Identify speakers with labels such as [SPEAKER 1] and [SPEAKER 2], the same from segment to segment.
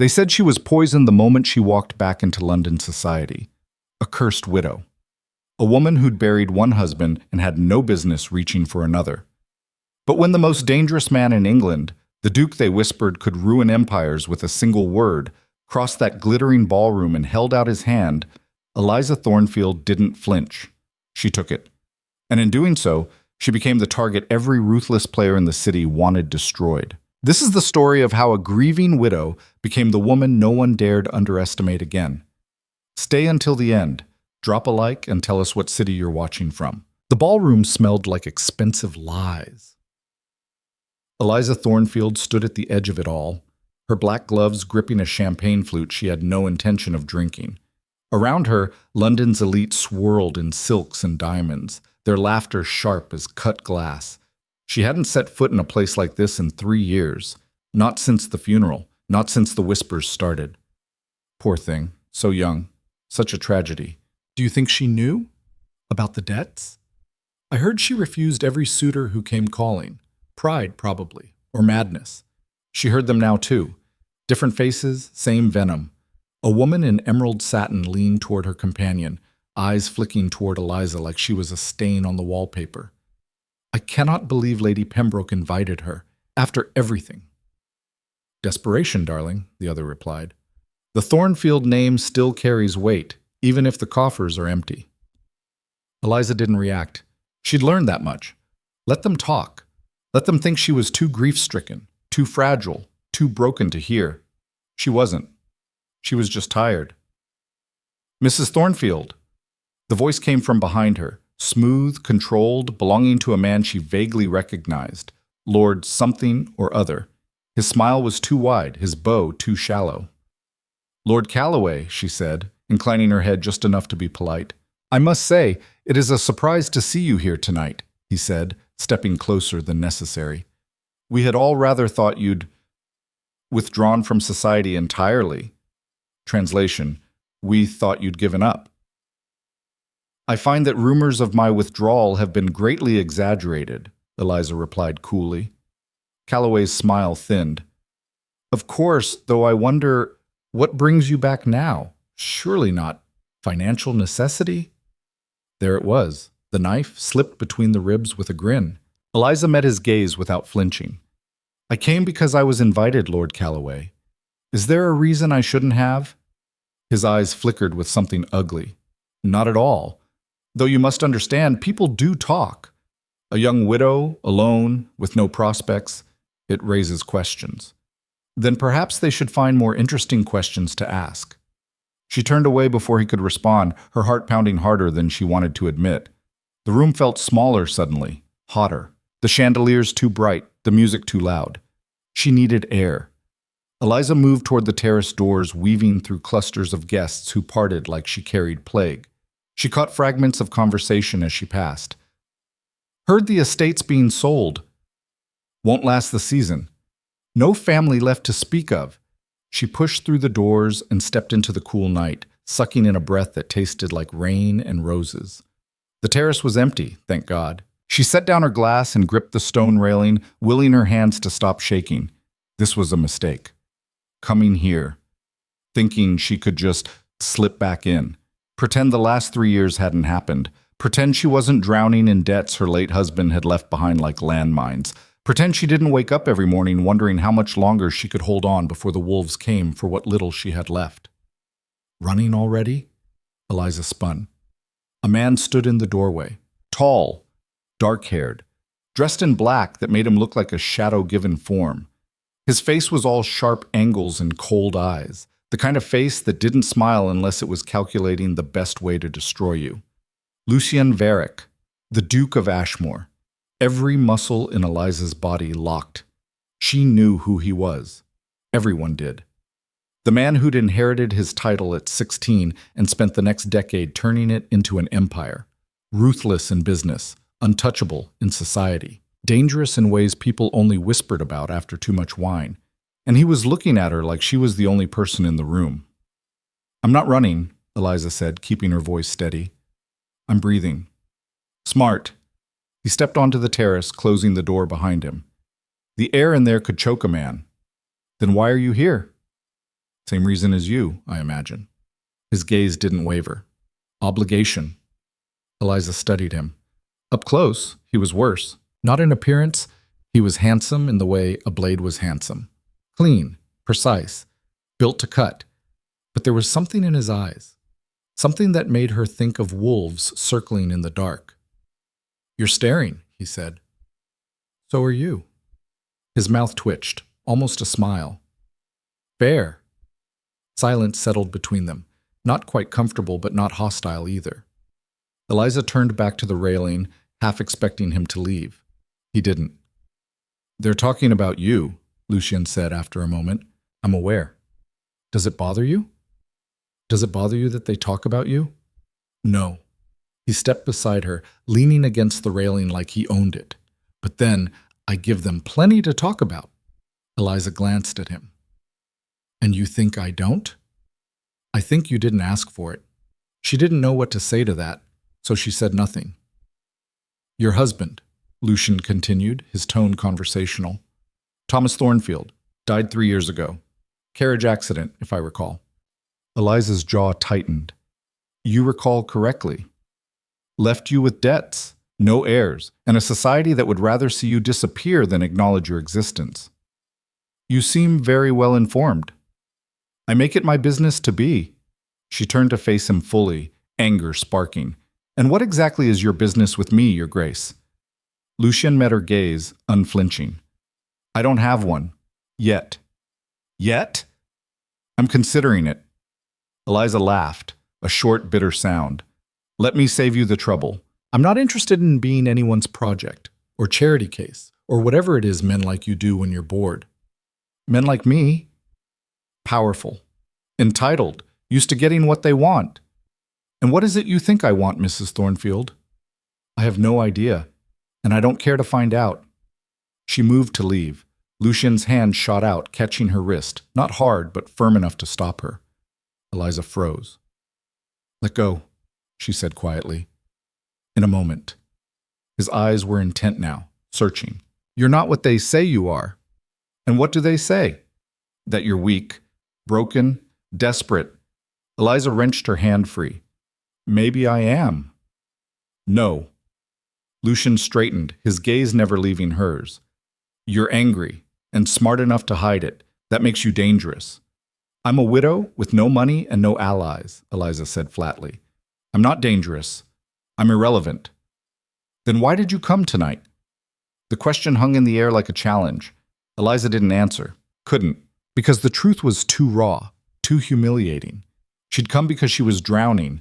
[SPEAKER 1] They said she was poisoned the moment she walked back into London society. A cursed widow. A woman who'd buried one husband and had no business reaching for another. But when the most dangerous man in England, the Duke they whispered could ruin empires with a single word, crossed that glittering ballroom and held out his hand, Eliza Thornfield didn't flinch. She took it. And in doing so, she became the target every ruthless player in the city wanted destroyed. This is the story of how a grieving widow became the woman no one dared underestimate again. Stay until the end. Drop a like and tell us what city you're watching from. The ballroom smelled like expensive lies. Eliza Thornfield stood at the edge of it all, her black gloves gripping a champagne flute she had no intention of drinking. Around her, London's elite swirled in silks and diamonds, their laughter sharp as cut glass. She hadn't set foot in a place like this in 3 years, not since the funeral, not since the whispers started. Poor thing, so young, such a tragedy. Do you think she knew about the debts? I heard she refused every suitor who came calling. Pride, probably, or madness. She heard them now, too. Different faces, same venom. A woman in emerald satin leaned toward her companion, eyes flicking toward Eliza like she was a stain on the wallpaper. I cannot believe Lady Pembroke invited her, after everything. Desperation, darling, the other replied. The Thornfield name still carries weight, even if the coffers are empty. Eliza didn't react. She'd learned that much. Let them talk. Let them think she was too grief-stricken, too fragile, too broken to hear. She wasn't. She was just tired. Mrs. Thornfield. The voice came from behind her, smooth, controlled, belonging to a man she vaguely recognized, Lord something or other. His smile was too wide, his bow too shallow. Lord Calloway, she said, inclining her head just enough to be polite. I must say, it is a surprise to see you here tonight, he said, stepping closer than necessary. We had all rather thought you'd withdrawn from society entirely. Translation, we thought you'd given up. I find that rumors of my withdrawal have been greatly exaggerated, Eliza replied coolly. Calloway's smile thinned. Of course, though I wonder, what brings you back now? Surely not financial necessity? There it was. The knife slipped between the ribs with a grin. Eliza met his gaze without flinching. I came because I was invited, Lord Calloway. Is there a reason I shouldn't have? His eyes flickered with something ugly. Not at all. Though you must understand, people do talk. A young widow, alone, with no prospects, it raises questions. Then perhaps they should find more interesting questions to ask. She turned away before he could respond, her heart pounding harder than she wanted to admit. The room felt smaller suddenly, hotter. The chandeliers too bright, the music too loud. She needed air. Eliza moved toward the terrace doors, weaving through clusters of guests who parted like she carried plague. She caught fragments of conversation as she passed. Heard the estate's being sold. Won't last the season. No family left to speak of. She pushed through the doors and stepped into the cool night, sucking in a breath that tasted like rain and roses. The terrace was empty, thank God. She set down her glass and gripped the stone railing, willing her hands to stop shaking. This was a mistake. Coming here. Thinking she could just slip back in. Pretend the last 3 years hadn't happened. Pretend she wasn't drowning in debts her late husband had left behind like landmines. Pretend she didn't wake up every morning wondering how much longer she could hold on before the wolves came for what little she had left. Running already? Eliza spun. A man stood in the doorway. Tall, dark-haired, dressed in black that made him look like a shadow-given form. His face was all sharp angles and cold eyes, the kind of face that didn't smile unless it was calculating the best way to destroy you. Lucien Varick, the Duke of Ashmore. Every muscle in Eliza's body locked. She knew who he was. Everyone did. The man who'd inherited his title at 16 and spent the next decade turning it into an empire. Ruthless in business, untouchable in society, dangerous in ways people only whispered about after too much wine. And he was looking at her like she was the only person in the room. I'm not running, Eliza said, keeping her voice steady. I'm breathing. Smart. He stepped onto the terrace, closing the door behind him. The air in there could choke a man. Then why are you here? Same reason as you, I imagine. His gaze didn't waver. Obligation. Eliza studied him. Up close, he was worse. Not in appearance, he was handsome in the way a blade was handsome. Clean, precise, built to cut. But there was something in his eyes. Something that made her think of wolves circling in the dark. "You're staring," he said. "So are you." His mouth twitched, almost a smile. "Fair." Silence settled between them, not quite comfortable but not hostile either. Eliza turned back to the railing, half expecting him to leave. He didn't. "They're talking about you," Lucien said after a moment. "I'm aware. Does it bother you? Does it bother you that they talk about you?" "No." He stepped beside her, leaning against the railing like he owned it. "But then, I give them plenty to talk about." Eliza glanced at him. "And you think I don't?" "I think you didn't ask for it." She didn't know what to say to that, so she said nothing. "Your husband," Lucien continued, his tone conversational. "Thomas Thornfield, died 3 years ago. Carriage accident, if I recall." Eliza's jaw tightened. "You recall correctly. Left you with debts, no heirs, and a society that would rather see you disappear than acknowledge your existence. You seem very well informed." "I make it my business to be." She turned to face him fully, anger sparking. "And what exactly is your business with me, Your Grace?" Lucien met her gaze, unflinching. "I don't have one. Yet." "Yet?" "I'm considering it." Eliza laughed, a short, bitter sound. "Let me save you the trouble. I'm not interested in being anyone's project, or charity case, or whatever it is men like you do when you're bored. Men like me? Powerful. Entitled. Used to getting what they want. And what is it you think I want, Mrs. Thornfield?" "I have no idea, and I don't care to find out." She moved to leave. Lucien's hand shot out, catching her wrist, not hard, but firm enough to stop her. Eliza froze. "Let go," she said quietly. "In a moment." His eyes were intent now, searching. "You're not what they say you are." "And what do they say?" "That you're weak, broken, desperate." Eliza wrenched her hand free. "Maybe I am." "No." Lucien straightened, his gaze never leaving hers. "You're angry, and smart enough to hide it. That makes you dangerous." "I'm a widow with no money and no allies," Eliza said flatly. "I'm not dangerous. I'm irrelevant." "Then why did you come tonight?" The question hung in the air like a challenge. Eliza didn't answer. Couldn't. Because the truth was too raw, too humiliating. She'd come because she was drowning,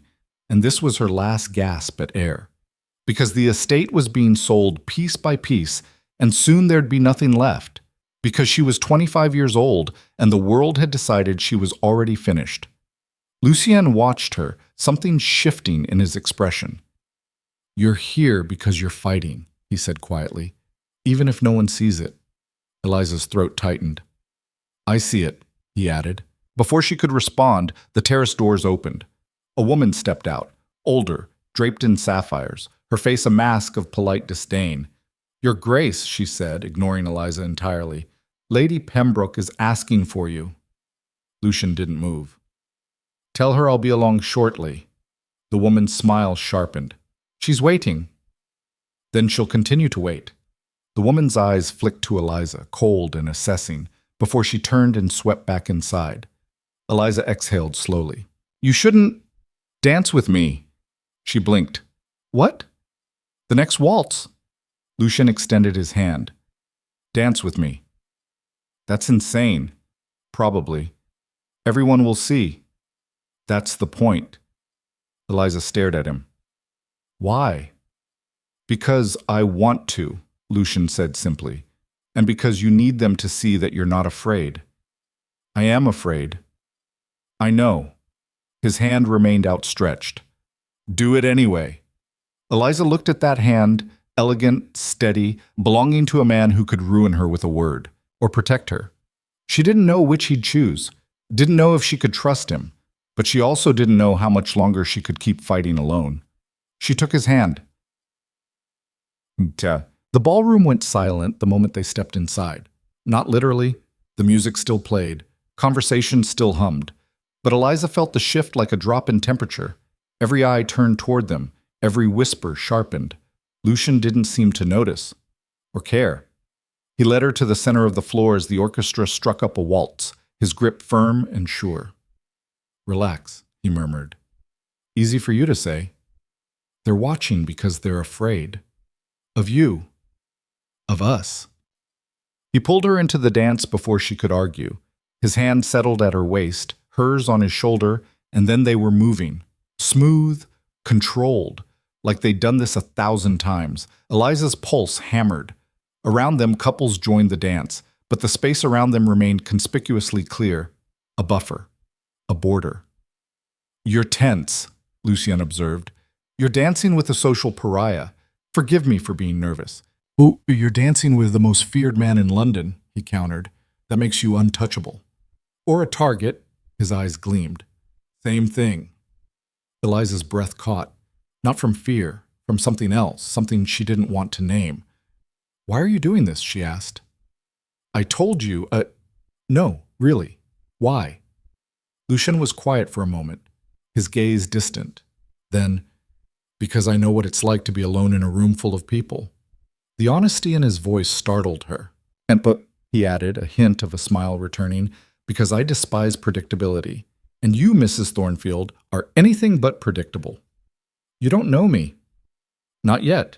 [SPEAKER 1] and this was her last gasp at air. Because the estate was being sold piece by piece, and soon there'd be nothing left. Because she was 25 years old, and the world had decided she was already finished. Lucien watched her, something shifting in his expression. "You're here because you're fighting," he said quietly, "even if no one sees it." Eliza's throat tightened. "I see it," he added. Before she could respond, the terrace doors opened. A woman stepped out, older, draped in sapphires, her face a mask of polite disdain. "Your Grace," she said, ignoring Eliza entirely, "Lady Pembroke is asking for you." Lucien didn't move. "Tell her I'll be along shortly." The woman's smile sharpened. "She's waiting." "Then she'll continue to wait." The woman's eyes flicked to Eliza, cold and assessing, before she turned and swept back inside. Eliza exhaled slowly. "You shouldn't dance with me." She blinked. "What?" "The next waltz." Lucien extended his hand. "Dance with me." "That's insane." "Probably. Everyone will see." "That's the point." Eliza stared at him. "Why?" "Because I want to," Lucien said simply, "and because you need them to see that you're not afraid." "I am afraid." "I know." His hand remained outstretched. "Do it anyway." Eliza looked at that hand, elegant, steady, belonging to a man who could ruin her with a word, or protect her. She didn't know which he'd choose, didn't know if she could trust him, but she also didn't know how much longer she could keep fighting alone. She took his hand. The ballroom went silent the moment they stepped inside. Not literally. The music still played, Conversation still hummed, but Eliza felt the shift like a drop in temperature. Every eye turned toward them, every whisper sharpened. Lucian didn't seem to notice or care. He led her to the center of the floor as the orchestra struck up a waltz, his grip firm and sure. "Relax," he murmured. "Easy for you to say. They're watching because they're afraid. Of you. Of us." He pulled her into the dance before she could argue. His hand settled at her waist, hers on his shoulder, and then they were moving. Smooth, controlled, like they'd done this 1,000 times. Eliza's pulse hammered. Around them, couples joined the dance, but the space around them remained conspicuously clear. A buffer. A border. "You're tense," Lucian observed. "You're dancing with a social pariah. Forgive me for being nervous." "Oh, you're dancing with the most feared man in London," he countered. "That makes you untouchable." "Or a target," his eyes gleamed. "Same thing." Eliza's breath caught. Not from fear, from something else, something she didn't want to name. "Why are you doing this?" she asked. "I told you, no, really. Why?" Lucian was quiet for a moment, his gaze distant. Then, "Because I know what it's like to be alone in a room full of people." The honesty in his voice startled her. But, he added, a hint of a smile returning, "because I despise predictability. And you, Mrs. Thornfield, are anything but predictable. You don't know me." "Not yet."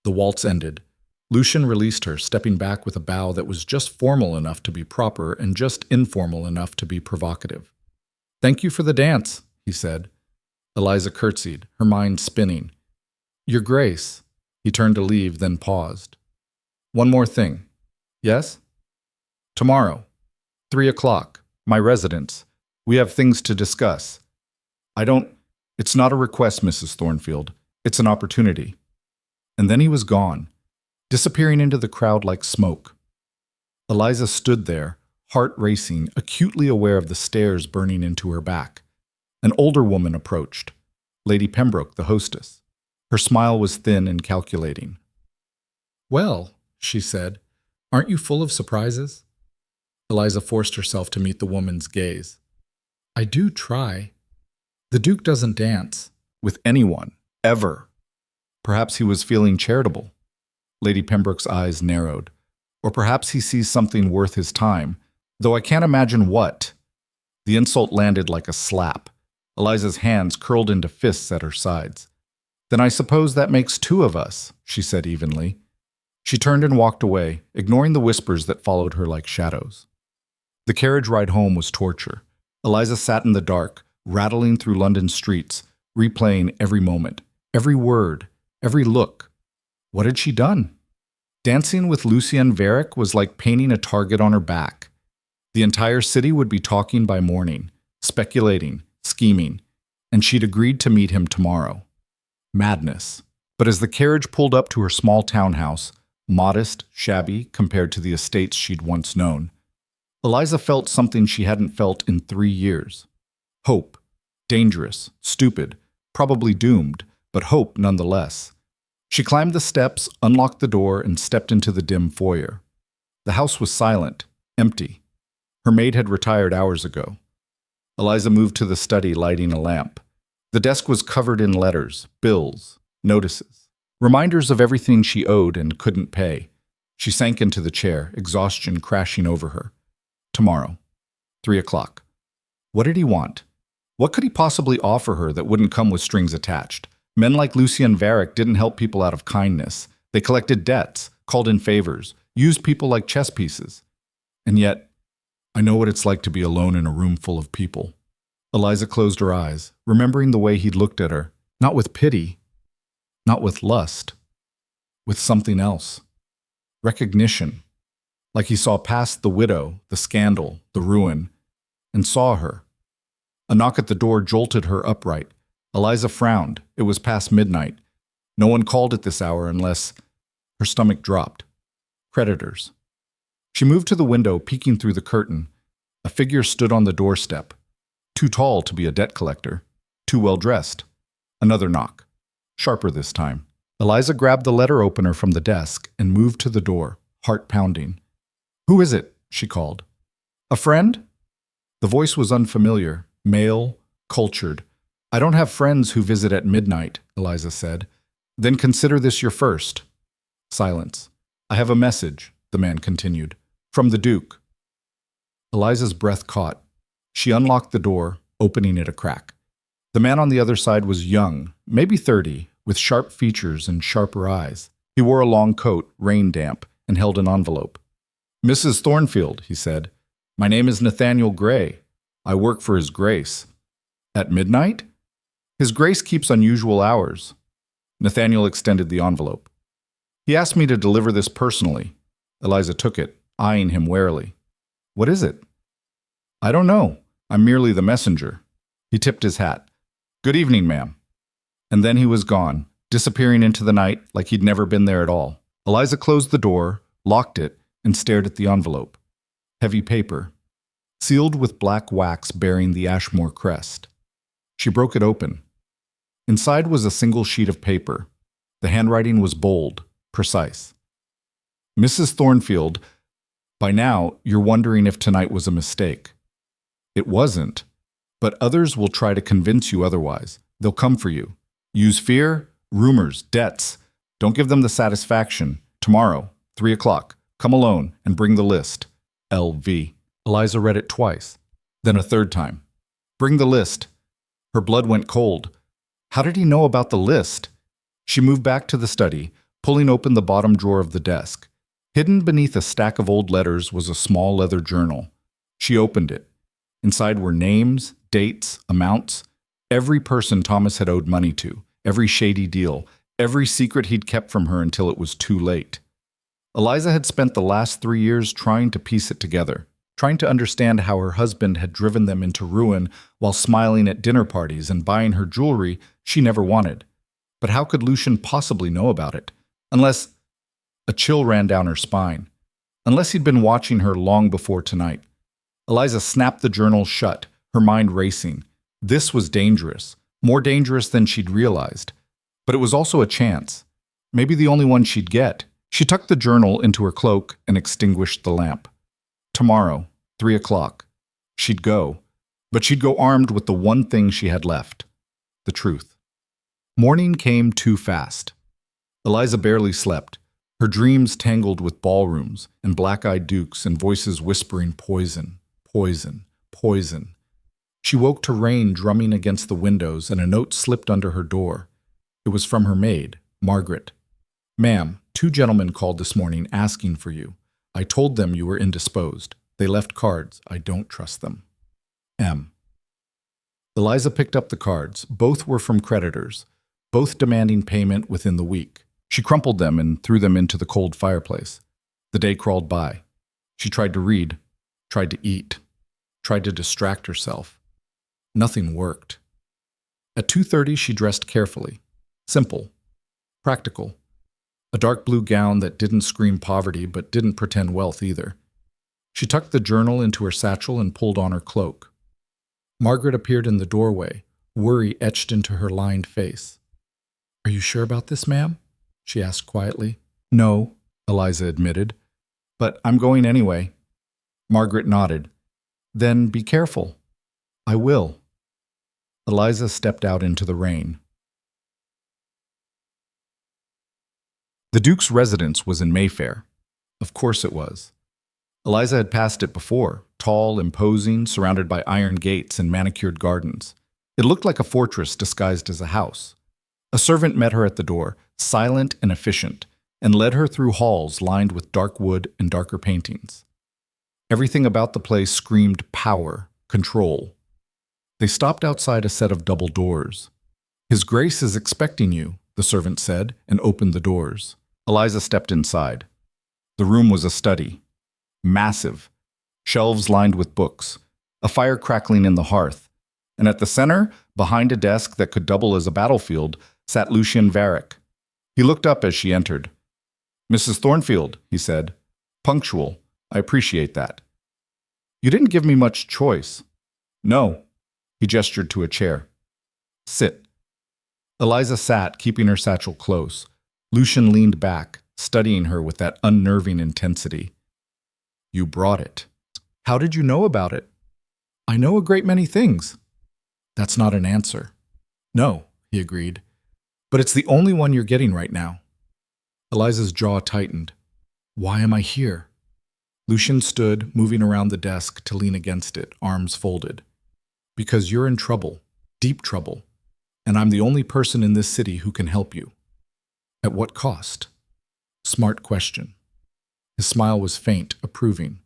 [SPEAKER 1] The waltz ended. Lucian released her, stepping back with a bow that was just formal enough to be proper and just informal enough to be provocative. "Thank you for the dance," he said. Eliza curtsied, her mind spinning. "Your Grace." He turned to leave, then paused. "One more thing." "Yes?" "Tomorrow, 3 o'clock, my residence. We have things to discuss. It's not a request, Mrs. Thornfield. It's an opportunity." And then he was gone, disappearing into the crowd like smoke. Eliza stood there, heart racing, acutely aware of the stares burning into her back. An older woman approached, Lady Pembroke, the hostess. Her smile was thin and calculating. "Well," she said, "aren't you full of surprises?" Eliza forced herself to meet the woman's gaze. "I do try. The Duke doesn't dance with anyone, ever." Perhaps he was feeling charitable. Lady Pembroke's eyes narrowed. Or perhaps he sees something worth his time, though I can't imagine what. The insult landed like a slap. Eliza's hands curled into fists at her sides. "Then I suppose that makes 2 of us," she said evenly. She turned and walked away, ignoring the whispers that followed her like shadows. The carriage ride home was torture. Eliza sat in the dark, rattling through London streets, replaying every moment, every word, every look. What had she done? Dancing with Lucien Varick was like painting a target on her back. The entire city would be talking by morning, speculating, scheming, and she'd agreed to meet him tomorrow. Madness. But as the carriage pulled up to her small townhouse, modest, shabby compared to the estates she'd once known, Eliza felt something she hadn't felt in 3 years. Hope. Dangerous, stupid, probably doomed, but hope nonetheless. She climbed the steps, unlocked the door, and stepped into the dim foyer. The house was silent, empty. Her maid had retired hours ago. Eliza moved to the study, lighting a lamp. The desk was covered in letters, bills, notices, reminders of everything she owed and couldn't pay. She sank into the chair, exhaustion crashing over her. Tomorrow, 3 o'clock. What did he want? What could he possibly offer her that wouldn't come with strings attached? Men like Lucien Varick didn't help people out of kindness. They collected debts, called in favors, used people like chess pieces. And yet, I know what it's like to be alone in a room full of people. Eliza closed her eyes, remembering the way he'd looked at her, not with pity, not with lust, with something else. Recognition. Like he saw past the widow, the scandal, the ruin, and saw her. A knock at the door jolted her upright. Eliza frowned. It was past midnight. No one called at this hour unless... Her stomach dropped. Creditors. She moved to the window, peeking through the curtain. A figure stood on the doorstep. Too tall to be a debt collector. Too well dressed. Another knock. Sharper this time. Eliza grabbed the letter opener from the desk and moved to the door, heart pounding. "Who is it?" she called. "A friend?" The voice was unfamiliar, male, cultured. I don't have friends who visit at midnight, Eliza said. Then consider this your first. Silence. I have a message, the man continued. From the Duke. Eliza's breath caught. She unlocked the door, opening it a crack. The man on the other side was young, maybe 30, with sharp features and sharper eyes. He wore a long coat, rain damp, and held an envelope. Mrs. Thornfield, he said. My name is Nathaniel Gray. I work for His Grace. At midnight? His Grace keeps unusual hours. Nathaniel extended the envelope. He asked me to deliver this personally. Eliza took it, eyeing him warily. What is it? I don't know. I'm merely the messenger. He tipped his hat. Good evening, ma'am. And then he was gone, disappearing into the night like he'd never been there at all. Eliza closed the door, locked it, and stared at the envelope. Heavy paper, sealed with black wax bearing the Ashmore crest. She broke it open. Inside was a single sheet of paper. The handwriting was bold, precise. Mrs. Thornfield, by now you're wondering if tonight was a mistake. It wasn't, but others will try to convince you otherwise. They'll come for you. Use fear, rumors, debts. Don't give them the satisfaction. Tomorrow, 3 o'clock, come alone and bring the list. L.V. Eliza read it twice, then a third time. Bring the list. Her blood went cold. How did he know about the list? She moved back to the study, pulling open the bottom drawer of the desk. Hidden beneath a stack of old letters was a small leather journal. She opened it. Inside were names, dates, amounts, every person Thomas had owed money to, every shady deal, every secret he'd kept from her until it was too late. Eliza had spent the last 3 years trying to piece it together, trying to understand how her husband had driven them into ruin while smiling at dinner parties and buying her jewelry she never wanted. But how could Lucian possibly know about it? Unless... A chill ran down her spine. Unless he'd been watching her long before tonight. Eliza snapped the journal shut, her mind racing. This was dangerous, more dangerous than she'd realized. But it was also a chance. Maybe the only one she'd get. She tucked the journal into her cloak and extinguished the lamp. Tomorrow, 3 o'clock. She'd go. But she'd go armed with the one thing she had left. The truth. Morning came too fast. Eliza barely slept. Her dreams tangled with ballrooms and black-eyed dukes and voices whispering poison, poison, poison. She woke to rain drumming against the windows and a note slipped under her door. It was from her maid, Margaret. Ma'am, 2 gentlemen called this morning asking for you. I told them you were indisposed. They left cards. I don't trust them. M. Eliza picked up the cards. Both were from creditors, both demanding payment within the week. She crumpled them and threw them into the cold fireplace. The day crawled by. She tried to read, tried to eat, tried to distract herself. Nothing worked. At 2:30, she dressed carefully. Simple. Practical. A dark blue gown that didn't scream poverty but didn't pretend wealth either. She tucked the journal into her satchel and pulled on her cloak. Margaret appeared in the doorway, worry etched into her lined face. Are you sure about this, ma'am? She asked quietly. No, Eliza admitted. But I'm going anyway. Margaret nodded. Then be careful. I will. Eliza stepped out into the rain. The Duke's residence was in Mayfair. Of course it was. Eliza had passed it before, tall, imposing, surrounded by iron gates and manicured gardens. It looked like a fortress disguised as a house. A servant met her at the door, silent and efficient, and led her through halls lined with dark wood and darker paintings. Everything about the place screamed power, control. They stopped outside a set of double doors. His Grace is expecting you, the servant said, and opened the doors. Eliza stepped inside. The room was a study. Massive. Shelves lined with books. A fire crackling in the hearth. And at the center, behind a desk that could double as a battlefield, sat Lucian Varick. He looked up as she entered. Mrs. Thornfield, he said. Punctual. I appreciate that. You didn't give me much choice. No. He gestured to a chair. Sit. Eliza sat, keeping her satchel close. Lucian leaned back, studying her with that unnerving intensity. You brought it. How did you know about it? I know a great many things. That's not an answer. No, he agreed. But it's the only one you're getting right now. Eliza's jaw tightened. Why am I here? Lucian stood, moving around the desk to lean against it, arms folded. Because you're in trouble, deep trouble, and I'm the only person in this city who can help you. At what cost? Smart question. His smile was faint, approving.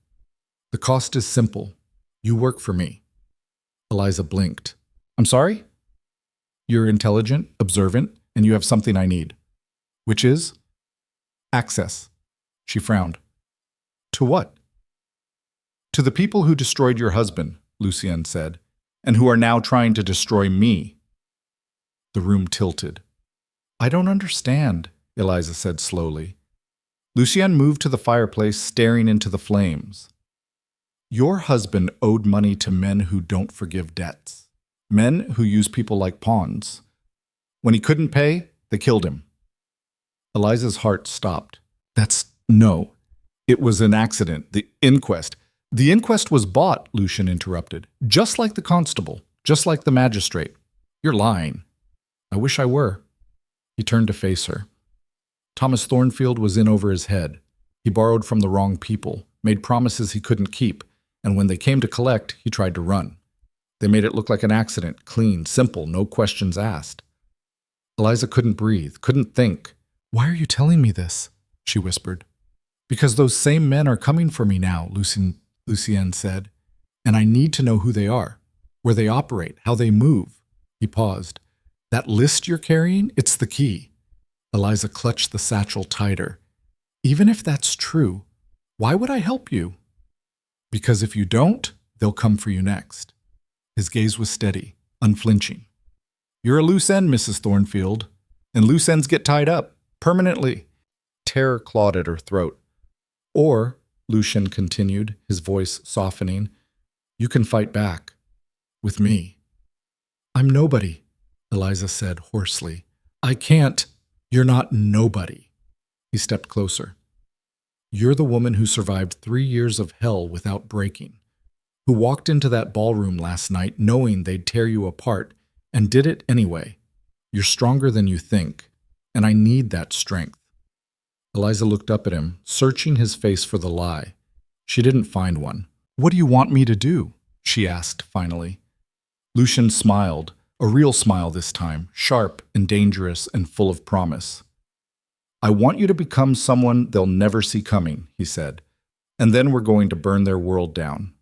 [SPEAKER 1] The cost is simple. You work for me. Eliza blinked. I'm sorry? You're intelligent, observant, and you have something I need. Which is? Access. She frowned. To what? To the people who destroyed your husband, Lucien said, and who are now trying to destroy me. The room tilted. I don't understand, Eliza said slowly. Lucien moved to the fireplace, staring into the flames. Your husband owed money to men who don't forgive debts. Men who use people like pawns. When he couldn't pay, they killed him. Eliza's heart stopped. No. It was an accident. The inquest. The inquest was bought, Lucien interrupted. Just like the constable. Just like the magistrate. You're lying. I wish I were. He turned to face her. Thomas Thornfield was in over his head. He borrowed from the wrong people, made promises he couldn't keep, and when they came to collect, he tried to run. They made it look like an accident, clean, simple, no questions asked. Eliza couldn't breathe, couldn't think. Why are you telling me this? She whispered. Because those same men are coming for me now, Lucien said, and I need to know who they are, where they operate, how they move. He paused. That list you're carrying, it's the key. Eliza clutched the satchel tighter. Even if that's true, why would I help you? Because if you don't, they'll come for you next. His gaze was steady, unflinching. You're a loose end, Mrs. Thornfield, and loose ends get tied up, permanently. Terror clawed at her throat. Or, Lucien continued, his voice softening, you can fight back. With me. I'm nobody, Eliza said hoarsely. I can't. You're not nobody. He stepped closer. You're the woman who survived 3 years of hell without breaking, who walked into that ballroom last night knowing they'd tear you apart and did it anyway. You're stronger than you think, and I need that strength. Eliza looked up at him, searching his face for the lie. She didn't find one. What do you want me to do? She asked finally. Lucien smiled, a real smile this time, sharp and dangerous and full of promise. I want you to become someone they'll never see coming, he said, and then we're going to burn their world down.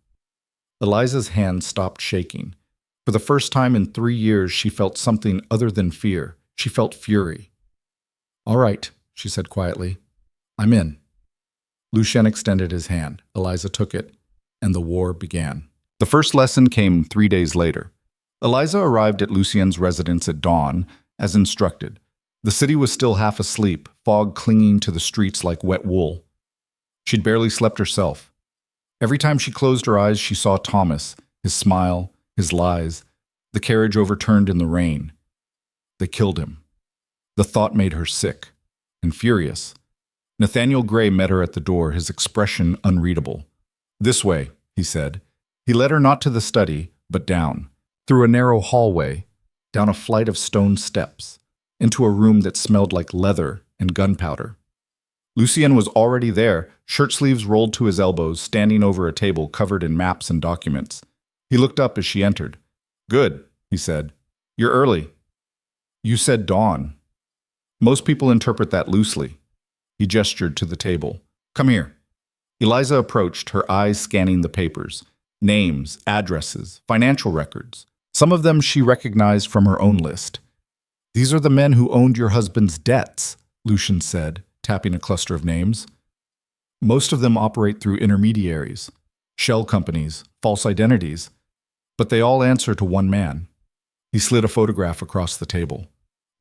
[SPEAKER 1] Eliza's hand stopped shaking. For the first time in 3 years, she felt something other than fear. She felt fury. All right, she said quietly. I'm in. Lucien extended his hand. Eliza took it, and the war began. The first lesson came 3 days later. Eliza arrived at Lucien's residence at dawn, as instructed. The city was still half asleep, fog clinging to the streets like wet wool. She'd barely slept herself. Every time she closed her eyes, she saw Thomas, his smile, his lies, the carriage overturned in the rain. They killed him. The thought made her sick and furious. Nathaniel Gray met her at the door, his expression unreadable. This way, he said. He led her not to the study, but down, through a narrow hallway, down a flight of stone steps, into a room that smelled like leather and gunpowder. Lucien was already there, shirt sleeves rolled to his elbows, standing over a table covered in maps and documents. He looked up as she entered. Good, he said. You're early. You said dawn. Most people interpret that loosely. He gestured to the table. Come here. Eliza approached, her eyes scanning the papers. Names, addresses, financial records. Some of them she recognized from her own list. These are the men who owned your husband's debts, Lucien said, tapping a cluster of names. Most of them operate through intermediaries, shell companies, false identities, but they all answer to one man. He slid a photograph across the table.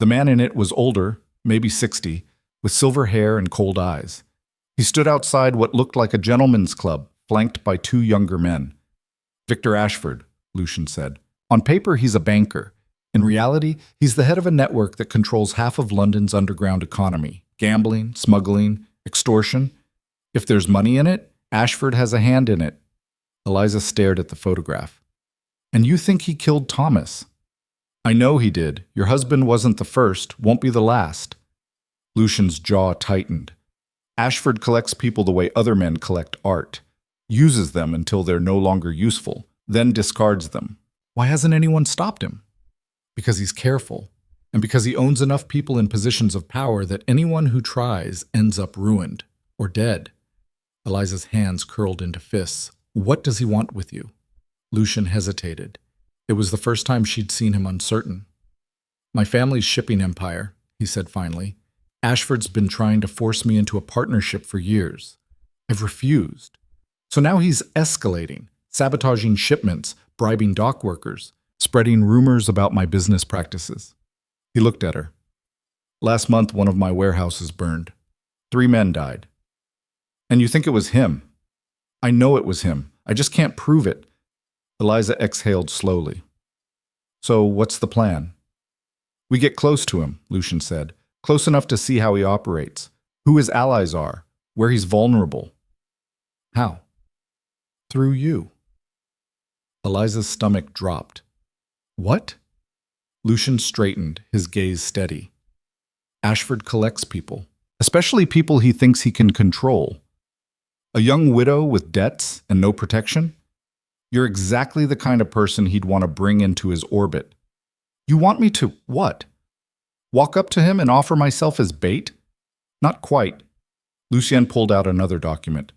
[SPEAKER 1] The man in it was older, maybe 60, with silver hair and cold eyes. He stood outside what looked like a gentleman's club, flanked by 2 younger men. Victor Ashford, Lucien said. On paper, he's a banker. In reality, he's the head of a network that controls half of London's underground economy. Gambling, smuggling, extortion. If there's money in it, Ashford has a hand in it. Eliza stared at the photograph. And you think he killed Thomas? I know he did. Your husband wasn't the first, won't be the last. Lucian's jaw tightened. Ashford collects people the way other men collect art, uses them until they're no longer useful, then discards them. Why hasn't anyone stopped him? Because he's careful, and because he owns enough people in positions of power that anyone who tries ends up ruined or dead. Eliza's hands curled into fists. What does he want with you? Lucian hesitated. It was the first time she'd seen him uncertain. My family's shipping empire, he said finally. Ashford's been trying to force me into a partnership for years. I've refused. So now he's escalating, sabotaging shipments, bribing dock workers, spreading rumors about my business practices. He looked at her. Last month, one of my warehouses burned. 3 men died. And you think it was him? I know it was him. I just can't prove it. Eliza exhaled slowly. So what's the plan? We get close to him, Lucian said. Close enough to see how he operates, who his allies are, where he's vulnerable. How? Through you. Eliza's stomach dropped. What? Lucian straightened, his gaze steady. Ashford collects people, especially people he thinks he can control. A young widow with debts and no protection? You're exactly the kind of person he'd want to bring into his orbit. You want me to what? Walk up to him and offer myself as bait? Not quite. Lucien pulled out another document.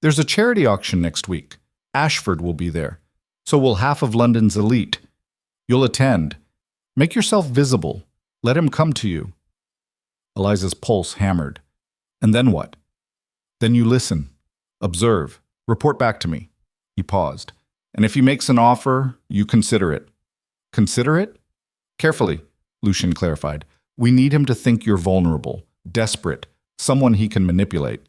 [SPEAKER 1] There's a charity auction next week. Ashford will be there. So will half of London's elite. You'll attend. Make yourself visible. Let him come to you. Eliza's pulse hammered. And then what? Then you listen. Observe. Report back to me. He paused. And if he makes an offer, you consider it. Consider it? Carefully, Lucian clarified. We need him to think you're vulnerable, desperate, someone he can manipulate.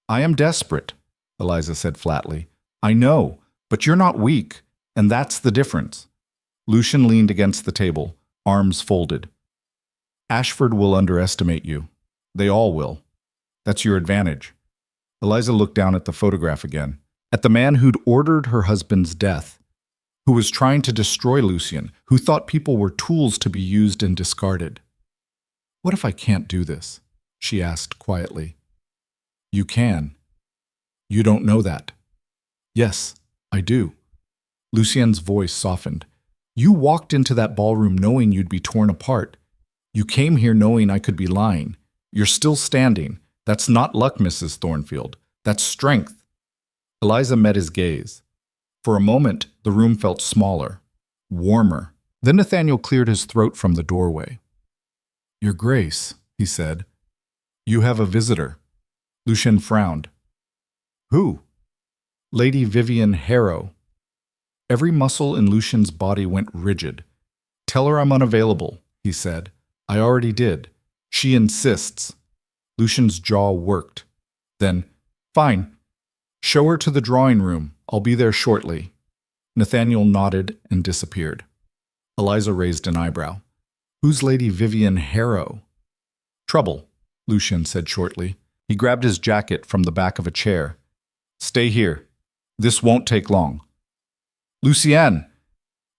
[SPEAKER 1] I am desperate, Eliza said flatly. I know, but you're not weak, and that's the difference. Lucian leaned against the table, arms folded. Ashford will underestimate you. They all will. That's your advantage. Eliza looked down at the photograph again, at the man who'd ordered her husband's death, who was trying to destroy Lucian, who thought people were tools to be used and discarded. What if I can't do this? She asked quietly. You can. You don't know that. Yes, I do. Lucien's voice softened. You walked into that ballroom knowing you'd be torn apart. You came here knowing I could be lying. You're still standing. That's not luck, Mrs. Thornfield. That's strength. Eliza met his gaze. For a moment, the room felt smaller, warmer. Then Nathaniel cleared his throat from the doorway. Your Grace, he said. You have a visitor. Lucien frowned. Who? Lady Vivian Harrow. Every muscle in Lucian's body went rigid. Tell her I'm unavailable, he said. I already did. She insists. Lucian's jaw worked. Then, fine. Show her to the drawing room. I'll be there shortly. Nathaniel nodded and disappeared. Eliza raised an eyebrow. Who's Lady Vivian Harrow? Trouble, Lucian said shortly. He grabbed his jacket from the back of a chair. Stay here. This won't take long. Lucien!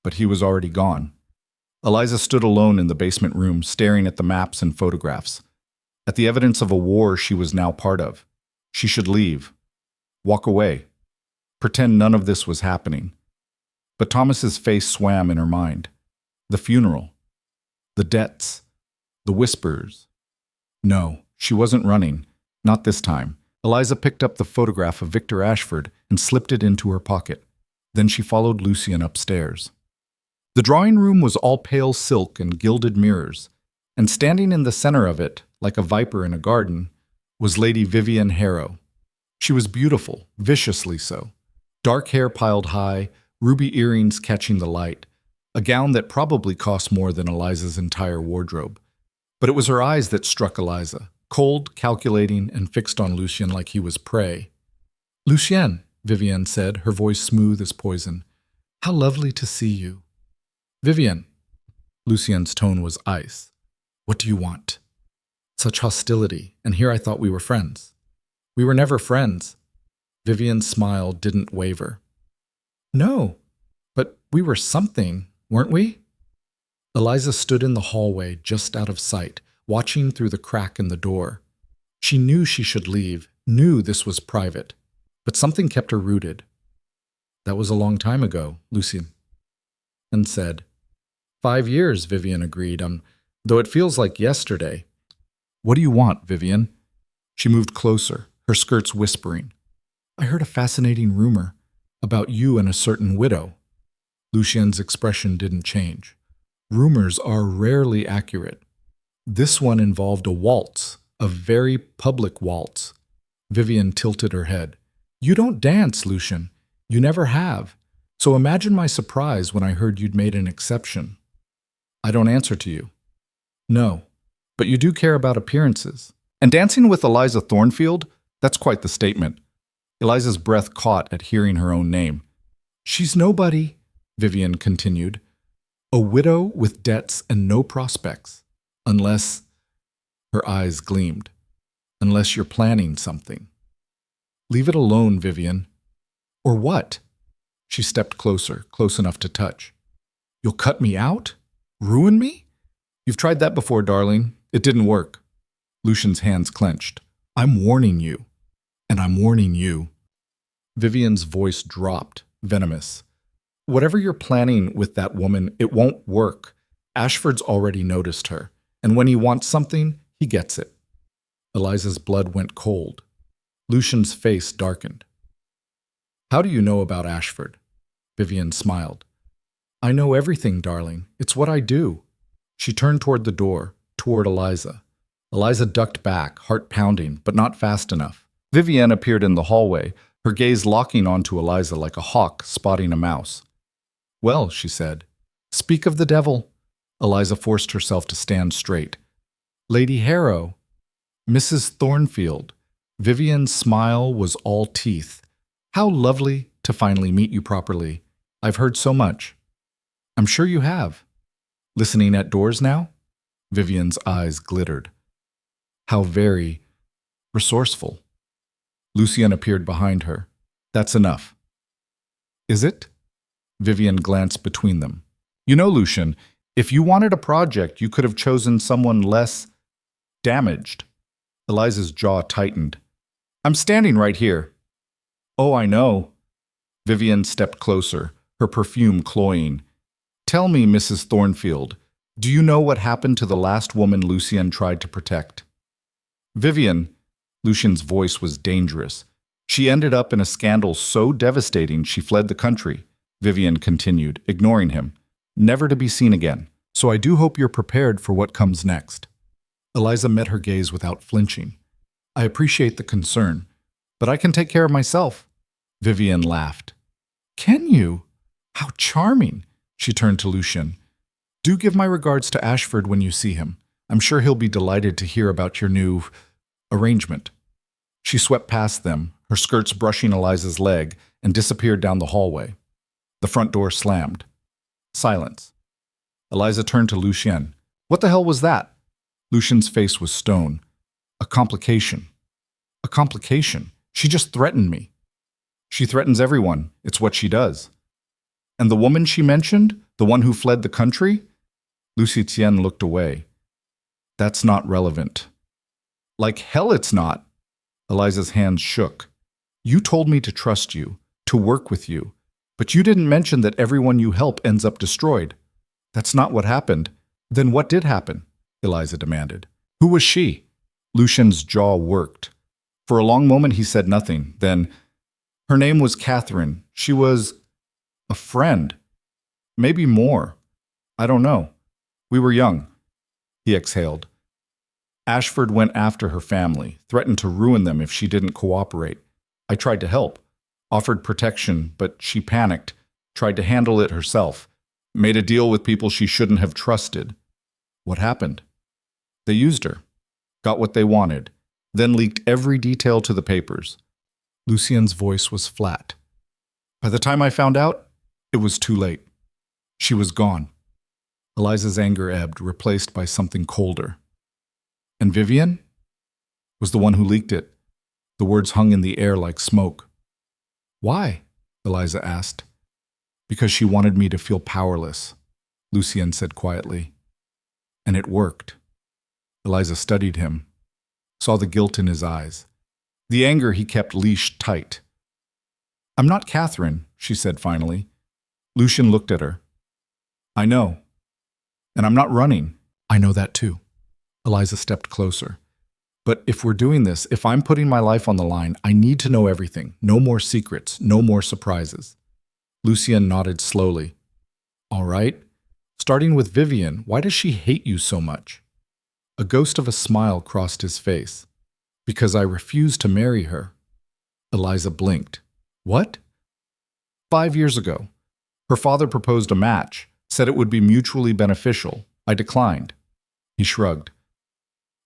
[SPEAKER 1] But he was already gone. Eliza stood alone in the basement room, staring at the maps and photographs, at the evidence of a war she was now part of. She should leave. Walk away. Pretend none of this was happening. But Thomas's face swam in her mind. The funeral. The debts. The whispers. No, she wasn't running. Not this time. Eliza picked up the photograph of Victor Ashford and slipped it into her pocket. Then she followed Lucien upstairs. The drawing room was all pale silk and gilded mirrors, and standing in the center of it, like a viper in a garden, was Lady Vivian Harrow. She was beautiful, viciously so. Dark hair piled high, ruby earrings catching the light, a gown that probably cost more than Eliza's entire wardrobe. But it was her eyes that struck Eliza, cold, calculating, and fixed on Lucien like he was prey. Lucien, Vivian said, her voice smooth as poison. How lovely to see you. Vivian. Lucien's tone was ice. What do you want? Such hostility, and here I thought we were friends. We were never friends. Vivian's smile didn't waver. No, but We were something, weren't we? Eliza stood in the hallway just out of sight, watching through the crack in the door. She knew she should leave, knew this was private, but something kept her rooted. That was a long time ago, Lucien said. 5 years, Vivian agreed, though it feels like yesterday. What do you want, Vivian? She moved closer, her skirts whispering. I heard a fascinating rumor about you and a certain widow. Lucien's expression didn't change. Rumors are rarely accurate. This one involved a waltz, a very public waltz. Vivian tilted her head. You don't dance, Lucien. You never have. So imagine my surprise when I heard you'd made an exception. I don't answer to you. No, but you do care about appearances. And dancing with Eliza Thornfield? That's quite the statement. Eliza's breath caught at hearing her own name. She's nobody, Vivian continued. A widow with debts and no prospects. Unless, her eyes gleamed, unless you're planning something. Leave it alone, Vivian. Or what? She stepped closer, close enough to touch. You'll cut me out? Ruin me? You've tried that before, darling. It didn't work. Lucien's hands clenched. I'm warning you. And I'm warning you. Vivian's voice dropped, venomous. Whatever you're planning with that woman, it won't work. Ashford's already noticed her, and when he wants something, he gets it. Eliza's blood went cold. Lucien's face darkened. How do you know about Ashford? Vivian smiled. I know everything, darling. It's what I do. She turned toward the door, toward Eliza. Eliza ducked back, heart pounding, but not fast enough. Vivian appeared in the hallway, her gaze locking onto Eliza like a hawk spotting a mouse. Well, she said, speak of the devil. Eliza forced herself to stand straight. Lady Harrow, Mrs. Thornfield. Vivian's smile was all teeth. How lovely to finally meet you properly. I've heard so much. I'm sure you have. Listening at doors now? Vivian's eyes glittered. How very resourceful. Lucien appeared behind her. That's enough. Is it? Vivian glanced between them. You know, Lucien, if you wanted a project, you could have chosen someone less damaged. Eliza's jaw tightened. I'm standing right here. Oh, I know. Vivian stepped closer, her perfume cloying. Tell me, Mrs. Thornfield, do you know what happened to the last woman Lucien tried to protect? Vivian, Lucien's voice was dangerous. She ended up in a scandal so devastating she fled the country. Vivian continued, ignoring him, never to be seen again. So I do hope you're prepared for what comes next. Eliza met her gaze without flinching. I appreciate the concern, but I can take care of myself. Vivian laughed. Can you? How charming. She turned to Lucien. Do give my regards to Ashford when you see him. I'm sure he'll be delighted to hear about your new arrangement. She swept past them, her skirts brushing Eliza's leg, and disappeared down the hallway. The front door slammed. Silence. Eliza turned to Lucien. What the hell was that? Lucien's face was stone. A complication. A complication. She just threatened me. She threatens everyone. It's what she does. And the woman she mentioned, the one who fled the country? Lucien looked away. That's not relevant. Like hell it's not. Eliza's hands shook. You told me to trust you, to work with you, but you didn't mention that everyone you help ends up destroyed. That's not what happened. Then what did happen? Eliza demanded. Who was she? Lucien's jaw worked. For a long moment he said nothing. Then, her name was Catherine. She was a friend. Maybe more. I don't know. We were young. He exhaled. Ashford went after her family, threatened to ruin them if she didn't cooperate. I tried to help, offered protection, but she panicked, tried to handle it herself, made a deal with people she shouldn't have trusted. What happened? They used her, got what they wanted, then leaked every detail to the papers. Lucien's voice was flat. By the time I found out, it was too late. She was gone. Eliza's anger ebbed, replaced by something colder. And Vivian was the one who leaked it. The words hung in the air like smoke. Why? Eliza asked. Because she wanted me to feel powerless, Lucien said quietly. And it worked. Eliza studied him, saw the guilt in his eyes, the anger he kept leashed tight. I'm not Catherine, she said finally. Lucien looked at her. I know. And I'm not running. I know that too. Eliza stepped closer. But if we're doing this, if I'm putting my life on the line, I need to know everything. No more secrets, no more surprises. Lucien nodded slowly. All right. Starting with Vivian, why does she hate you so much? A ghost of a smile crossed his face. Because I refused to marry her. Eliza blinked. What? 5 years ago. Her father proposed a match, said it would be mutually beneficial. I declined. He shrugged.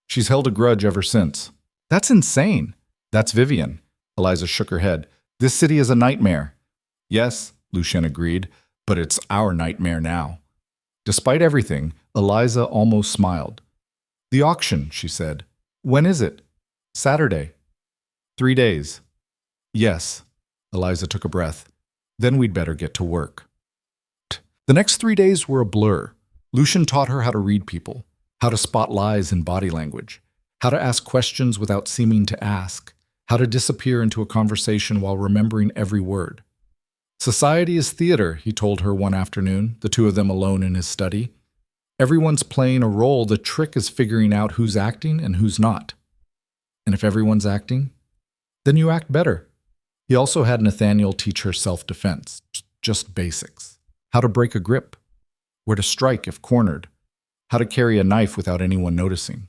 [SPEAKER 1] She's held a grudge ever since. That's insane. That's Vivian. Eliza shook her head. This city is a nightmare. Yes, Lucien agreed, but it's our nightmare now. Despite everything, Eliza almost smiled. The auction, she said. When is it? Saturday. 3 days. Yes. Eliza took a breath. Then we'd better get to work. The next 3 days were a blur. Lucien taught her how to read people, how to spot lies in body language, how to ask questions without seeming to ask, how to disappear into a conversation while remembering every word. Society is theater, he told her one afternoon, the two of them alone in his study. Everyone's playing a role. The trick is figuring out who's acting and who's not. And if everyone's acting, then you act better. He also had Nathaniel teach her self-defense, just basics. How to break a grip, where to strike if cornered, how to carry a knife without anyone noticing.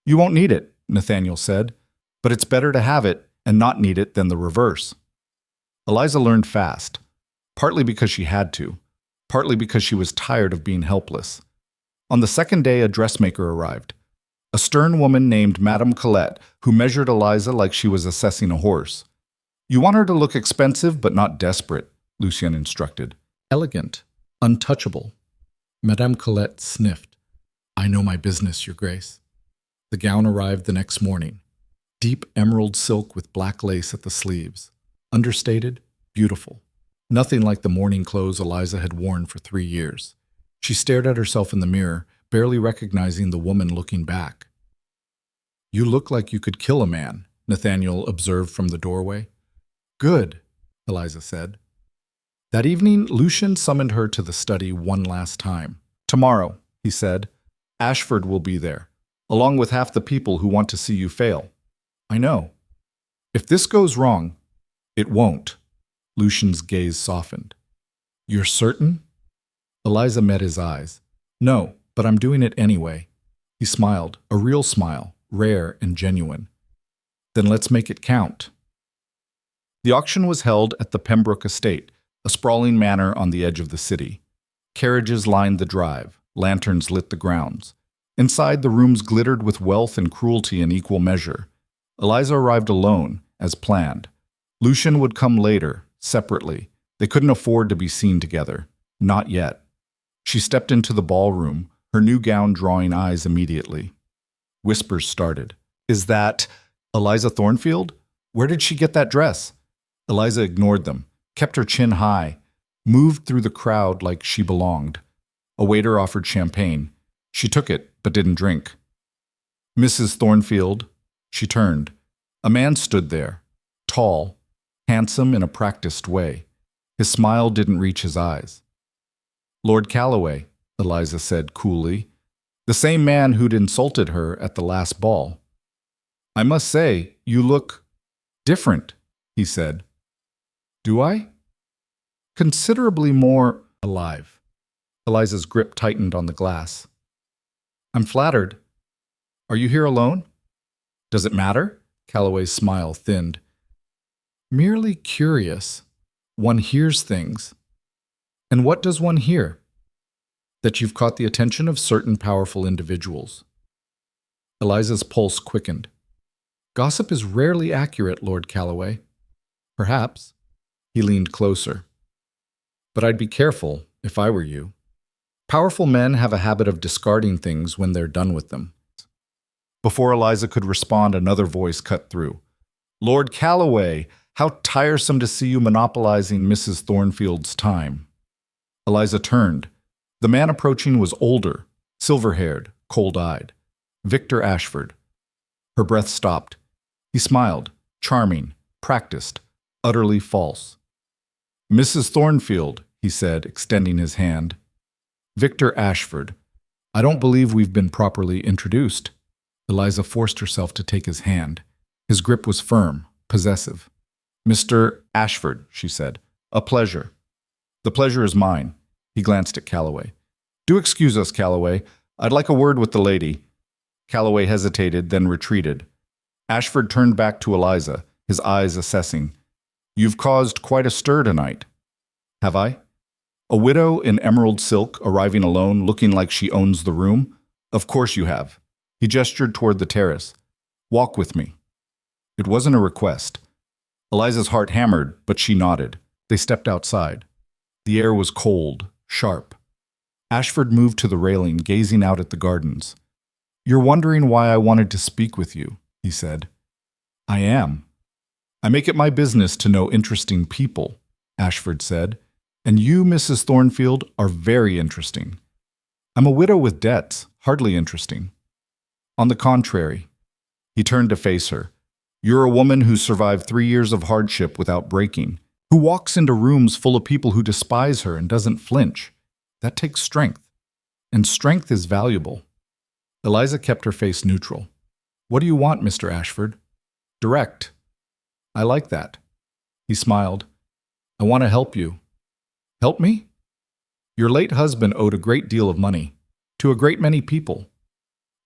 [SPEAKER 1] You won't need it, Nathaniel said, but it's better to have it and not need it than the reverse. Eliza learned fast, partly because she had to, partly because she was tired of being helpless. On the second day, a dressmaker arrived, a stern woman named Madame Colette, who measured Eliza like she was assessing a horse. You want her to look expensive but not desperate, Lucien instructed. Elegant, untouchable. Madame Colette sniffed. I know my business, Your Grace. The gown arrived the next morning. Deep emerald silk with black lace at the sleeves. Understated, beautiful. Nothing like the morning clothes Eliza had worn for 3 years. She stared at herself in the mirror, barely recognizing the woman looking back. You look like you could kill a man, Nathaniel observed from the doorway. Good, Eliza said. That evening, Lucien summoned her to the study one last time. Tomorrow, he said, Ashford will be there, along with half the people who want to see you fail. I know. If this goes wrong, it won't. Lucien's gaze softened. You're certain? Eliza met his eyes. No, but I'm doing it anyway. He smiled, a real smile, rare and genuine. Then let's make it count. The auction was held at the Pembroke estate, a sprawling manor on the edge of the city. Carriages lined the drive, lanterns lit the grounds. Inside, the rooms glittered with wealth and cruelty in equal measure. Eliza arrived alone, as planned. Lucien would come later, separately. They couldn't afford to be seen together. Not yet. She stepped into the ballroom, her new gown drawing eyes immediately. Whispers started. Is that Eliza Thornfield? Where did she get that dress? Eliza ignored them, kept her chin high, moved through the crowd like she belonged. A waiter offered champagne. She took it, but didn't drink. Mrs. Thornfield. She turned. A man stood there, tall, handsome in a practiced way. His smile didn't reach his eyes. Lord Calloway, Eliza said coolly, the same man who'd insulted her at the last ball. I must say, you look different, he said. Do I? Considerably more alive. Eliza's grip tightened on the glass. I'm flattered. Are you here alone? Does it matter? Calloway's smile thinned. Merely curious. One hears things. And what does one hear? That you've caught the attention of certain powerful individuals. Eliza's pulse quickened. Gossip is rarely accurate, Lord Calloway. Perhaps. He leaned closer. But I'd be careful, if I were you. Powerful men have a habit of discarding things when they're done with them. Before Eliza could respond, another voice cut through. Lord Calloway, How tiresome to see you monopolizing Mrs. Thornfield's time." Eliza turned. The man approaching was older, silver-haired, cold-eyed. Victor Ashford. Her breath stopped. He smiled, charming, practiced, utterly false. "Mrs. Thornfield," he said, extending his hand. "Victor Ashford. I don't believe we've been properly introduced." Eliza forced herself to take his hand. His grip was firm, possessive. "Mr. Ashford," she said. "A pleasure." "The pleasure is mine." He glanced at Calloway. "Do excuse us, Calloway. I'd like a word with the lady." Calloway hesitated, then retreated. Ashford turned back to Eliza, his eyes assessing. "You've caused quite a stir tonight." "Have I?" "A widow in emerald silk arriving alone, looking like she owns the room? Of course you have." He gestured toward the terrace. "Walk with me." It wasn't a request. Eliza's heart hammered, but she nodded. They stepped outside. The air was cold, sharp. Ashford moved to the railing, gazing out at the gardens. "You're wondering why I wanted to speak with you," he said. "I am." "I make it my business to know interesting people," Ashford said. "And you, Mrs. Thornfield, are very interesting." "I'm a widow with debts, hardly interesting." "On the contrary." He turned to face her. "You're a woman who survived 3 years of hardship without breaking, who walks into rooms full of people who despise her and doesn't flinch. That takes strength. And strength is valuable." Eliza kept her face neutral. "What do you want, Mr. Ashford?" "Direct." "I like that." He smiled. "I want to help you." "Help me?" "Your late husband owed a great deal of money, to a great many people."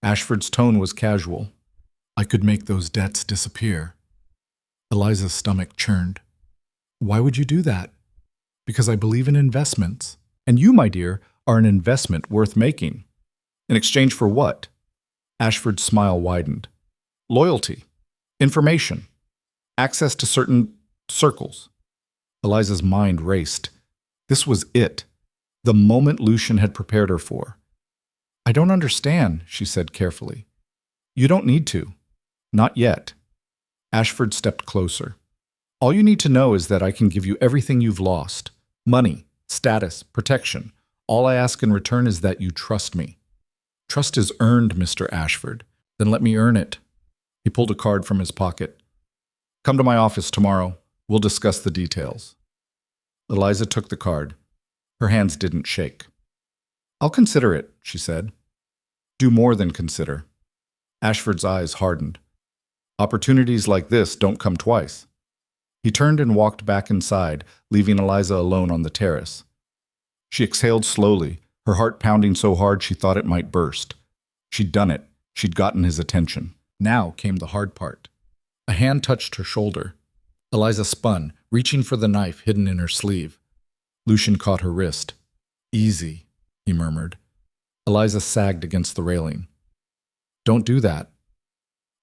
[SPEAKER 1] Ashford's tone was casual. "I could make those debts disappear." Eliza's stomach churned. "Why would you do that?" "Because I believe in investments. And you, my dear, are an investment worth making." "In exchange for what?" Ashford's smile widened. "Loyalty. Information. Access to certain circles." Eliza's mind raced. This was it. The moment Lucian had prepared her for. "I don't understand," she said carefully. "You don't need to. Not yet." Ashford stepped closer. "All you need to know is that I can give you everything you've lost. Money, status, protection. All I ask in return is that you trust me." "Trust is earned, Mr. Ashford." "Then let me earn it." He pulled a card from his pocket. "Come to my office tomorrow. We'll discuss the details." Eliza took the card. Her hands didn't shake. "I'll consider it," she said. "Do more than consider." Ashford's eyes hardened. "Opportunities like this don't come twice." He turned and walked back inside, leaving Eliza alone on the terrace. She exhaled slowly, her heart pounding so hard she thought it might burst. She'd done it. She'd gotten his attention. Now came the hard part. A hand touched her shoulder. Eliza spun, reaching for the knife hidden in her sleeve. Lucian caught her wrist. "Easy," he murmured. Eliza sagged against the railing. "Don't do that."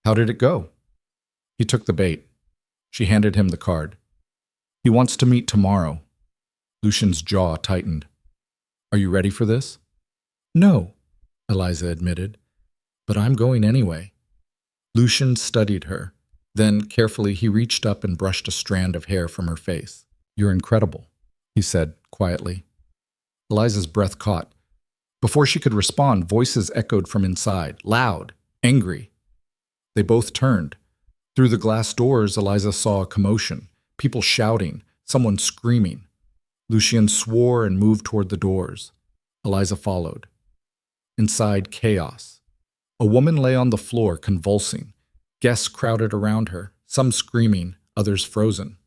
[SPEAKER 1] "How did it go?" He took the bait. She handed him the card. "He wants to meet tomorrow." Lucian's jaw tightened. "Are you ready for this?" "No," Eliza admitted. "But I'm going anyway." Lucian studied her. Then, carefully, he reached up and brushed a strand of hair from her face. "You're incredible," he said quietly. Eliza's breath caught. Before she could respond, voices echoed from inside, loud, angry. They both turned. Through the glass doors, Eliza saw a commotion, people shouting, someone screaming. Lucian swore and moved toward the doors. Eliza followed. Inside, chaos. A woman lay on the floor, convulsing. Guests crowded around her, some screaming, others frozen.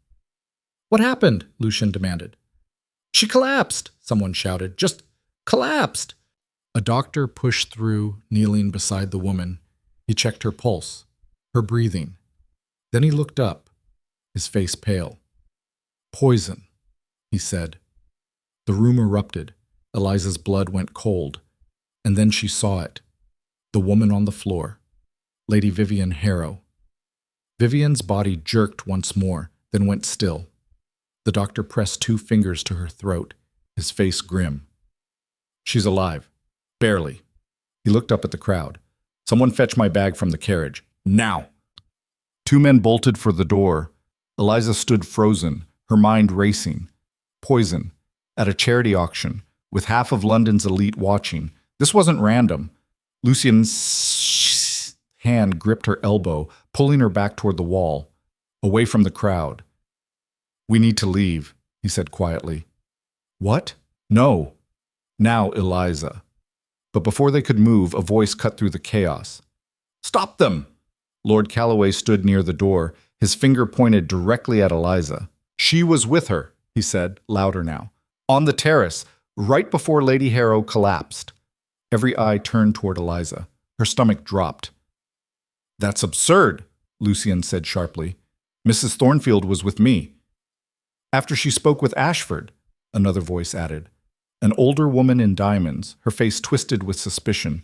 [SPEAKER 1] "What happened?" Lucian demanded. "She collapsed," someone shouted. "Just collapsed." A doctor pushed through, kneeling beside the woman. He checked her pulse, her breathing. Then he looked up, his face pale. "Poison," he said. The room erupted. Eliza's blood went cold. And then she saw it. The woman on the floor. Lady Vivian Harrow. Vivian's body jerked once more, then went still. The doctor pressed 2 fingers to her throat, his face grim. "She's alive. Barely." He looked up at the crowd. "Someone fetch my bag from the carriage. Now!" 2 men bolted for the door. Eliza stood frozen, her mind racing. Poison. At a charity auction, with half of London's elite watching. This wasn't random. Lucian's hand gripped her elbow, pulling her back toward the wall, away from the crowd. "We need to leave," he said quietly. "What?" "No." "Now, Eliza." But before they could move, a voice cut through the chaos. "Stop them!" Lord Calloway stood near the door, his finger pointed directly at Eliza. "She was with her," he said, louder now. "On the terrace, right before Lady Harrow collapsed." Every eye turned toward Eliza. Her stomach dropped. "That's absurd," Lucian said sharply. "Mrs. Thornfield was with me." "After she spoke with Ashford," another voice added. An older woman in diamonds, her face twisted with suspicion.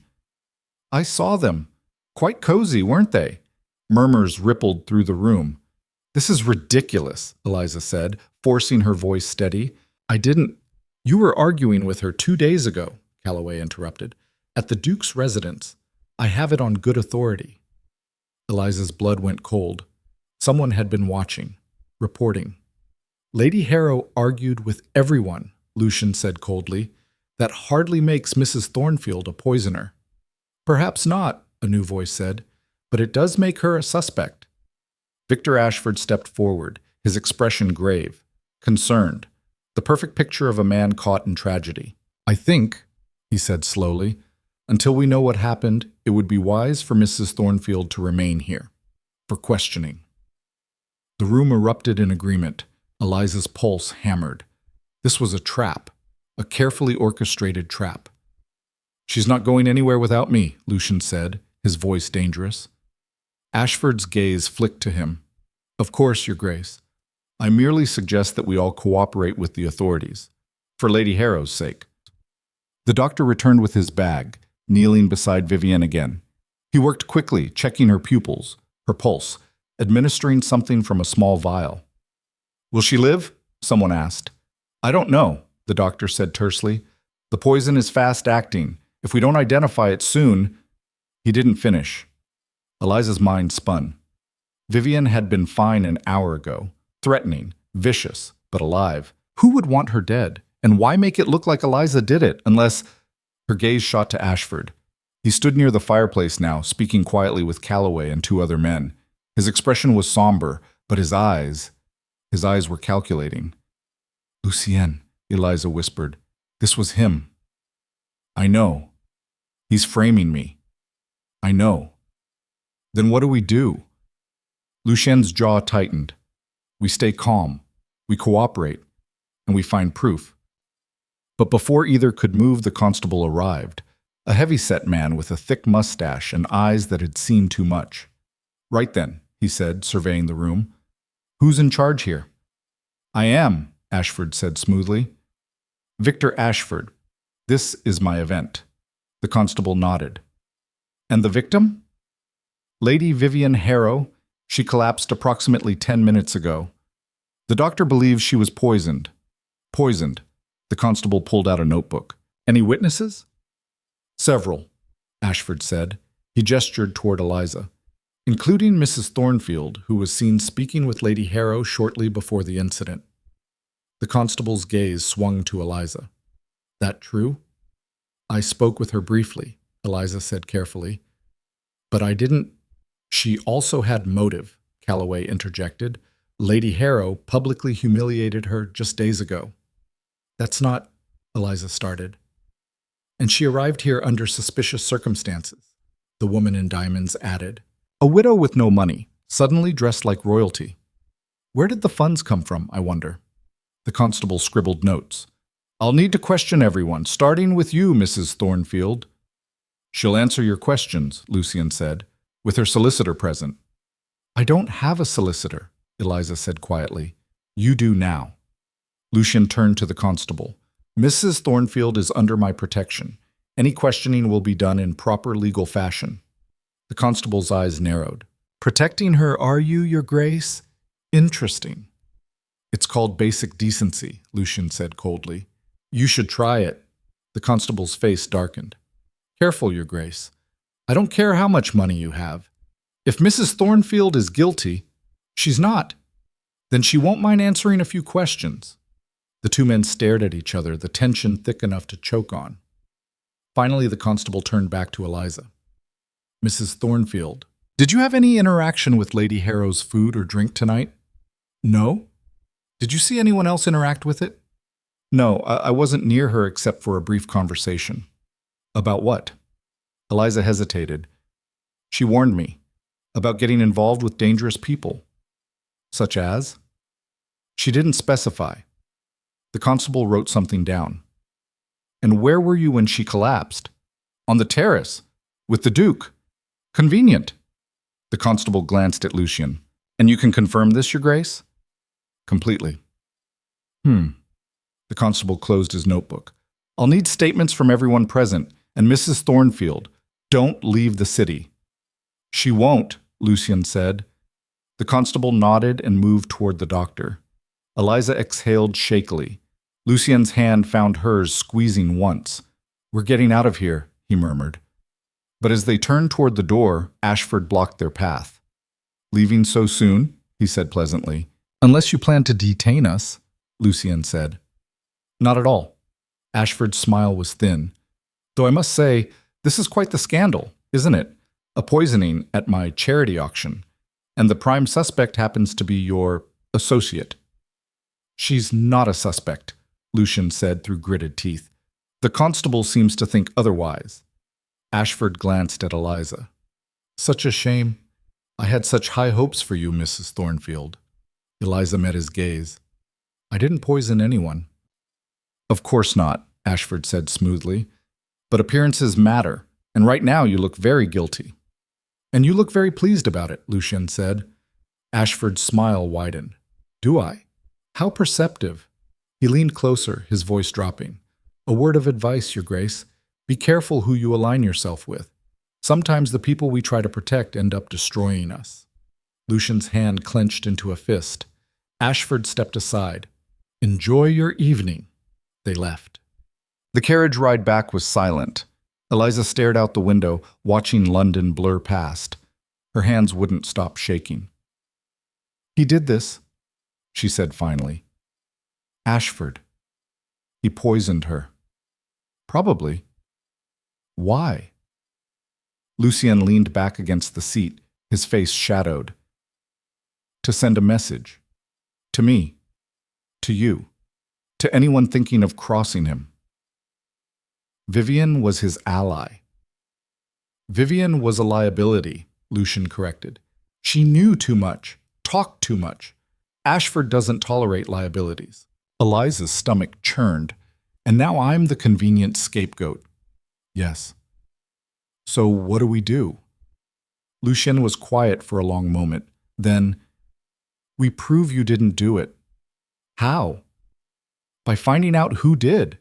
[SPEAKER 1] "I saw them. Quite cozy, weren't they?" Murmurs rippled through the room. "This is ridiculous," Eliza said, forcing her voice steady. "I didn't—" "You were arguing with her 2 days ago," Calloway interrupted. "At the Duke's residence. I have it on good authority." Eliza's blood went cold. Someone had been watching, reporting. "Lady Harrow argued with everyone," Lucian said coldly. "That hardly makes Mrs. Thornfield a poisoner." "Perhaps not," a new voice said, "but it does make her a suspect." Victor Ashford stepped forward, his expression grave, concerned, the perfect picture of a man caught in tragedy. "I think," he said slowly, "until we know what happened, it would be wise for Mrs. Thornfield to remain here, for questioning." The room erupted in agreement. Eliza's pulse hammered. This was a trap, a carefully orchestrated trap. "She's not going anywhere without me," Lucian said, his voice dangerous. Ashford's gaze flicked to him. "Of course, Your Grace. I merely suggest that we all cooperate with the authorities, for Lady Harrow's sake." The doctor returned with his bag, kneeling beside Vivienne again. He worked quickly, checking her pupils, her pulse, administering something from a small vial. "Will she live?" someone asked. "I don't know," the doctor said tersely. "The poison is fast-acting. If we don't identify it soon—" He didn't finish. Eliza's mind spun. Vivienne had been fine an hour ago, threatening, vicious, but alive. Who would want her dead? And why make it look like Eliza did it, unless— Her gaze shot to Ashford. He stood near the fireplace now, speaking quietly with Calloway and 2 other men. His expression was somber, but his eyes were calculating. "Lucienne," Eliza whispered. "This was him." "I know. He's framing me." "I know." "Then what do we do?" Lucien's jaw tightened. "We stay calm, we cooperate, and we find proof." But before either could move, the constable arrived, a heavy-set man with a thick mustache and eyes that had seen too much. "Right then," he said, surveying the room. "Who's in charge here?" "I am," Ashford said smoothly. "Victor Ashford. This is my event." The constable nodded. "And the victim?" "Lady Vivienne Harrow. She collapsed approximately 10 minutes ago. The doctor believes she was poisoned." "Poisoned." The constable pulled out a notebook. "Any witnesses?" "Several," Ashford said. He gestured toward Eliza. "Including Mrs. Thornfield, who was seen speaking with Lady Harrow shortly before the incident." The constable's gaze swung to Eliza. "That true?" "I spoke with her briefly," Eliza said carefully. "But I didn't—" "She also had motive," Calloway interjected. "Lady Harrow publicly humiliated her just days ago." "That's not—" Eliza started. "And she arrived here under suspicious circumstances," the woman in diamonds added. "A widow with no money, suddenly dressed like royalty. Where did the funds come from, I wonder?" The constable scribbled notes. "I'll need to question everyone, starting with you, Mrs. Thornfield." "She'll answer your questions," Lucian said, "with her solicitor present." "I don't have a solicitor," Eliza said quietly. "You do now." Lucian turned to the constable. "Mrs. Thornfield is under my protection. Any questioning will be done in proper legal fashion." The constable's eyes narrowed. "Protecting her, are you, Your Grace? Interesting." "It's called basic decency," Lucian said coldly. "You should try it." The constable's face darkened. "Careful, Your Grace. I don't care how much money you have. If Mrs. Thornfield is guilty, she's not." Then she won't mind answering a few questions. The two men stared at each other, the tension thick enough to choke on. Finally, the constable turned back to Eliza. Mrs. Thornfield, did you have any interaction with Lady Harrow's food or drink tonight? No. Did you see anyone else interact with it? No, I wasn't near her except for a brief conversation. About what? Eliza hesitated. She warned me about getting involved with dangerous people. Such as? She didn't specify. The constable wrote something down. And where were you when she collapsed? On the terrace, with the Duke. Convenient. The constable glanced at Lucien. And you can confirm this, Your Grace? Completely. The constable closed his notebook. I'll need statements from everyone present, and Mrs. Thornfield, don't leave the city. She won't, Lucien said. The constable nodded and moved toward the doctor. Eliza exhaled shakily. Lucien's hand found hers, squeezing once. We're getting out of here, he murmured. But as they turned toward the door, Ashford blocked their path. Leaving so soon? He said pleasantly. Unless you plan to detain us, Lucien said. Not at all. Ashford's smile was thin. Though I must say, this is quite the scandal, isn't it? A poisoning at my charity auction. And the prime suspect happens to be your associate. She's not a suspect, Lucien said through gritted teeth. The constable seems to think otherwise. Ashford glanced at Eliza. Such a shame. I had such high hopes for you, Mrs. Thornfield. Eliza met his gaze. I didn't poison anyone. Of course not, Ashford said smoothly. But appearances matter, and right now you look very guilty. And you look very pleased about it, Lucien said. Ashford's smile widened. Do I? How perceptive. He leaned closer, his voice dropping. A word of advice, Your Grace. Be careful who you align yourself with. Sometimes the people we try to protect end up destroying us. Lucien's hand clenched into a fist. Ashford stepped aside. Enjoy your evening. They left. The carriage ride back was silent. Eliza stared out the window, watching London blur past. Her hands wouldn't stop shaking. He did this, she said finally. Ashford. He poisoned her. Probably. Why? Lucien leaned back against the seat, his face shadowed. To send a message. To me. To you. To anyone thinking of crossing him. Vivian was his ally. Vivian was a liability, Lucien corrected. She knew too much, talked too much. Ashford doesn't tolerate liabilities. Eliza's stomach churned, and now I'm the convenient scapegoat. Yes. So what do we do? Lucien was quiet for a long moment. Then, we prove you didn't do it. How? By finding out who did.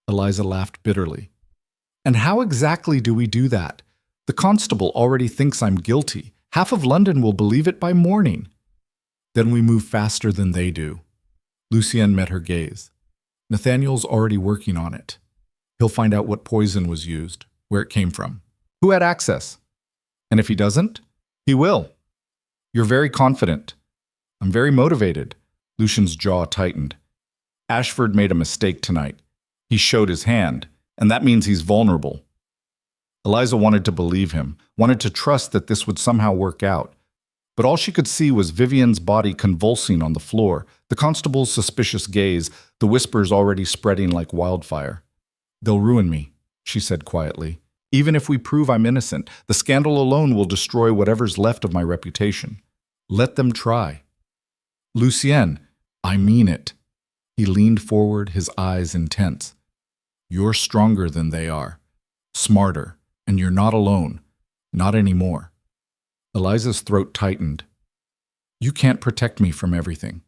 [SPEAKER 1] Eliza laughed bitterly. And how exactly do we do that? The constable already thinks I'm guilty. Half of London will believe it by morning. Then we move faster than they do. Lucien met her gaze. Nathaniel's already working on it. He'll find out what poison was used, where it came from, who had access. And if he doesn't, he will. You're very confident. I'm very motivated. Lucien's jaw tightened. Ashford made a mistake tonight. He showed his hand, and that means he's vulnerable. Eliza wanted to believe him, wanted to trust that this would somehow work out. But all she could see was Vivian's body convulsing on the floor, the constable's suspicious gaze, the whispers already spreading like wildfire. They'll ruin me, she said quietly. Even if we prove I'm innocent, the scandal alone will destroy whatever's left of my reputation. Let them try. Lucien, I mean it. He leaned forward, his eyes intense. You're stronger than they are, smarter, and you're not alone. Not anymore. Eliza's throat tightened. You can't protect me from everything.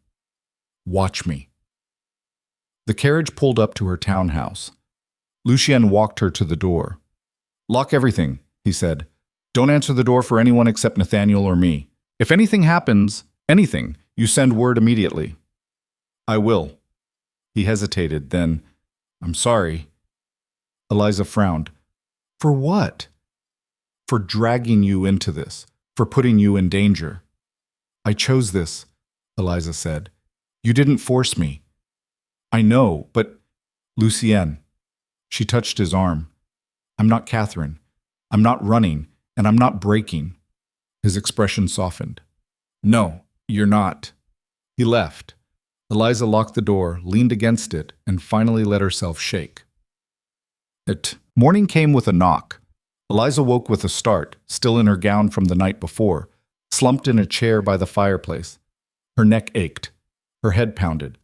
[SPEAKER 1] Watch me. The carriage pulled up to her townhouse. Lucien walked her to the door. Lock everything, he said. Don't answer the door for anyone except Nathaniel or me. If anything happens, anything, you send word immediately. I will. He hesitated, then, I'm sorry. Eliza frowned. For what? For dragging you into this, for putting you in danger. I chose this, Eliza said. You didn't force me. I know, but Lucienne. She touched his arm. I'm not Catherine. I'm not running, and I'm not breaking. His expression softened. No, you're not. He left. Eliza locked the door, leaned against it, and finally let herself shake. Morning came with a knock. Eliza woke with a start, still in her gown from the night before, slumped in a chair by the fireplace. Her neck ached. Her head pounded.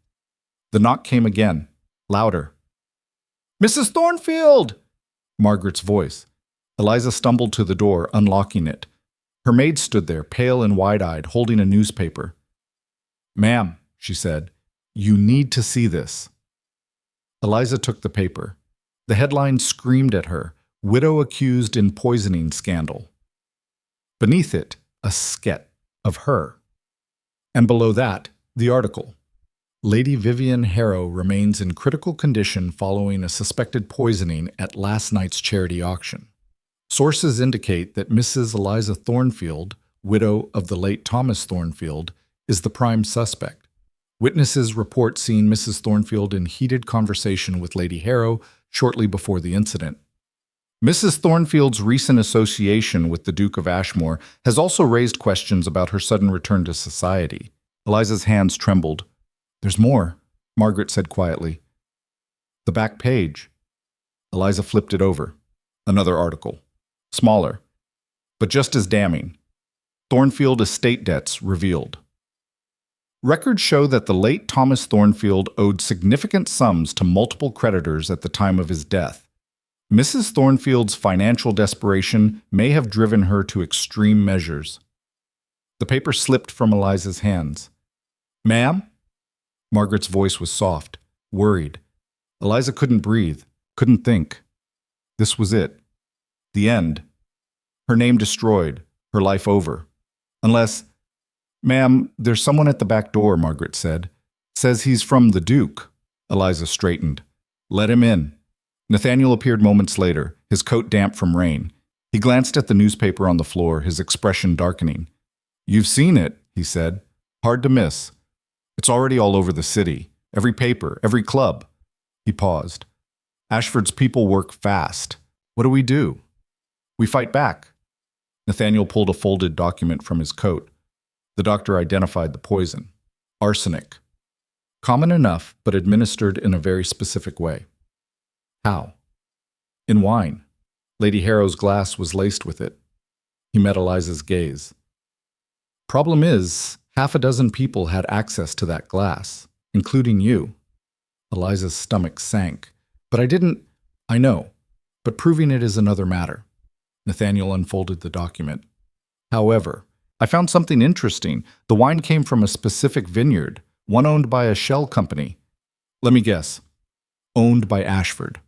[SPEAKER 1] The knock came again, louder. Mrs. Thornfield! Margaret's voice. Eliza stumbled to the door, unlocking it. Her maid stood there, pale and wide-eyed, holding a newspaper. Ma'am, she said, you need to see this. Eliza took the paper. The headline screamed at her, Widow accused in poisoning scandal. Beneath it, a sketch of her. And below that, the article. Lady Vivian Harrow remains in critical condition following a suspected poisoning at last night's charity auction. Sources indicate that Mrs. Eliza Thornfield, widow of the late Thomas Thornfield, is the prime suspect. Witnesses report seeing Mrs. Thornfield in heated conversation with Lady Harrow shortly before the incident. Mrs. Thornfield's recent association with the Duke of Ashmore has also raised questions about her sudden return to society. Eliza's hands trembled. There's more, Margaret said quietly. The back page. Eliza flipped it over. Another article. Smaller, but just as damning. Thornfield estate debts revealed. Records show that the late Thomas Thornfield owed significant sums to multiple creditors at the time of his death. Mrs. Thornfield's financial desperation may have driven her to extreme measures. The paper slipped from Eliza's hands. Ma'am? Margaret's voice was soft, worried. Eliza couldn't breathe, couldn't think. This was it. The end. Her name destroyed, her life over. Unless, Ma'am, there's someone at the back door, Margaret said. Says he's from the Duke. Eliza straightened. Let him in. Nathaniel appeared moments later, his coat damp from rain. He glanced at the newspaper on the floor, his expression darkening. You've seen it, he said. Hard to miss. It's already all over the city. Every paper, every club. He paused. Ashford's people work fast. What do? We fight back. Nathaniel pulled a folded document from his coat. The doctor identified the poison. Arsenic. Common enough, but administered in a very specific way. How? In wine. Lady Harrow's glass was laced with it. He met Eliza's gaze. Problem is, half a dozen people had access to that glass, including you. Eliza's stomach sank. But I know, but proving it is another matter. Nathaniel unfolded the document. However, I found something interesting. The wine came from a specific vineyard, one owned by a shell company. Let me guess. Owned by Ashford.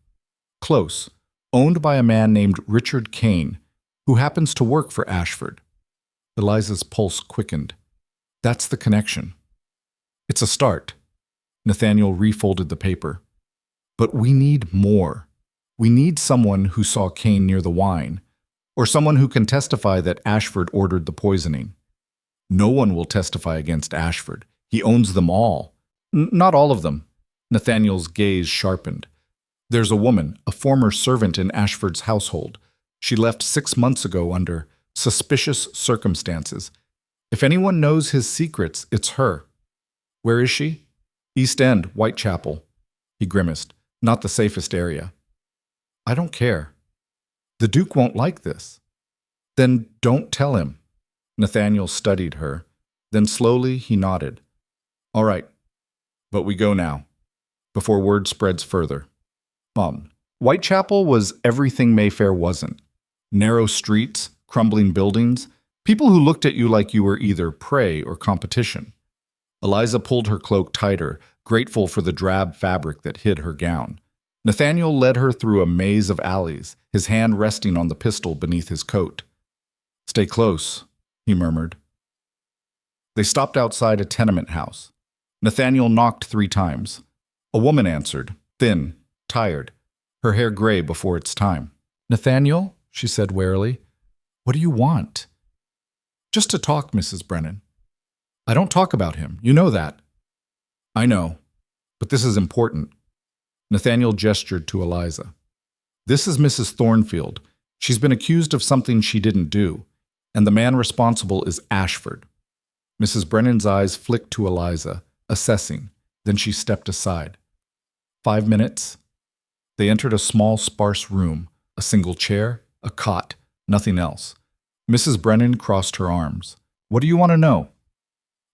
[SPEAKER 1] Close. Owned by a man named Richard Kane, who happens to work for Ashford. Eliza's pulse quickened. That's the connection. It's a start. Nathaniel refolded the paper. But we need more. We need someone who saw Kane near the wine, or someone who can testify that Ashford ordered the poisoning. No one will testify against Ashford. He owns them all. Not all of them. Nathaniel's gaze sharpened. There's a woman, a former servant in Ashford's household. She left 6 months ago under suspicious circumstances. If anyone knows his secrets, it's her. Where is she? East End, Whitechapel. He grimaced. Not the safest area. I don't care. The Duke won't like this. Then don't tell him. Nathaniel studied her. Then slowly he nodded. All right, but we go now, before word spreads further. Whitechapel was everything Mayfair wasn't. Narrow streets, crumbling buildings, people who looked at you like you were either prey or competition. Eliza pulled her cloak tighter, grateful for the drab fabric that hid her gown. Nathaniel led her through a maze of alleys, his hand resting on the pistol beneath his coat. Stay close, he murmured. They stopped outside a tenement house. Nathaniel knocked 3 times. A woman answered, thin, tired, her hair gray before its time. Nathaniel, she said warily, what do you want? Just to talk, Mrs. Brennan. I don't talk about him. You know that. I know, but this is important. Nathaniel gestured to Eliza. This is Mrs. Thornfield. She's been accused of something she didn't do, and the man responsible is Ashford. Mrs. Brennan's eyes flicked to Eliza, assessing. Then she stepped aside. 5 minutes. They entered a small, sparse room, a single chair, a cot, nothing else. Mrs. Brennan crossed her arms. What do you want to know?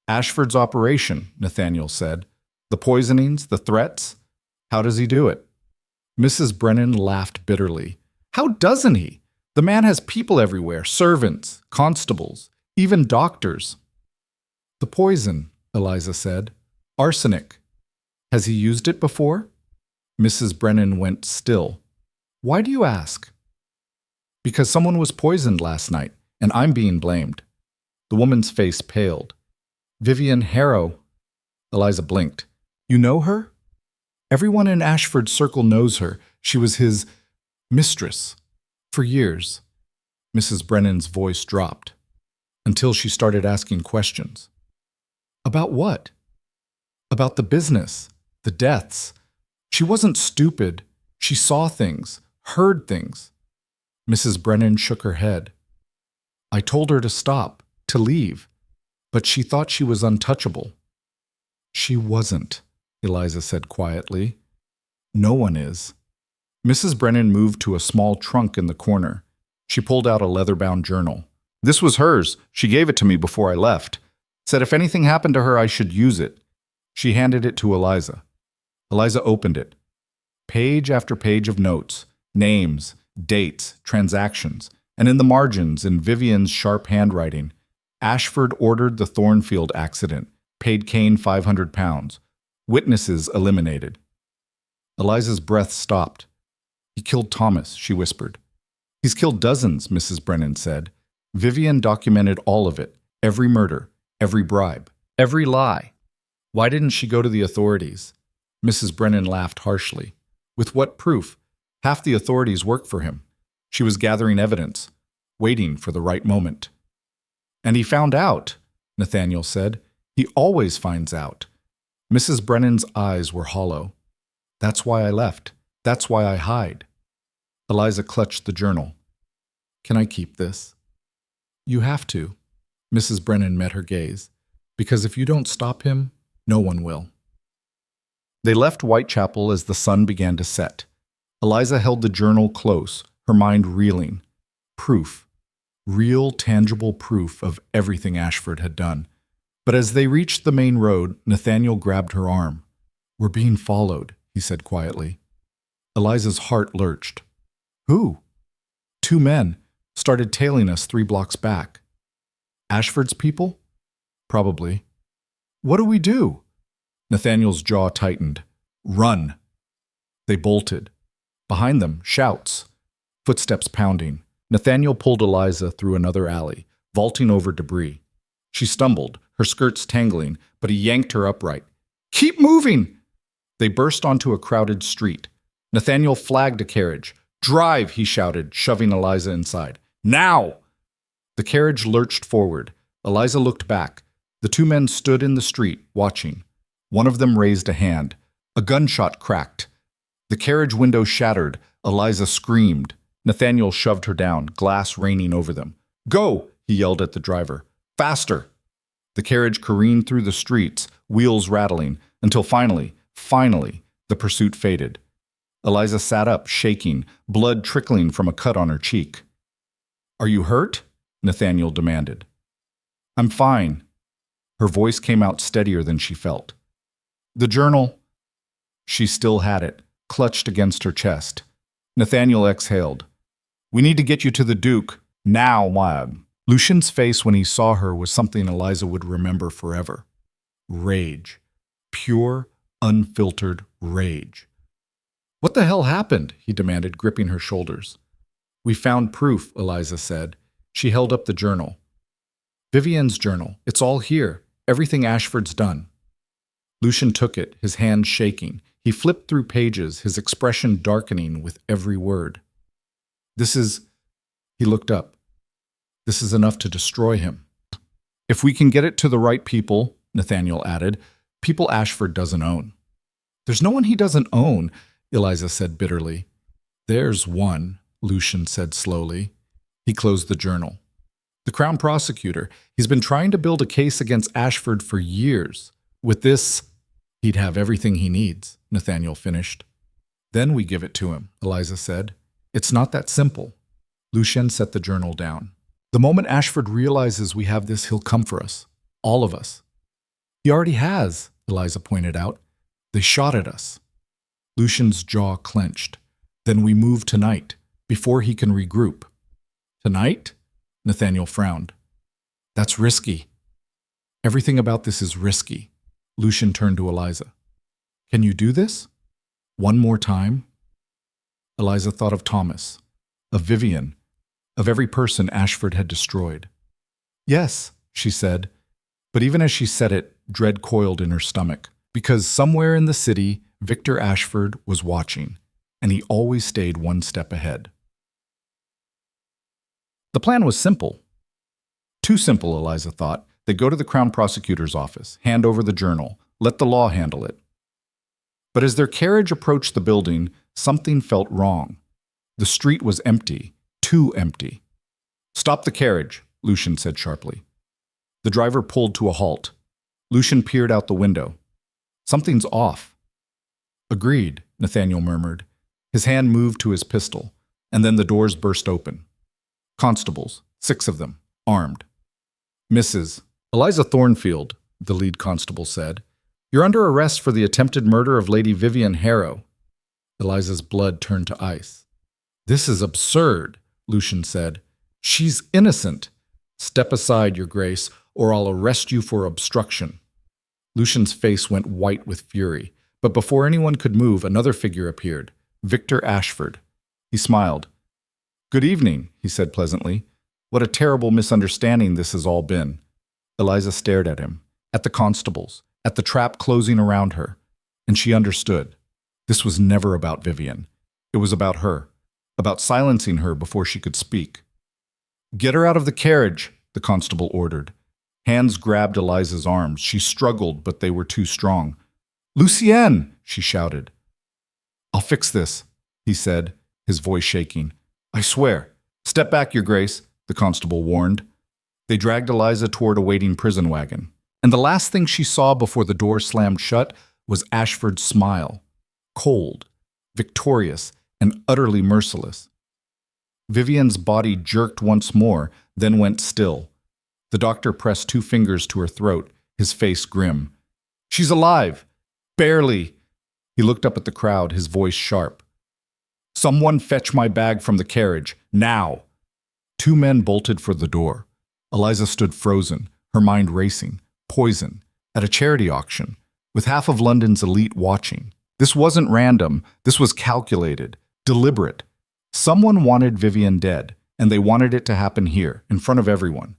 [SPEAKER 1] Ashford's operation, Nathaniel said. The poisonings, the threats. How does he do it? Mrs. Brennan laughed bitterly. How doesn't he? The man has people everywhere, servants, constables, even doctors. The poison, Eliza said. Arsenic. Has he used it before? Mrs. Brennan went still. Why do you ask? Because someone was poisoned last night, and I'm being blamed. The woman's face paled. Vivian Harrow. Eliza blinked. You know her? Everyone in Ashford's circle knows her. She was his mistress for years. Mrs. Brennan's voice dropped until she started asking questions. About what? About the business, the deaths. She wasn't stupid. She saw things, heard things. Mrs. Brennan shook her head. I told her to stop, to leave, but she thought she was untouchable. She wasn't, Eliza said quietly. No one is. Mrs. Brennan moved to a small trunk in the corner. She pulled out a leather-bound journal. This was hers. She gave it to me before I left. Said if anything happened to her, I should use it. She handed it to Eliza. Eliza opened it. Page after page of notes, names, dates, transactions, and in the margins, in Vivian's sharp handwriting, Ashford ordered the Thornfield accident, paid Kane £500. Witnesses eliminated. Eliza's breath stopped. He killed Thomas, she whispered. He's killed dozens, Mrs. Brennan said. Vivian documented all of it, every murder, every bribe, every lie. Why didn't she go to the authorities? Mrs. Brennan laughed harshly. With what proof? Half the authorities work for him. She was gathering evidence, waiting for the right moment. And he found out, Nathaniel said. He always finds out. Mrs. Brennan's eyes were hollow. That's why I left. That's why I hide. Eliza clutched the journal. Can I keep this? You have to. Mrs. Brennan met her gaze. Because if you don't stop him, no one will. They left Whitechapel as the sun began to set. Eliza held the journal close, her mind reeling. Proof. Real, tangible proof of everything Ashford had done. But as they reached the main road, Nathaniel grabbed her arm. We're being followed, he said quietly. Eliza's heart lurched. Who? 2 men started tailing us 3 blocks back. Ashford's people? Probably. What do we do? Nathaniel's jaw tightened. Run. They bolted. Behind them, shouts. Footsteps pounding. Nathaniel pulled Eliza through another alley, vaulting over debris. She stumbled, her skirts tangling, but he yanked her upright. Keep moving! They burst onto a crowded street. Nathaniel flagged a carriage. Drive, he shouted, shoving Eliza inside. Now! The carriage lurched forward. Eliza looked back. The 2 men stood in the street, watching. One of them raised a hand. A gunshot cracked. The carriage window shattered. Eliza screamed. Nathaniel shoved her down, glass raining over them. Go, he yelled at the driver. Faster! The carriage careened through the streets, wheels rattling, until finally, the pursuit faded. Eliza sat up, shaking, blood trickling from a cut on her cheek. Are you hurt? Nathaniel demanded. I'm fine. Her voice came out steadier than she felt. The journal. She still had it, clutched against her chest. Nathaniel exhaled. We need to get you to the Duke. Now, Wab. Lucian's face when he saw her was something Eliza would remember forever. Rage. Pure, unfiltered rage. What the hell happened? He demanded, gripping her shoulders. We found proof, Eliza said. She held up the journal. Vivian's journal. It's all here. Everything Ashford's done. Lucian took it, his hand shaking. He flipped through pages, his expression darkening with every word. He looked up. This is enough to destroy him. If we can get it to the right people, Nathaniel added, people Ashford doesn't own. There's no one he doesn't own, Eliza said bitterly. There's one, Lucian said slowly. He closed the journal. The Crown Prosecutor. He's been trying to build a case against Ashford for years. With this, he'd have everything he needs, Nathaniel finished. Then we give it to him, Eliza said. It's not that simple. Lucian set the journal down. The moment Ashford realizes we have this, he'll come for us. All of us. He already has, Eliza pointed out. They shot at us. Lucian's jaw clenched. Then we move tonight, before he can regroup. Tonight? Nathaniel frowned. That's risky. Everything about this is risky. Lucian turned to Eliza. Can you do this? One more time? Eliza thought of Thomas, of Vivian, of every person Ashford had destroyed. Yes, she said, but even as she said it, dread coiled in her stomach, because somewhere in the city, Victor Ashford was watching, and he always stayed one step ahead. The plan was simple. Too simple, Eliza thought. They'd go to the Crown Prosecutor's office, hand over the journal, let the law handle it. But as their carriage approached the building, something felt wrong. The street was empty, too empty. Stop the carriage, Lucian said sharply. The driver pulled to a halt. Lucian peered out the window. Something's off. Agreed, Nathaniel murmured. His hand moved to his pistol, and then the doors burst open. Constables, 6 of them, armed. Mrs. Eliza Thornfield, the lead constable said, you're under arrest for the attempted murder of Lady Vivian Harrow. Eliza's blood turned to ice. This is absurd, Lucian said. She's innocent. Step aside, Your Grace, or I'll arrest you for obstruction. Lucian's face went white with fury, but before anyone could move, another figure appeared, Victor Ashford. He smiled. Good evening, he said pleasantly. What a terrible misunderstanding this has all been. Eliza stared at him, at the constables, at the trap closing around her, and she understood. This was never about Vivian. It was about her, about silencing her before she could speak. Get her out of the carriage, the constable ordered. Hands grabbed Eliza's arms. She struggled, but they were too strong. Lucienne, she shouted. I'll fix this, he said, his voice shaking. I swear. Step back, Your Grace, the constable warned. They dragged Eliza toward a waiting prison wagon, and the last thing she saw before the door slammed shut was Ashford's smile, cold, victorious, and utterly merciless. Vivian's body jerked once more, then went still. The doctor pressed 2 fingers to her throat, his face grim. She's alive! Barely! He looked up at the crowd, his voice sharp. Someone fetch my bag from the carriage, now! 2 men bolted for the door. Eliza stood frozen, her mind racing. Poison, at a charity auction, with half of London's elite watching. This wasn't random, this was calculated, deliberate. Someone wanted Vivian dead, and they wanted it to happen here, in front of everyone.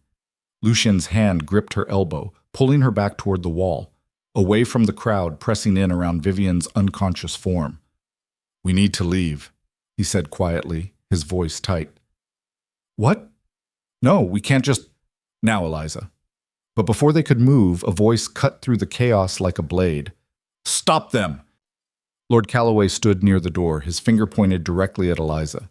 [SPEAKER 1] Lucian's hand gripped her elbow, pulling her back toward the wall, away from the crowd pressing in around Vivian's unconscious form. We need to leave, he said quietly, his voice tight. What? No, we can't just... Now, Eliza. But before they could move, a voice cut through the chaos like a blade. Stop them! Lord Calloway stood near the door, his finger pointed directly at Eliza.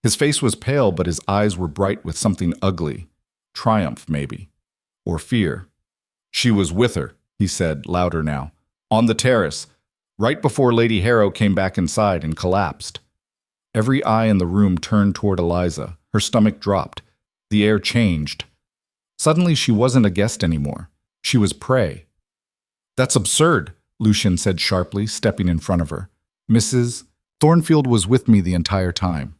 [SPEAKER 1] His face was pale, but his eyes were bright with something ugly. Triumph, maybe. Or fear. She was with her, he said, louder now. On the terrace, right before Lady Harrow came back inside and collapsed. Every eye in the room turned toward Eliza. Her stomach dropped. The air changed. Suddenly she wasn't a guest anymore. She was prey. That's absurd, Lucian said sharply, stepping in front of her. Mrs. Thornfield was with me the entire time.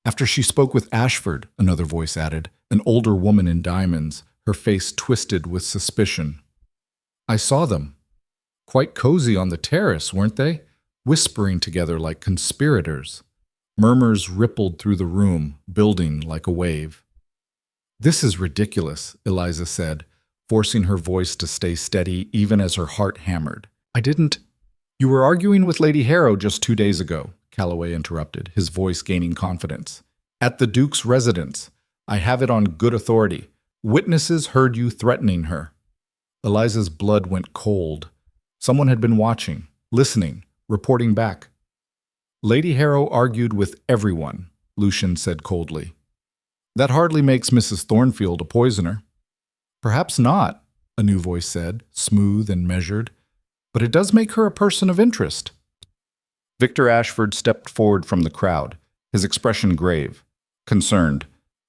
[SPEAKER 1] After she spoke with Ashford, another voice added, an older woman in diamonds, her face twisted with suspicion. I saw them. Quite cozy on the terrace, weren't they? Whispering together like conspirators. Murmurs rippled through the room, building like a wave. This is ridiculous, Eliza said, forcing her voice to stay steady even as her heart hammered. I didn't... You were arguing with Lady Harrow just 2 days ago, Calloway interrupted, his voice gaining confidence. At the Duke's residence. I have it on good authority. Witnesses heard you threatening her. Eliza's blood went cold. Someone had been watching, listening, reporting back. Lady Harrow argued with everyone, Lucian said coldly. That hardly makes Mrs. Thornfield a poisoner. Perhaps not, a new voice said, smooth and measured, but it does make her a person of interest. Victor Ashford stepped forward from the crowd, his expression grave, concerned,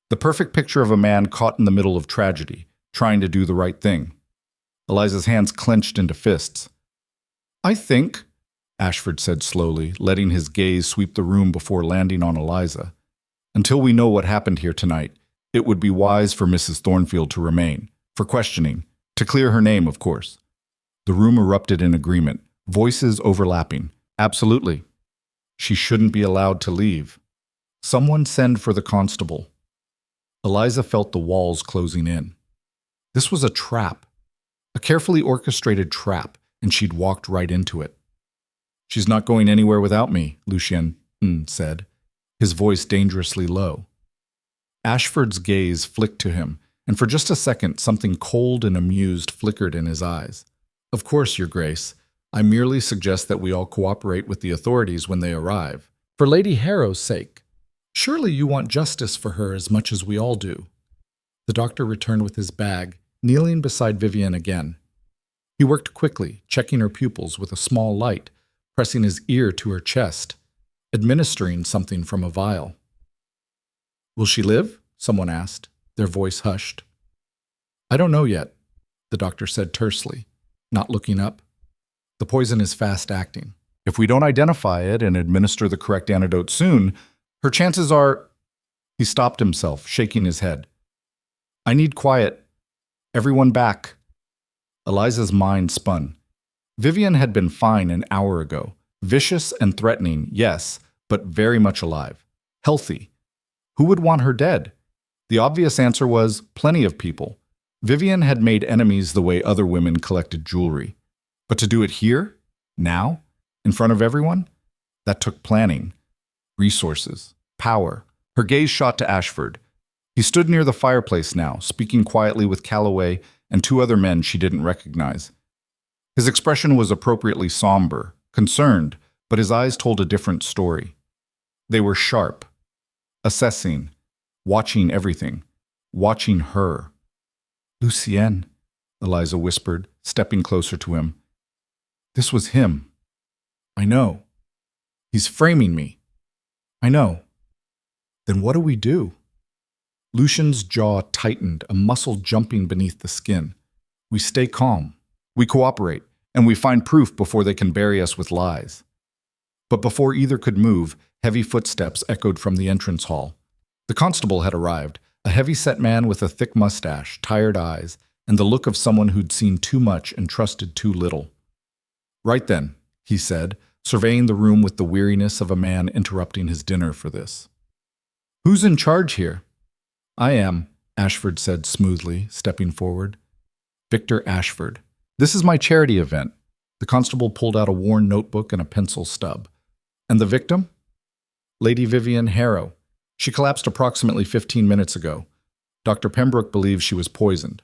[SPEAKER 1] the perfect picture of a man caught in the middle of tragedy, trying to do the right thing. Eliza's hands clenched into fists. I think, Ashford said slowly, letting his gaze sweep the room before landing on Eliza, until we know what happened here tonight, it would be wise for Mrs. Thornfield to remain, for questioning, to clear her name, of course. The room erupted in agreement, voices overlapping. Absolutely. She shouldn't be allowed to leave. Someone send for the constable. Eliza felt the walls closing in. This was a trap, a carefully orchestrated trap, and she'd walked right into it. She's not going anywhere without me, Lucien said, his voice dangerously low. Ashford's gaze flicked to him, and for just a second something cold and amused flickered in his eyes. Of course, Your Grace. I merely suggest that we all cooperate with the authorities when they arrive. For Lady Harrow's sake. Surely you want justice for her as much as we all do. The doctor returned with his bag, kneeling beside Vivian again. He worked quickly, checking her pupils with a small light, pressing his ear to her chest, administering something from a vial. Will she live? Someone asked, their voice hushed. I don't know yet, the doctor said tersely, not looking up. The poison is fast-acting. If we don't identify it and administer the correct antidote soon, her chances are… He stopped himself, shaking his head. I need quiet. Everyone back. Eliza's mind spun. Vivian had been fine an hour ago. Vicious and threatening, yes, but very much alive. Healthy. Who would want her dead? The obvious answer was plenty of people. Vivian had made enemies the way other women collected jewelry. But to do it here? Now? In front of everyone? That took planning. Resources. Power. Her gaze shot to Ashford. He stood near the fireplace now, speaking quietly with Calloway and two other men she didn't recognize. His expression was appropriately somber, concerned, but his eyes told a different story. They were sharp, assessing, watching everything, watching her. Lucienne, Eliza whispered, stepping closer to him. This was him. I know. He's framing me. I know. Then what do we do? Lucian's jaw tightened, a muscle jumping beneath the skin. We stay calm. We cooperate, and we find proof before they can bury us with lies. But before either could move, heavy footsteps echoed from the entrance hall. The constable had arrived, a heavy-set man with a thick mustache, tired eyes, and the look of someone who'd seen too much and trusted too little. Right then, he said, surveying the room with the weariness of a man interrupting his dinner for this. Who's in charge here? I am, Ashford said smoothly, stepping forward. Victor Ashford. This is my charity event. The constable pulled out a worn notebook and a pencil stub. And the victim? Lady Vivian Harrow. She collapsed approximately 15 minutes ago. Dr. Pembroke believes she was poisoned.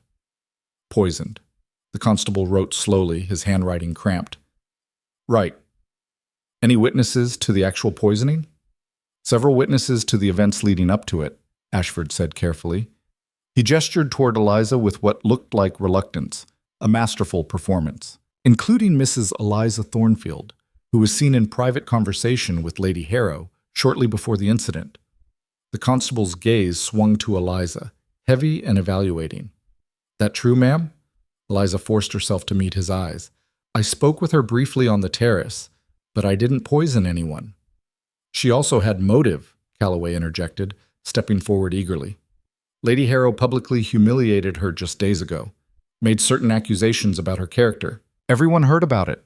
[SPEAKER 1] Poisoned. The constable wrote slowly, his handwriting cramped. Right. Any witnesses to the actual poisoning? Several witnesses to the events leading up to it, Ashford said carefully. He gestured toward Eliza with what looked like reluctance, a masterful performance, including Mrs. Eliza Thornfield, who was seen in private conversation with Lady Harrow shortly before the incident. The constable's gaze swung to Eliza, heavy and evaluating. That true, ma'am? Eliza forced herself to meet his eyes. I spoke with her briefly on the terrace, but I didn't poison anyone. She also had motive, Calloway interjected, stepping forward eagerly. Lady Harrow publicly humiliated her just days ago, made certain accusations about her character. Everyone heard about it.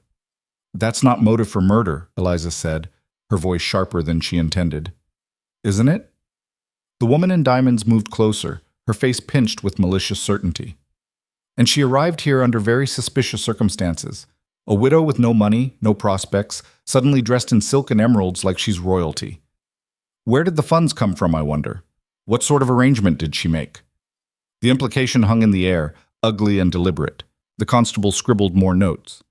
[SPEAKER 1] That's not motive for murder, Eliza said, her voice sharper than she intended. Isn't it? The woman in diamonds moved closer, her face pinched with malicious certainty. And she arrived here under very suspicious circumstances. A widow with no money, no prospects, suddenly dressed in silk and emeralds like she's royalty. Where did the funds come from, I wonder? What sort of arrangement did she make? The implication hung in the air, ugly and deliberate. The constable scribbled more notes.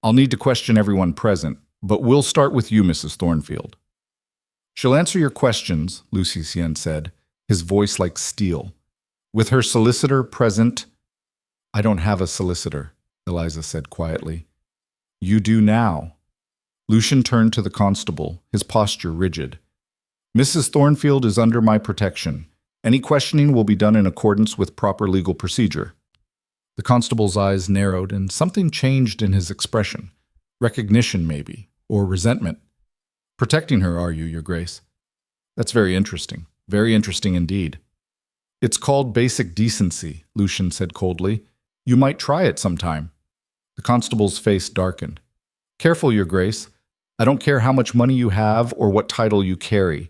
[SPEAKER 1] I'll need to question everyone present, but we'll start with you, Mrs. Thornfield. She'll answer your questions, Lucien said, his voice like steel. With her solicitor present. I don't have a solicitor, Eliza said quietly. You do now. Lucien turned to the constable, his posture rigid. Mrs. Thornfield is under my protection. Any questioning will be done in accordance with proper legal procedure. The constable's eyes narrowed and something changed in his expression. Recognition, maybe, or resentment. Protecting her, are you, Your Grace? That's very interesting indeed. It's called basic decency, Lucien said coldly. You might try it sometime. The constable's face darkened. Careful, Your Grace. I don't care how much money you have or what title you carry.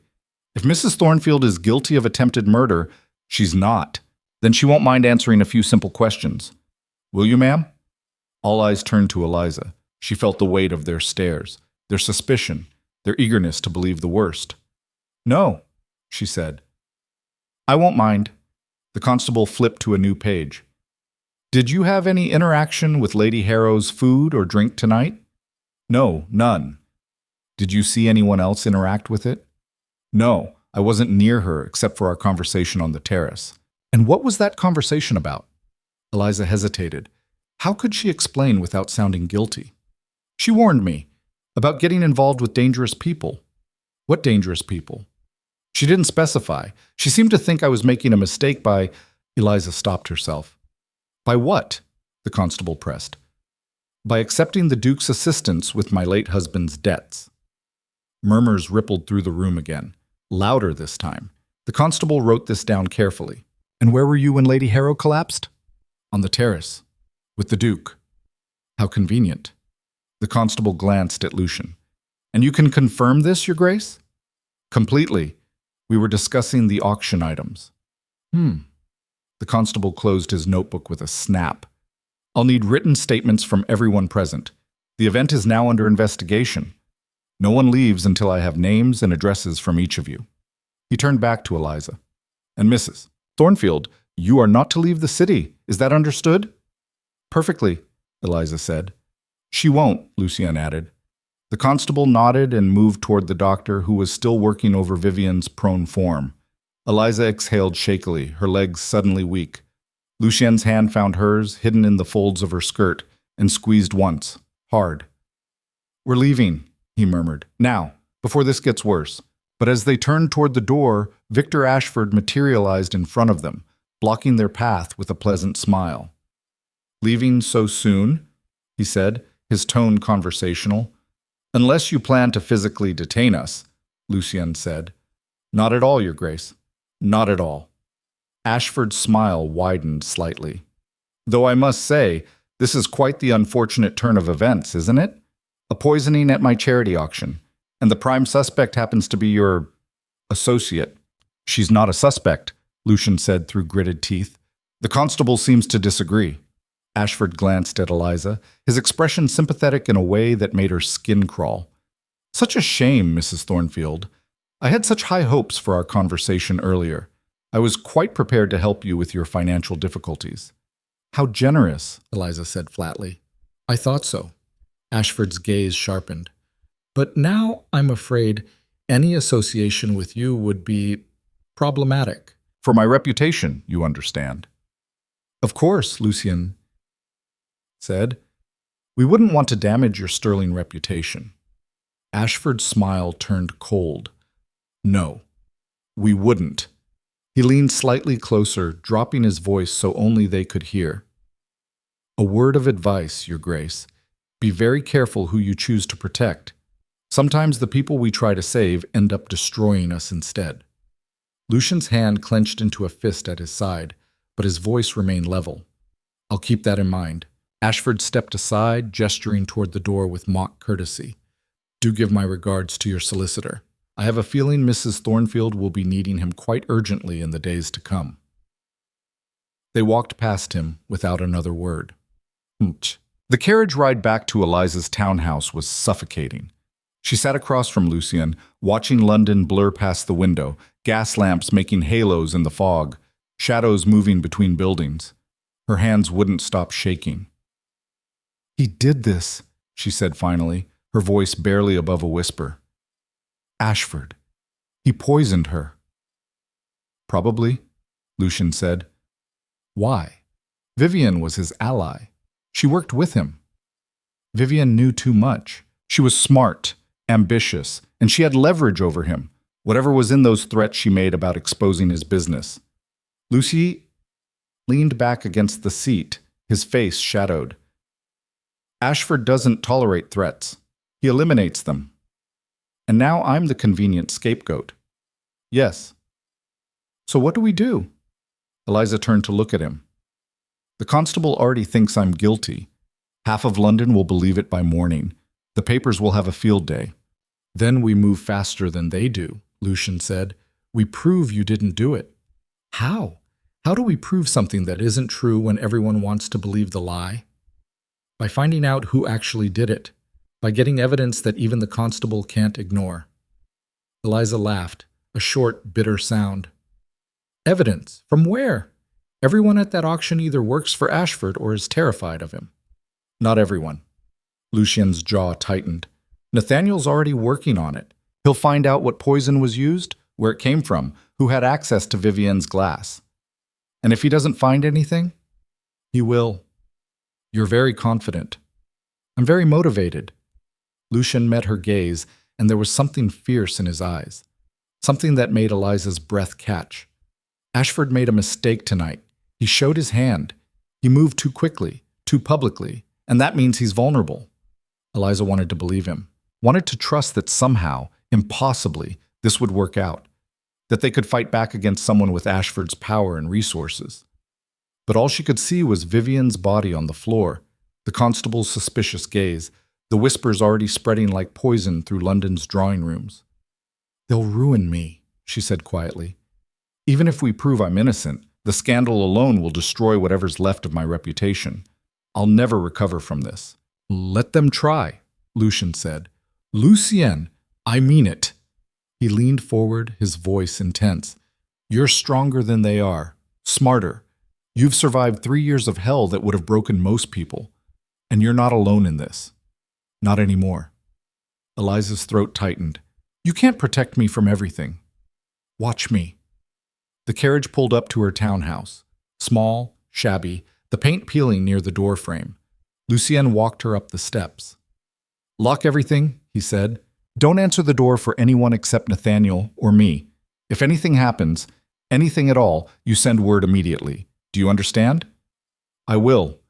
[SPEAKER 1] If Mrs. Thornfield is guilty of attempted murder, she's not. Then she won't mind answering a few simple questions. Will you, ma'am? All eyes turned to Eliza. She felt the weight of their stares, their suspicion, their eagerness to believe the worst. No, she said. I won't mind. The constable flipped to a new page. Did you have any interaction with Lady Harrow's food or drink tonight? No, none. Did you see anyone else interact with it? No, I wasn't near her except for our conversation on the terrace. And what was that conversation about? Eliza hesitated. How could she explain without sounding guilty? She warned me about getting involved with dangerous people. What dangerous people? She didn't specify. She seemed to think I was making a mistake by… Eliza stopped herself. By what? The constable pressed. By accepting the Duke's assistance with my late husband's debts. Murmurs rippled through the room again, louder this time. The constable wrote this down carefully. And where were you when Lady Harrow collapsed? On the terrace, with the Duke. How convenient. The constable glanced at Lucien. And you can confirm this, Your Grace? Completely. We were discussing the auction items. The constable closed his notebook with a snap. I'll need written statements from everyone present. The event is now under investigation. No one leaves until I have names and addresses from each of you. He turned back to Eliza. And Mrs. Thornfield, you are not to leave the city. Is that understood? Perfectly, Eliza said. She won't, Lucien added. The constable nodded and moved toward the doctor, who was still working over Vivian's prone form. Eliza exhaled shakily, her legs suddenly weak. Lucien's hand found hers, hidden in the folds of her skirt, and squeezed once, hard. We're leaving, he murmured. Now, before this gets worse. But as they turned toward the door, Victor Ashford materialized in front of them, blocking their path with a pleasant smile. Leaving so soon? He said, his tone conversational. Unless you plan to physically detain us, Lucien said. Not at all, Your Grace. Not at all. Ashford's smile widened slightly. Though I must say, this is quite the unfortunate turn of events, isn't it? A poisoning at my charity auction, and the prime suspect happens to be your… associate. She's not a suspect, Lucien said through gritted teeth. The constable seems to disagree. Ashford glanced at Eliza, his expression sympathetic in a way that made her skin crawl. Such a shame, Mrs. Thornfield. I had such high hopes for our conversation earlier. I was quite prepared to help you with your financial difficulties. How generous, Eliza said flatly. I thought so. Ashford's gaze sharpened. But now I'm afraid any association with you would be problematic. For my reputation, you understand. Of course, Lucien said. We wouldn't want to damage your sterling reputation. Ashford's smile turned cold. No, we wouldn't. He leaned slightly closer, dropping his voice so only they could hear. A word of advice, Your Grace. Be very careful who you choose to protect. Sometimes the people we try to save end up destroying us instead. Lucien's hand clenched into a fist at his side, but his voice remained level. I'll keep that in mind. Ashford stepped aside, gesturing toward the door with mock courtesy. Do give my regards to your solicitor. I have a feeling Mrs. Thornfield will be needing him quite urgently in the days to come. They walked past him without another word. The carriage ride back to Eliza's townhouse was suffocating. She sat across from Lucien, watching London blur past the window, gas lamps making halos in the fog. shadows moving between buildings. Her hands wouldn't stop shaking. "He did this," she said finally, her voice barely above a whisper. "Ashford. He poisoned her." "Probably," Lucian said. "Why? Vivian was his ally. She worked with him." "Vivian knew too much. She was smart, ambitious, and she had leverage over him, whatever was in those threats she made about exposing his business." Lucy leaned back against the seat, his face shadowed. "Ashford doesn't tolerate threats. He eliminates them. And now I'm the convenient scapegoat." "Yes." "So what do we do?" Eliza turned to look at him. "The constable already thinks I'm guilty. Half of London will believe it by morning. The papers will have a field day." "Then we move faster than they do," Lucian said. "We prove you didn't do it." "How? How do we prove something that isn't true when everyone wants to believe the lie?" "By finding out who actually did it. By getting evidence that even the constable can't ignore." Eliza laughed, a short, bitter sound. "Evidence? From where? Everyone at that auction either works for Ashford or is terrified of him." "Not everyone." Lucian's jaw tightened. "Nathaniel's already working on it. He'll find out what poison was used, where it came from, who had access to Vivian's glass. And if he doesn't find anything, he will." "You're very confident." "I'm very motivated." Lucian met her gaze, and there was something fierce in his eyes, something that made Eliza's breath catch. "Ashford made a mistake tonight. He showed his hand. He moved too quickly, too publicly, and that means he's vulnerable." Eliza wanted to believe him, wanted to trust that somehow, impossibly, this would work out, that they could fight back against someone with Ashford's power and resources. But all she could see was Vivian's body on the floor, the constable's suspicious gaze, the whispers already spreading like poison through London's drawing rooms. "They'll ruin me," she said quietly. "Even if we prove I'm innocent, the scandal alone will destroy whatever's left of my reputation. I'll never recover from this." "Let them try," Lucian said. "Lucien, I mean it." He leaned forward, his voice intense. "You're stronger than they are, smarter. You've survived 3 years of hell that would have broken most people. And you're not alone in this. Not anymore." Eliza's throat tightened. "You can't protect me from everything. Watch me." The carriage pulled up to her townhouse. Small, shabby, the paint peeling near the door frame. Lucien walked her up the steps. "Lock everything," he said. "Don't answer the door for anyone except Nathaniel or me. If anything happens, anything at all, you send word immediately. Do you understand?" "I will."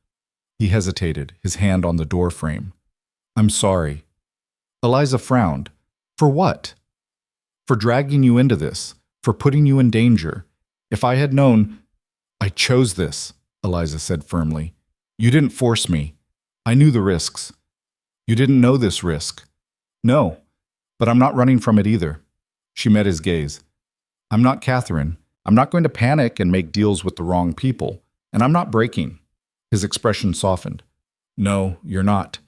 [SPEAKER 1] He hesitated, his hand on the door frame. "I'm sorry." Eliza frowned. "For what?" "For dragging you into this, for putting you in danger. If I had known—" "I chose this," Eliza said firmly. "You didn't force me. I knew the risks. You didn't know this risk." "No, but I'm not running from it either." She met his gaze. "I'm not Catherine. I'm not going to panic and make deals with the wrong people. And I'm not breaking." His expression softened. "No, you're not."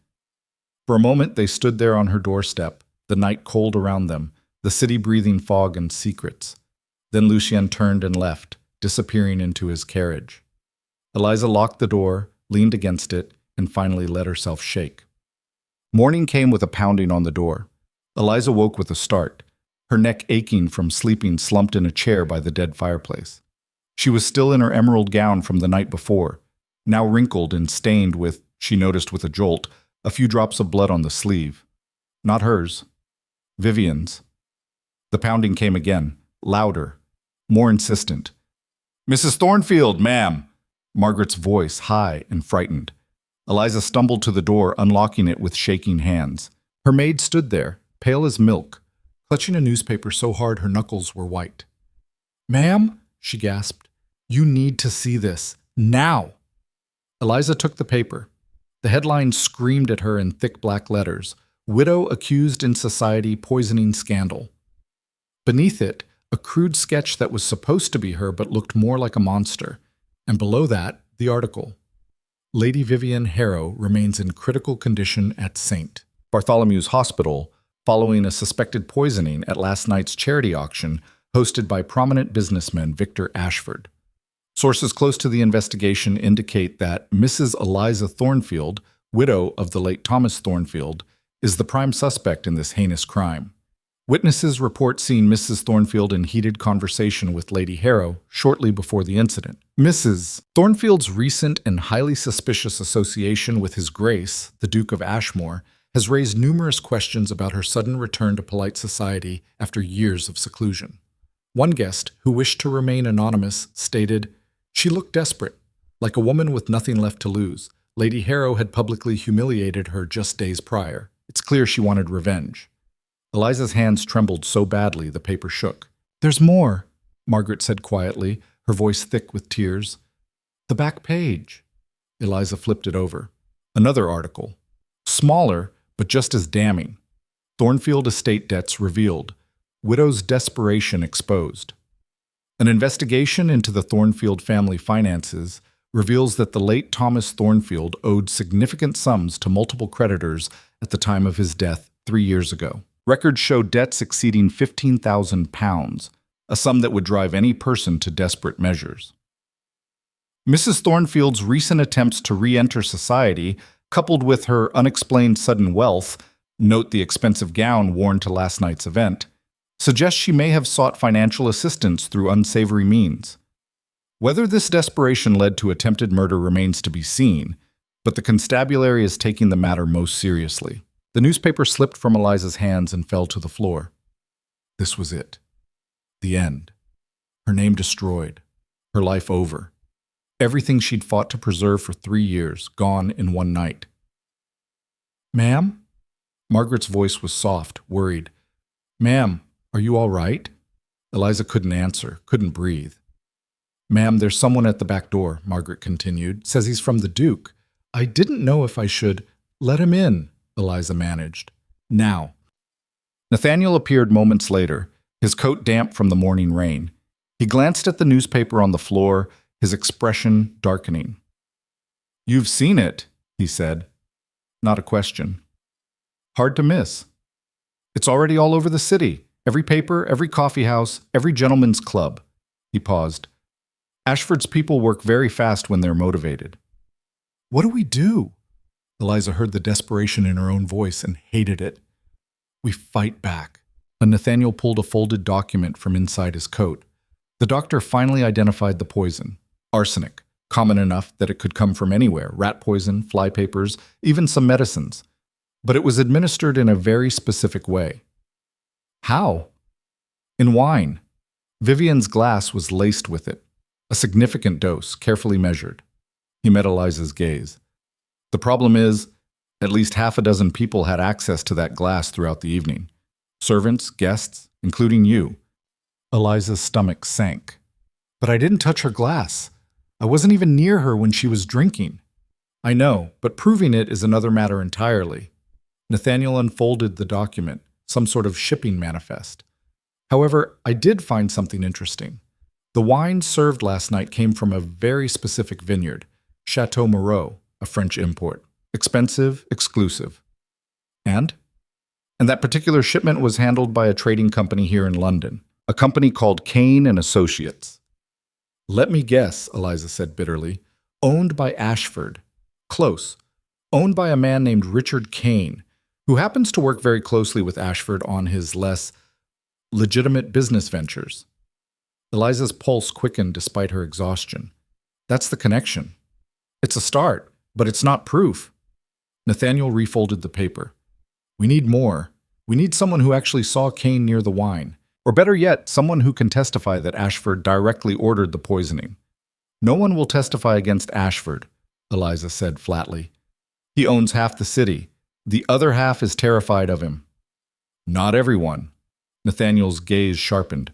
[SPEAKER 1] For a moment they stood there on her doorstep, the night cold around them, the city breathing fog and secrets. Then Lucien turned and left, disappearing into his carriage. Eliza locked the door, leaned against it, and finally let herself shake. Morning came with a pounding on the door. Eliza woke with a start, her neck aching from sleeping slumped in a chair by the dead fireplace. She was still in her emerald gown from the night before, now wrinkled and stained with, she noticed with a jolt, a few drops of blood on the sleeve. Not hers. Vivian's. The pounding came again, louder, more insistent. "Mrs. Thornfield, ma'am!" Margaret's voice, high and frightened. Eliza stumbled to the door, unlocking it with shaking hands. Her maid stood there, pale as milk, clutching a newspaper so hard her knuckles were white. "Ma'am," she gasped, "you need to see this. Now!" Eliza took the paper. The headline screamed at her in thick black letters, "Widow accused in society poisoning scandal." Beneath it, a crude sketch that was supposed to be her but looked more like a monster. And below that, the article. Lady Vivian Harrow remains in critical condition at St. Bartholomew's Hospital following a suspected poisoning at last night's charity auction hosted by prominent businessman Victor Ashford. Sources close to the investigation indicate that Mrs. Eliza Thornfield, widow of the late Thomas Thornfield, is the prime suspect in this heinous crime. Witnesses report seeing Mrs. Thornfield in heated conversation with Lady Harrow shortly before the incident. Mrs. Thornfield's recent and highly suspicious association with His Grace, the Duke of Ashmore, has raised numerous questions about her sudden return to polite society after years of seclusion. One guest, who wished to remain anonymous, stated, "She looked desperate, like a woman with nothing left to lose. Lady Harrow had publicly humiliated her just days prior. It's clear she wanted revenge." Eliza's hands trembled so badly the paper shook. "There's more," Margaret said quietly, her voice thick with tears. "The back page." Eliza flipped it over. Another article. Smaller, but just as damning. Thornfield estate debts revealed. Widow's desperation exposed. An investigation into the Thornfield family finances reveals that the late Thomas Thornfield owed significant sums to multiple creditors at the time of his death 3 years ago. Records show debts exceeding £15,000, a sum that would drive any person to desperate measures. Mrs. Thornfield's recent attempts to re-enter society, coupled with her unexplained sudden wealth, note the expensive gown worn to last night's event, suggests she may have sought financial assistance through unsavory means. Whether this desperation led to attempted murder remains to be seen, but the constabulary is taking the matter most seriously. The newspaper slipped from Eliza's hands and fell to the floor. This was it. The end. Her name destroyed. Her life over. Everything she'd fought to preserve for 3 years, gone in one night. "Ma'am?" Margaret's voice was soft, worried. "Ma'am, are you all right?" Eliza couldn't answer, couldn't breathe. "Ma'am, there's someone at the back door," Margaret continued. "Says he's from the Duke. I didn't know if I should let him in," Eliza managed. "Now." Nathaniel appeared moments later, his coat damp from the morning rain. He glanced at the newspaper on the floor, his expression darkening. "You've seen it," he said. Not a question. "Hard to miss. It's already all over the city. Every paper, every coffee house, every gentleman's club." He paused. "Ashford's people work very fast when they're motivated." "What do we do?" Eliza heard the desperation in her own voice and hated it. "We fight back." And Nathaniel pulled a folded document from inside his coat. The doctor finally identified the poison. Arsenic, common enough that it could come from anywhere, rat poison, fly papers, even some medicines. But it was administered in a very specific way. How? In wine. Vivian's glass was laced with it. A significant dose, carefully measured. He met Eliza's gaze. "The problem is, at least half a dozen people had access to that glass throughout the evening. Servants, guests, including you." Eliza's stomach sank. "But I didn't touch her glass. I wasn't even near her when she was drinking." "I know, but proving it is another matter entirely." Nathaniel unfolded the document, some sort of shipping manifest. "However, I did find something interesting. The wine served last night came from a very specific vineyard, Chateau Moreau, a French import. Expensive, exclusive. And that particular shipment was handled by a trading company here in London, a company called Kane and Associates." "Let me guess," Eliza said bitterly. "Owned by Ashford. Close. Owned by a man named Richard Kane, who happens to work very closely with Ashford on his less legitimate business ventures." Eliza's pulse quickened despite her exhaustion. "That's the connection. It's a start, but it's not proof." Nathaniel refolded the paper. "We need more. We need someone who actually saw Kane near the wine. Or better yet, someone who can testify that Ashford directly ordered the poisoning." "No one will testify against Ashford," Eliza said flatly. "He owns half the city. The other half is terrified of him." "Not everyone." Nathaniel's gaze sharpened.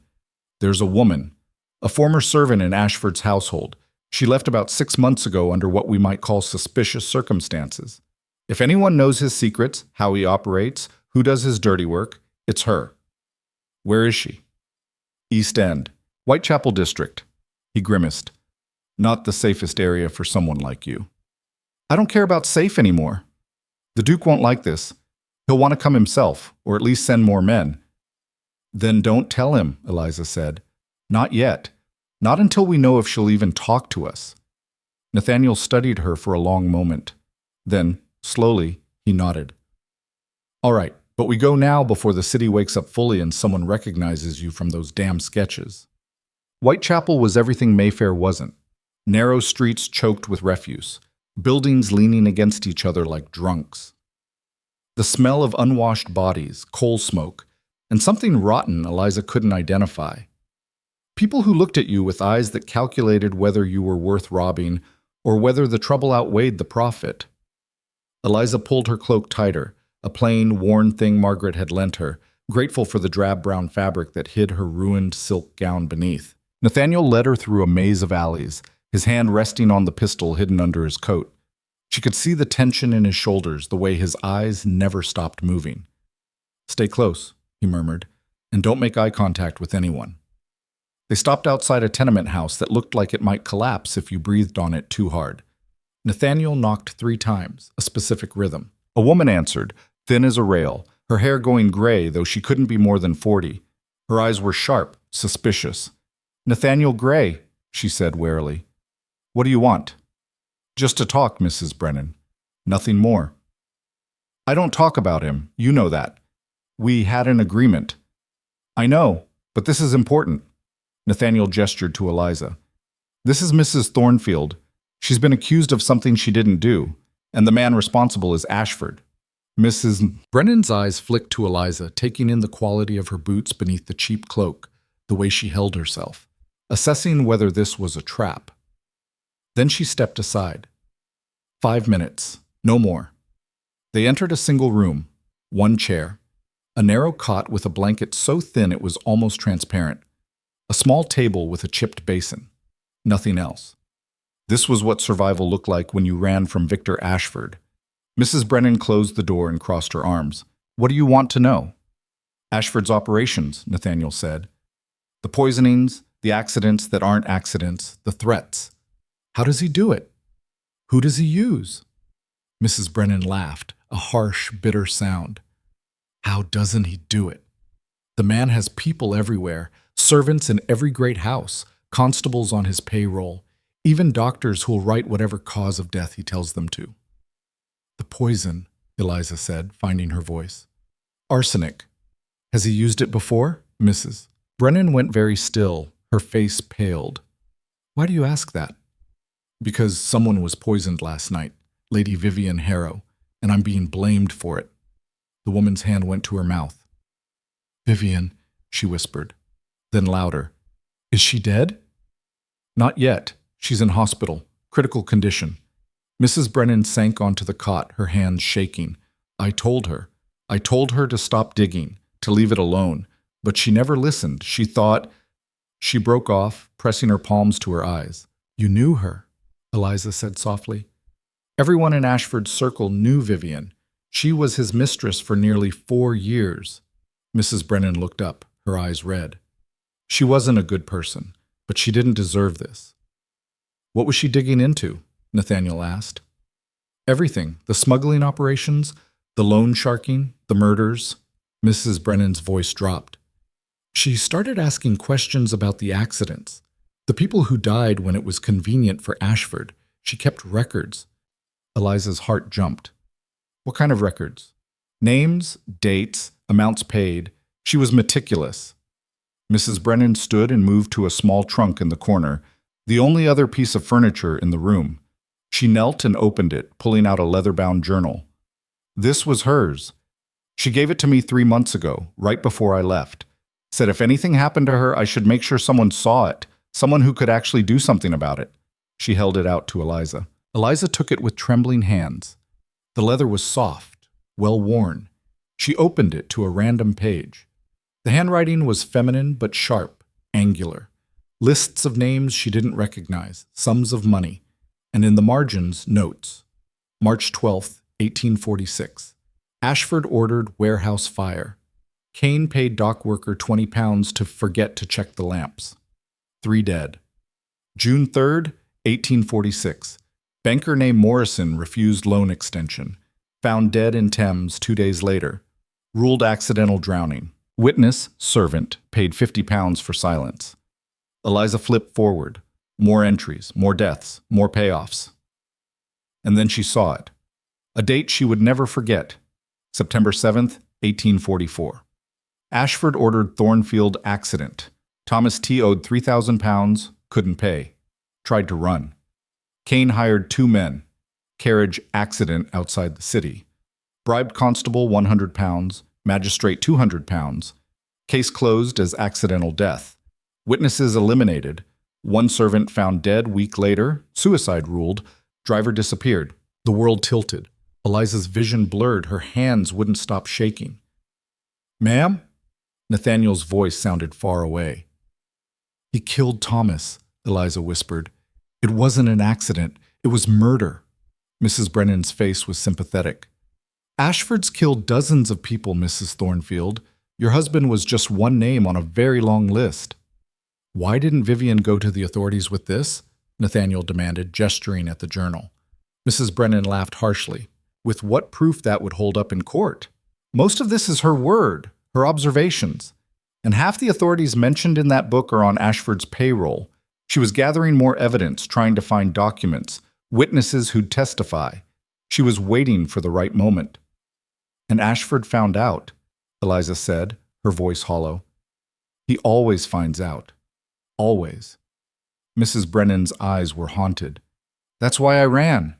[SPEAKER 1] "There's a woman, a former servant in Ashford's household. She left about 6 months ago under what we might call suspicious circumstances. If anyone knows his secrets, how he operates, who does his dirty work, it's her." "Where is she?" "East End, Whitechapel District." He grimaced. "Not the safest area for someone like you." "I don't care about safe anymore. The Duke won't like this. He'll want to come himself, or at least send more men." "Then don't tell him," Eliza said. "Not yet. Not until we know if she'll even talk to us. Nathaniel studied her for a long moment. Then, slowly, he nodded. All right, but we go now before the city wakes up fully and someone recognizes you from those damn sketches. Whitechapel was everything Mayfair wasn't. Narrow streets choked with refuse, buildings leaning against each other like drunks. The smell of unwashed bodies, coal smoke, and something rotten Eliza couldn't identify. People who looked at you with eyes that calculated whether you were worth robbing or whether the trouble outweighed the profit. Eliza pulled her cloak tighter, a plain, worn thing Margaret had lent her, grateful for the drab brown fabric that hid her ruined silk gown beneath. Nathaniel led her through a maze of alleys, his hand resting on the pistol hidden under his coat. She could see the tension in his shoulders, the way his eyes never stopped moving. "Stay close," he murmured, "and don't make eye contact with anyone." They stopped outside a tenement house that looked like it might collapse if you breathed on it too hard. Nathaniel knocked 3 times, a specific rhythm. A woman answered, thin as a rail, her hair going gray, though she couldn't be more than 40. Her eyes were sharp, suspicious. "Nathaniel Gray," she said warily. "What do you want?" "Just to talk, Mrs. Brennan. Nothing more." "I don't talk about him. You know that. We had an agreement." "I know, but this is important." Nathaniel gestured to Eliza. "This is Mrs. Thornfield. She's been accused of something she didn't do, and the man responsible is Ashford." Mrs. Brennan's eyes flicked to Eliza, taking in the quality of her boots beneath the cheap cloak, the way she held herself, assessing whether this was a trap. Then she stepped aside. 5 minutes, no more. They entered a single room, 1 chair, a narrow cot with a blanket so thin it was almost transparent, a small table with a chipped basin, nothing else. This was what survival looked like when you ran from Victor Ashford. Mrs. Brennan closed the door and crossed her arms. "What do you want to know?" "Ashford's operations," Nathaniel said. "The poisonings, the accidents that aren't accidents, the threats. How does he do it? Who does he use?" Mrs. Brennan laughed, a harsh, bitter sound. "How doesn't he do it? The man has people everywhere, servants in every great house, constables on his payroll, even doctors who'll write whatever cause of death he tells them to." "The poison," Eliza said, finding her voice. "Arsenic. Has he used it before?" Mrs. Brennan went very still, her face paled. "Why do you ask that?" "Because someone was poisoned last night, Lady Vivian Harrow, and I'm being blamed for it." The woman's hand went to her mouth. "Vivian," she whispered. Then louder, "Is she dead?" "Not yet. She's in hospital. Critical condition." Mrs. Brennan sank onto the cot, her hands shaking. I told her to stop digging, to leave it alone. But she never listened. She thought..." She broke off, pressing her palms to her eyes. "You knew her," Eliza said softly. "Everyone in Ashford's circle knew Vivian. She was his mistress for nearly 4 years. Mrs. Brennan looked up, her eyes red. "She wasn't a good person, but she didn't deserve this." "What was she digging into?" Nathaniel asked. "Everything. The smuggling operations, the loan sharking, the murders." Mrs. Brennan's voice dropped. She started asking questions about the accidents, the people who died when it was convenient for Ashford. She kept records. Eliza's heart jumped. "What kind of records?" "Names, dates, amounts paid." She was meticulous. Mrs. Brennan stood and moved to a small trunk in the corner, the only other piece of furniture in the room. She knelt and opened it, pulling out a leather-bound journal. This was hers. She gave it to me 3 months ago, right before I left. Said if anything happened to her, I should make sure someone saw it, someone who could actually do something about it. She held it out to Eliza. Eliza took it with trembling hands. The leather was soft, well-worn. She opened it to a random page. The handwriting was feminine but sharp, angular. Lists of names she didn't recognize, sums of money, and in the margins, notes. March 12th, 1846. Ashford ordered warehouse fire. Kane paid dock worker £20 to forget to check the lamps. 3 dead. June 3rd, 1846. Banker named Morrison refused loan extension. Found dead in Thames 2 days later. Ruled accidental drowning. Witness, servant, paid £50 for silence. Eliza flipped forward. More entries, more deaths, more payoffs. And then she saw it. A date she would never forget. September 7th, 1844. Ashford ordered Thornfield accident. Thomas T. owed £3,000, couldn't pay. Tried to run. Kane hired 2 men. Carriage accident outside the city. Bribed constable £100, magistrate £200. Case closed as accidental death. Witnesses eliminated. 1 servant found dead week later. Suicide ruled. Driver disappeared. The world tilted. Eliza's vision blurred. Her hands wouldn't stop shaking. "Ma'am?" Nathaniel's voice sounded far away. "He killed Thomas," Eliza whispered. "It wasn't an accident. It was murder." Mrs. Brennan's face was sympathetic. "Ashford's killed dozens of people, Mrs. Thornfield. Your husband was just one name on a very long list." "Why didn't Vivian go to the authorities with this?" Nathaniel demanded, gesturing at the journal. Mrs. Brennan laughed harshly. "With what proof that would hold up in court? Most of this is her word, her observations. And half the authorities mentioned in that book are on Ashford's payroll. She was gathering more evidence, trying to find documents, witnesses who'd testify. She was waiting for the right moment." "And Ashford found out," Eliza said, her voice hollow. "He always finds out. Always." Mrs. Brennan's eyes were haunted. "That's why I ran.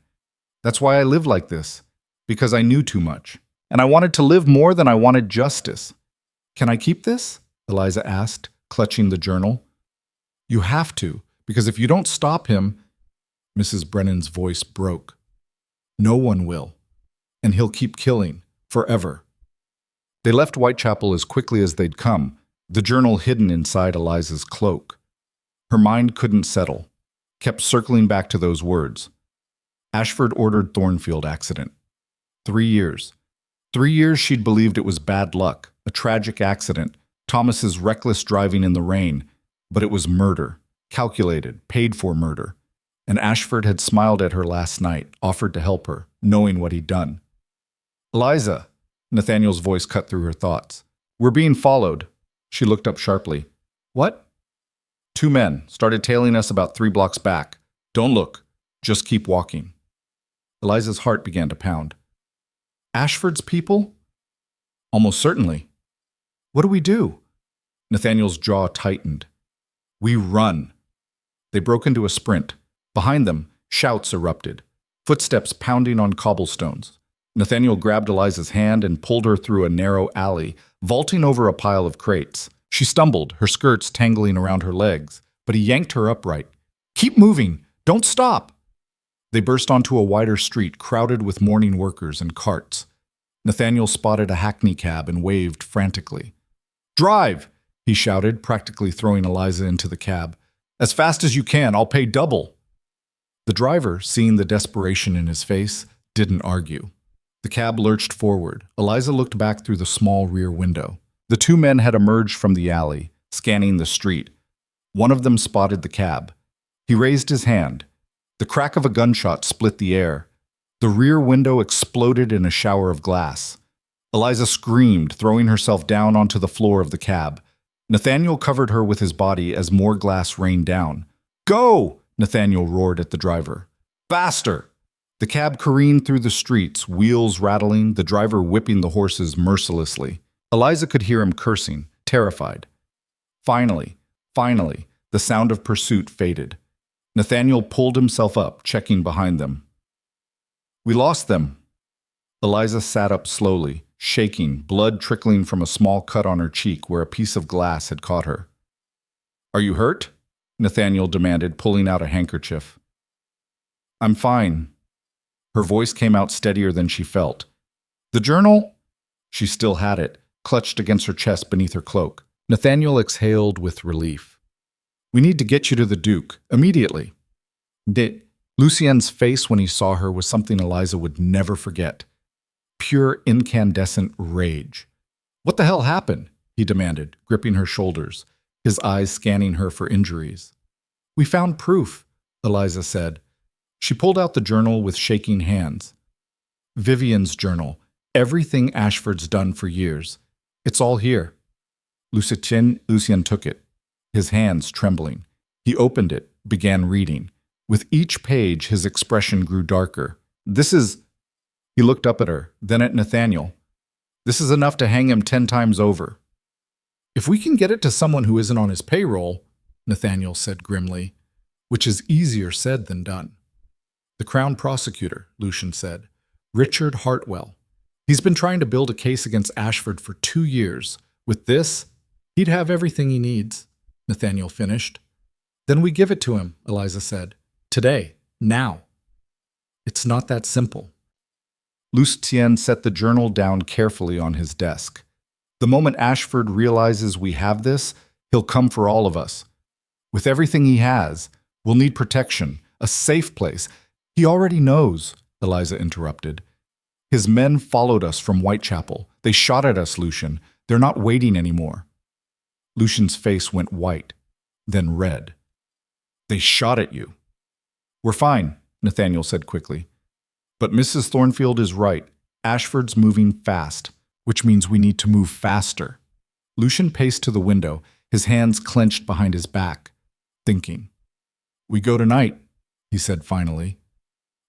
[SPEAKER 1] That's why I lived like this. Because I knew too much. And I wanted to live more than I wanted justice." "Can I keep this?" Eliza asked, clutching the journal. "You have to, because if you don't stop him—" Mrs. Brennan's voice broke. "No one will. And he'll keep killing, forever." They left Whitechapel as quickly as they'd come, the journal hidden inside Eliza's cloak. Her mind couldn't settle, kept circling back to those words. Ashford ordered Thornfield accident. 3 years. 3 years she'd believed it was bad luck, a tragic accident, Thomas's reckless driving in the rain, but it was murder, calculated, paid-for murder. And Ashford had smiled at her last night, offered to help her, knowing what he'd done. "Eliza," Nathaniel's voice cut through her thoughts. "We're being followed." She looked up sharply. "What?" 2 men started tailing us about 3 blocks back. "Don't look. Just keep walking." Eliza's heart began to pound. "Ashford's people?" "Almost certainly." "What do we do?" Nathaniel's jaw tightened. "We run." They broke into a sprint. Behind them, shouts erupted. Footsteps pounding on cobblestones. Nathaniel grabbed Eliza's hand and pulled her through a narrow alley, vaulting over a pile of crates. She stumbled, her skirts tangling around her legs, but he yanked her upright. "Keep moving! Don't stop!" They burst onto a wider street crowded with morning workers and carts. Nathaniel spotted a hackney cab and waved frantically. "Drive!" he shouted, practically throwing Eliza into the cab. "As fast as you can, I'll pay double." The driver, seeing the desperation in his face, didn't argue. The cab lurched forward. Eliza looked back through the small rear window. The 2 men had emerged from the alley, scanning the street. One of them spotted the cab. He raised his hand. The crack of a gunshot split the air. The rear window exploded in a shower of glass. Eliza screamed, throwing herself down onto the floor of the cab. Nathaniel covered her with his body as more glass rained down. "Go!" Nathaniel roared at the driver. "Faster!" The cab careened through the streets, wheels rattling, the driver whipping the horses mercilessly. Eliza could hear him cursing, terrified. Finally, the sound of pursuit faded. Nathaniel pulled himself up, checking behind them. "We lost them." Eliza sat up slowly, shaking, blood trickling from a small cut on her cheek where a piece of glass had caught her. "Are you hurt?" Nathaniel demanded, pulling out a handkerchief. "I'm fine." Her voice came out steadier than she felt. "The journal?" She still had it, clutched against her chest beneath her cloak. Nathaniel exhaled with relief. "We need to get you to the Duke, immediately." Lucien's face when he saw her was something Eliza would never forget. Pure incandescent rage. "What the hell happened?" he demanded, gripping her shoulders, his eyes scanning her for injuries. "We found proof," Eliza said. She pulled out the journal with shaking hands. Vivian's journal. Everything Ashford's done for years. It's all here. Lucien took it, his hands trembling. He opened it, began reading. With each page, his expression grew darker. This is... He looked up at her, then at Nathaniel. This is enough to hang him 10 times over. If we can get it to someone who isn't on his payroll, Nathaniel said grimly, which is easier said than done. The Crown Prosecutor, Lucian said. Richard Hartwell. He's been trying to build a case against Ashford for 2 years. With this, he'd have everything he needs, Nathaniel finished. Then we give it to him, Eliza said. Today. Now. It's not that simple. Lucien set the journal down carefully on his desk. The moment Ashford realizes we have this, he'll come for all of us. With everything he has, we'll need protection, a safe place. He already knows, Eliza interrupted. His men followed us from Whitechapel. They shot at us, Lucian. They're not waiting anymore. Lucian's face went white, then red. They shot at you. We're fine, Nathaniel said quickly. But Mrs. Thornfield is right. Ashford's moving fast, which means we need to move faster. Lucian paced to the window, his hands clenched behind his back, thinking. We go tonight, he said finally.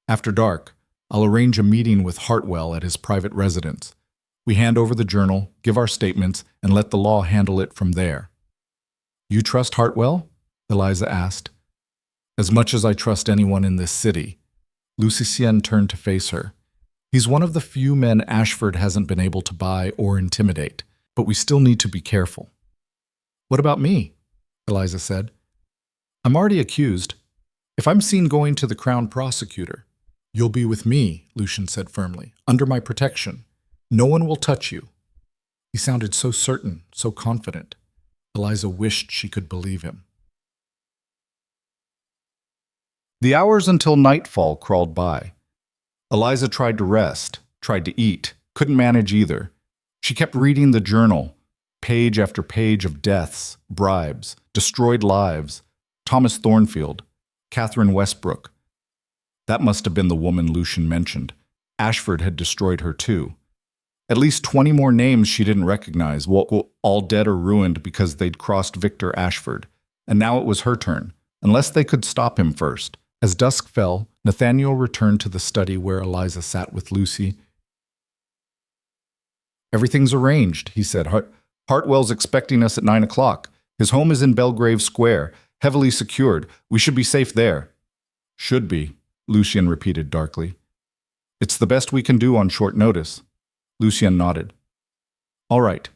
[SPEAKER 1] After dark, I'll arrange a meeting with Hartwell at his private residence. We hand over the journal, give our statements, and let the law handle it from there. You trust Hartwell? Eliza asked. As much as I trust anyone in this city. Lucien turned to face her. He's one of the few men Ashford hasn't been able to buy or intimidate, but we still need to be careful. What about me? Eliza said. I'm already accused. If I'm seen going to the Crown Prosecutor, you'll be with me, Lucian said firmly, under my protection. No one will touch you. He sounded so certain, so confident. Eliza wished she could believe him. The hours until nightfall crawled by. Eliza tried to rest, tried to eat, couldn't manage either. She kept reading the journal, page after page of deaths, bribes, destroyed lives, Thomas Thornfield, Catherine Westbrook. That must have been the woman Lucian mentioned. Ashford had destroyed her too. At least 20 more names she didn't recognize, all dead or ruined because they'd crossed Victor Ashford. And now it was her turn, unless they could stop him first. As dusk fell, Nathaniel returned to the study where Eliza sat with Lucy. Everything's arranged, he said. Hartwell's expecting us at 9 o'clock. His home is in Belgrave Square, heavily secured. We should be safe there. Should be, Lucien repeated darkly. It's the best we can do on short notice. Lucien nodded. All right.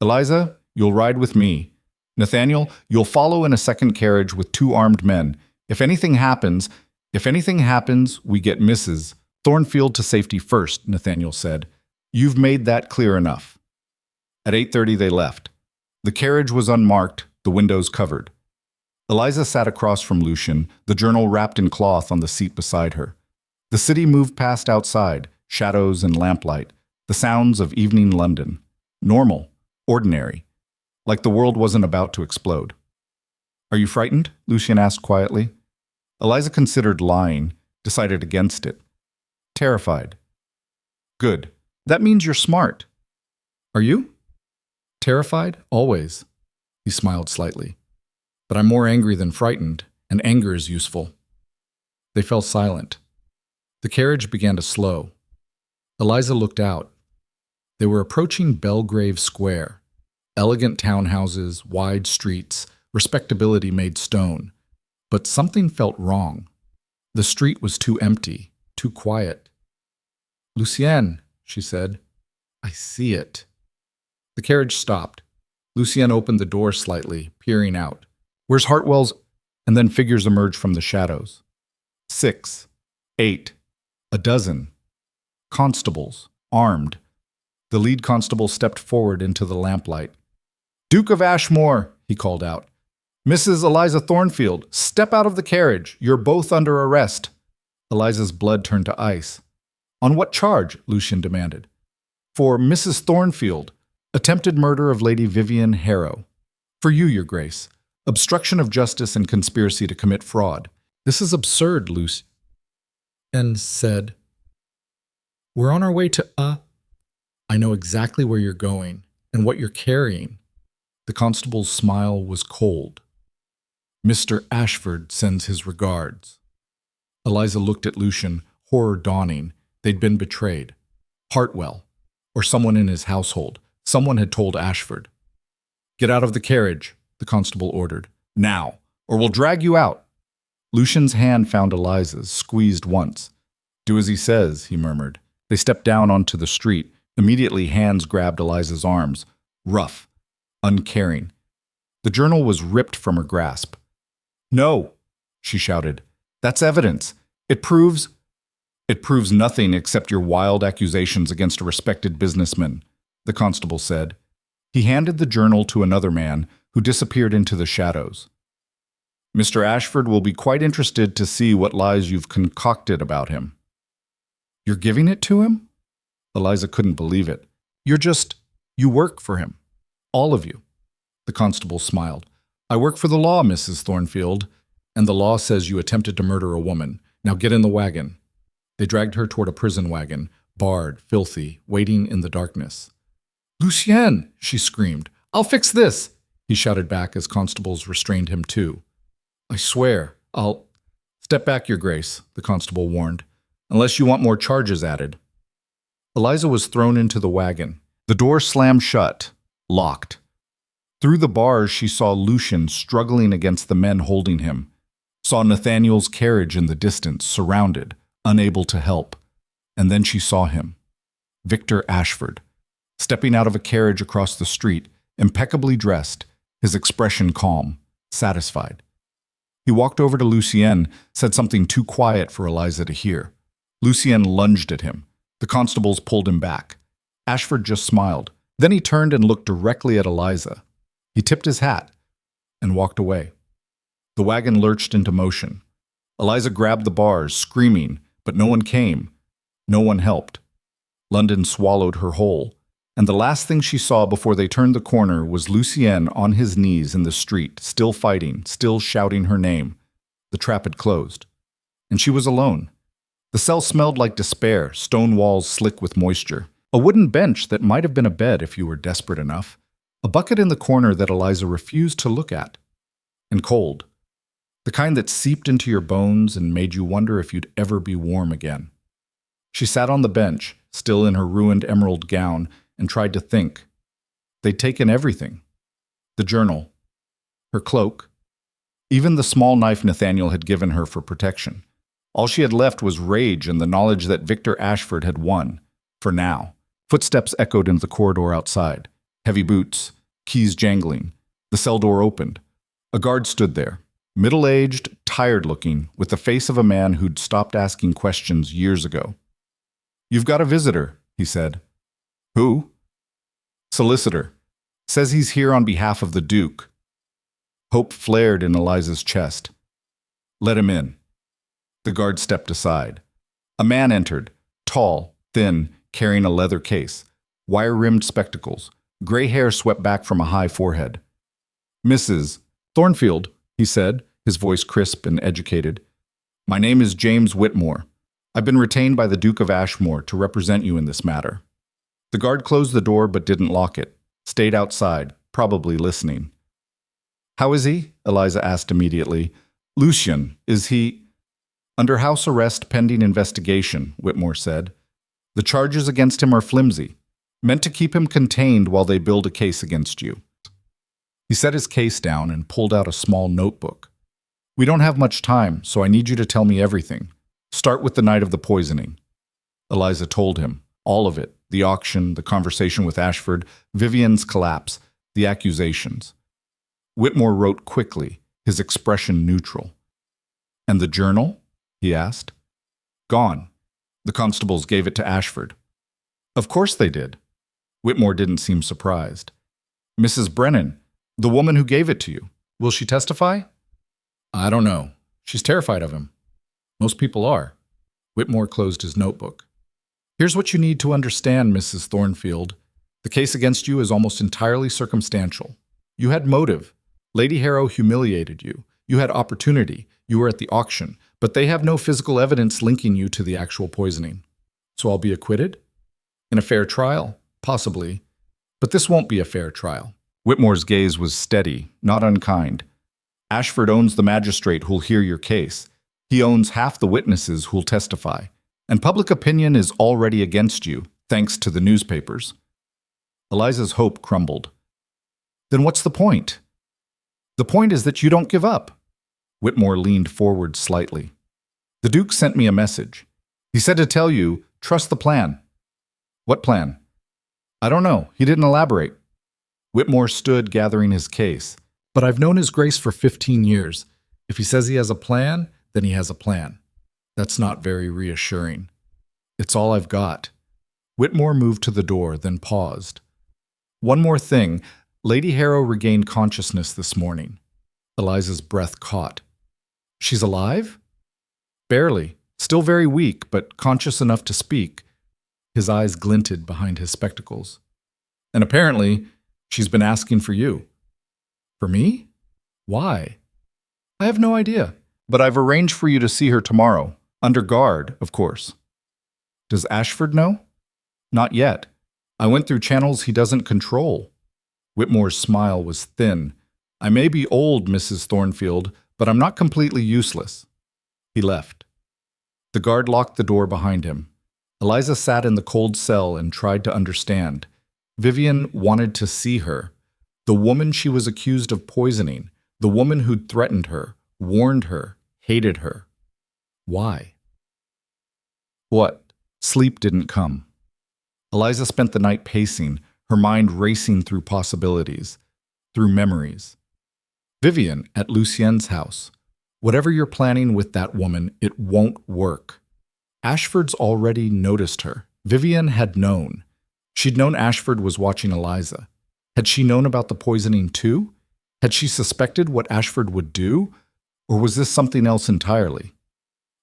[SPEAKER 1] Eliza, you'll ride with me. Nathaniel, you'll follow in a second carriage with 2 armed men. If anything happens, we get Mrs. Thornfield to safety first, Nathaniel said. You've made that clear enough. At 8:30 they left. The carriage was unmarked, the windows covered. Eliza sat across from Lucian, the journal wrapped in cloth on the seat beside her. The city moved past outside, shadows and lamplight, the sounds of evening London. Normal, ordinary, like the world wasn't about to explode. Are you frightened? Lucien asked quietly. Eliza considered lying, decided against it. Terrified. Good. That means you're smart. Are you? Terrified? Always. He smiled slightly. But I'm more angry than frightened, and anger is useful. They fell silent. The carriage began to slow. Eliza looked out. They were approaching Belgrave Square. Elegant townhouses, wide streets, respectability made stone. But something felt wrong. The street was too empty, too quiet. Lucien, she said, I see it. The carriage stopped. Lucien opened the door slightly, peering out. Where's Hartwell's? And then figures emerged from the shadows. 6, 8, a dozen. Constables, armed. The lead constable stepped forward into the lamplight. Duke of Ashmore, he called out. Mrs. Eliza Thornfield, step out of the carriage. You're both under arrest. Eliza's blood turned to ice. On what charge? Lucien demanded. For Mrs. Thornfield, attempted murder of Lady Vivian Harrow. For you, Your Grace, obstruction of justice and conspiracy to commit fraud. This is absurd, Lucien said. We're on our way to I know exactly where you're going and what you're carrying. The constable's smile was cold. Mr. Ashford sends his regards. Eliza looked at Lucian, horror dawning. They'd been betrayed. Hartwell, or someone in his household. Someone had told Ashford. "Get out of the carriage," the constable ordered. "Now, or we'll drag you out." Lucian's hand found Eliza's, squeezed once. "Do as he says," he murmured. They stepped down onto the street. Immediately, hands grabbed Eliza's arms. Rough, uncaring. The journal was ripped from her grasp. "No," she shouted. "That's evidence. It proves nothing except your wild accusations against a respected businessman," the constable said. He handed the journal to another man who disappeared into the shadows. "Mr. Ashford will be quite interested to see what lies you've concocted about him." "You're giving it to him?" Eliza couldn't believe it. You work for him. All of you." The constable smiled. "I work for the law, Mrs. Thornfield, and the law says you attempted to murder a woman. Now get in the wagon." They dragged her toward a prison wagon, barred, filthy, waiting in the darkness. "Lucienne!" she screamed. "I'll fix this!" He shouted back as constables restrained him too. "I swear, I'll—" "Step back, Your Grace," the constable warned, "unless you want more charges added." Eliza was thrown into the wagon. The door slammed shut, locked. Through the bars, she saw Lucian struggling against the men holding him, saw Nathaniel's carriage in the distance, surrounded, unable to help. And then she saw him, Victor Ashford, stepping out of a carriage across the street, impeccably dressed, his expression calm, satisfied. He walked over to Lucienne, said something too quiet for Eliza to hear. Lucienne lunged at him. The constables pulled him back. Ashford just smiled. Then he turned and looked directly at Eliza. He tipped his hat and walked away. The wagon lurched into motion. Eliza grabbed the bars, screaming, but no one came. No one helped. London swallowed her whole, and the last thing she saw before they turned the corner was Lucienne on his knees in the street, still fighting, still shouting her name. The trap had closed, and she was alone. The cell smelled like despair, stone walls slick with moisture, a wooden bench that might have been a bed if you were desperate enough, a bucket in the corner that Eliza refused to look at, and cold, the kind that seeped into your bones and made you wonder if you'd ever be warm again. She sat on the bench, still in her ruined emerald gown, and tried to think. They'd taken everything. The journal, her cloak, even the small knife Nathaniel had given her for protection. All she had left was rage and the knowledge that Victor Ashford had won, for now. Footsteps echoed in the corridor outside. Heavy boots, keys jangling. The cell door opened. A guard stood there, middle-aged, tired-looking, with the face of a man who'd stopped asking questions years ago. "You've got a visitor," he said. "Who?" "Solicitor. Says he's here on behalf of the Duke." Hope flared in Eliza's chest. "Let him in." The guard stepped aside. A man entered, tall, thin, carrying a leather case, wire-rimmed spectacles, gray hair swept back from a high forehead. "Mrs. Thornfield," he said, his voice crisp and educated. "My name is James Whitmore. I've been retained by the Duke of Ashmore to represent you in this matter." The guard closed the door but didn't lock it, stayed outside, probably listening. "How is he?" Eliza asked immediately. "Lucian, is he—" "Under house arrest pending investigation," Whitmore said. "The charges against him are flimsy, meant to keep him contained while they build a case against you." He set his case down and pulled out a small notebook. "We don't have much time, so I need you to tell me everything. Start with the night of the poisoning." Eliza told him, all of it, the auction, the conversation with Ashford, Vivian's collapse, the accusations. Whitmore wrote quickly, his expression neutral. "And the journal?" he asked. "Gone. The constables gave it to Ashford." "Of course they did." Whitmore didn't seem surprised. "Mrs. Brennan, the woman who gave it to you, will she testify?" "I don't know. She's terrified of him. Most people are." Whitmore closed his notebook. "Here's what you need to understand, Mrs. Thornfield. The case against you is almost entirely circumstantial. You had motive. Lady Harrow humiliated you. You had opportunity. You were at the auction. But they have no physical evidence linking you to the actual poisoning. So I'll be acquitted? In a fair trial? Possibly. But this won't be a fair trial." Whitmore's gaze was steady, not unkind. Ashford owns the magistrate who'll hear your case. He owns half the witnesses who'll testify. And public opinion is already against you, thanks to the newspapers. Eliza's hope crumbled. Then what's the point? The point is that you don't give up. Whitmore leaned forward slightly. The Duke sent me a message. He said to tell you, trust the plan. What plan? I don't know. He didn't elaborate. Whitmore stood gathering his case. But I've known His Grace for 15 years. If he says he has a plan, then he has a plan. That's not very reassuring. It's all I've got. Whitmore moved to the door, then paused. One more thing. Lady Harrow regained consciousness this morning. Eliza's breath caught. She's alive? Barely. Still very weak, but conscious enough to speak. His eyes glinted behind his spectacles. And apparently, she's been asking for you. For me? Why? I have no idea. But I've arranged for you to see her tomorrow. Under guard, of course. Does Ashford know? Not yet. I went through channels he doesn't control. Whitmore's smile was thin. I may be old, Mrs. Thornfield, but I'm not completely useless. He left. The guard locked the door behind him. Eliza sat in the cold cell and tried to understand. Vivian wanted to see her. The woman she was accused of poisoning. The woman who'd threatened her, warned her, hated her. Why? What? Sleep didn't come. Eliza spent the night pacing, her mind racing through possibilities, through memories. Vivian at Lucien's house. Whatever you're planning with that woman, it won't work. Ashford's already noticed her. Vivian had known. She'd known Ashford was watching Eliza. Had she known about the poisoning too? Had she suspected what Ashford would do? Or was this something else entirely?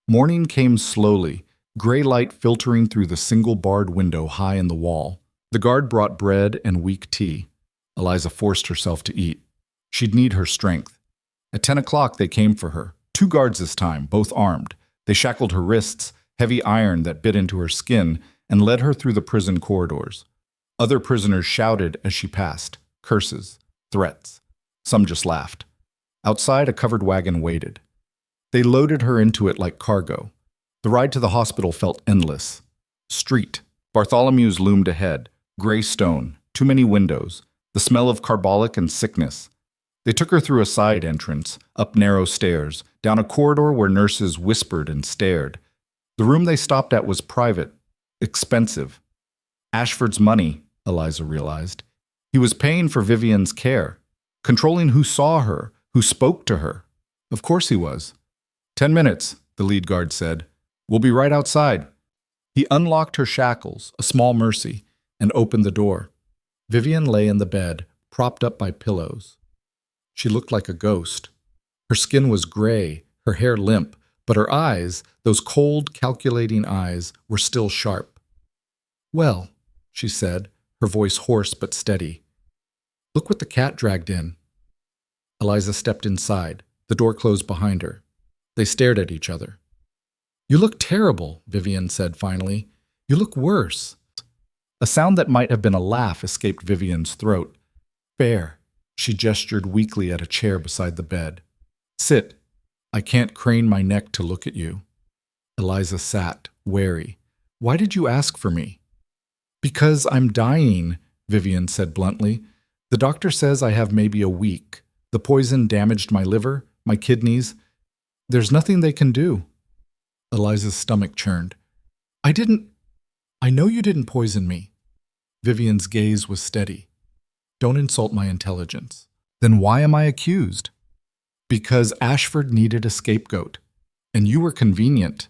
[SPEAKER 1] Morning came slowly, gray light filtering through the single barred window high in the wall. The guard brought bread and weak tea. Eliza forced herself to eat. She'd need her strength. At 10 o'clock they came for her. 2 guards this time, both armed. They shackled her wrists, heavy iron that bit into her skin, and led her through the prison corridors. Other prisoners shouted as she passed, curses, threats. Some just laughed. Outside, a covered wagon waited. They loaded her into it like cargo. The ride to the hospital felt endless. Street. Bartholomew's loomed ahead. Gray stone. Too many windows. The smell of carbolic and sickness. They took her through a side entrance, up narrow stairs, down a corridor where nurses whispered and stared. The room they stopped at was private, expensive. Ashford's money, Eliza realized. He was paying for Vivian's care, controlling who saw her, who spoke to her. Of course he was. 10 minutes, the lead guard said. We'll be right outside. He unlocked her shackles, a small mercy, and opened the door. Vivian lay in the bed, propped up by pillows. She looked like a ghost. Her skin was gray, her hair limp, but her eyes, those cold, calculating eyes, were still sharp. Well, she said, her voice hoarse but steady. Look what the cat dragged in. Eliza stepped inside. The door closed behind her. They stared at each other. You look terrible, Vivian said finally. You look worse. A sound that might have been a laugh escaped Vivian's throat. Fair. She gestured weakly at a chair beside the bed. Sit. I can't crane my neck to look at you. Eliza sat, wary. Why did you ask for me? Because I'm dying, Vivian said bluntly. The doctor says I have maybe a week. The poison damaged my liver, my kidneys. There's nothing they can do. Eliza's stomach churned. I know you didn't poison me. Vivian's gaze was steady. Don't insult my intelligence. Then why am I accused? Because Ashford needed a scapegoat, and you were convenient.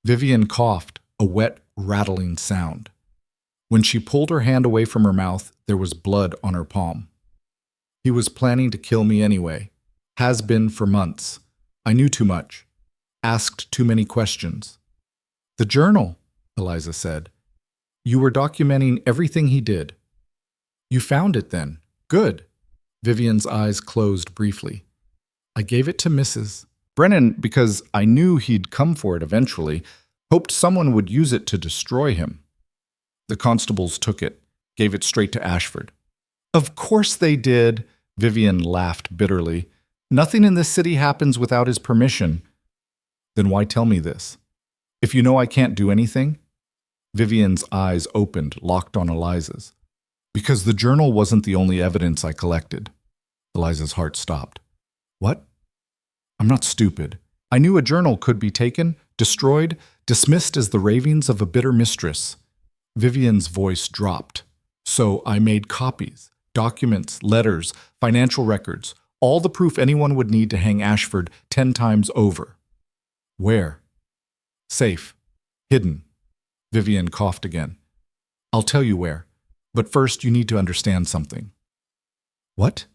[SPEAKER 1] Vivian coughed, a wet, rattling sound. When she pulled her hand away from her mouth, there was blood on her palm. He was planning to kill me anyway. Has been for months. I knew too much. Asked too many questions. The journal, Eliza said. You were documenting everything he did. You found it then. Good. Vivian's eyes closed briefly. I gave it to Mrs. Brennan because I knew he'd come for it eventually, hoped someone would use it to destroy him. The constables took it, gave it straight to Ashford. Of course they did, Vivian laughed bitterly. Nothing in this city happens without his permission. Then why tell me this? If you know I can't do anything? Vivian's eyes opened, locked on Eliza's. Because the journal wasn't the only evidence I collected. Eliza's heart stopped. What? I'm not stupid. I knew a journal could be taken, destroyed, dismissed as the ravings of a bitter mistress. Vivian's voice dropped. So I made copies, documents, letters, financial records, all the proof anyone would need to hang Ashford 10 times over. Where? Safe. Hidden. Vivian coughed again. I'll tell you where, but first you need to understand something. What?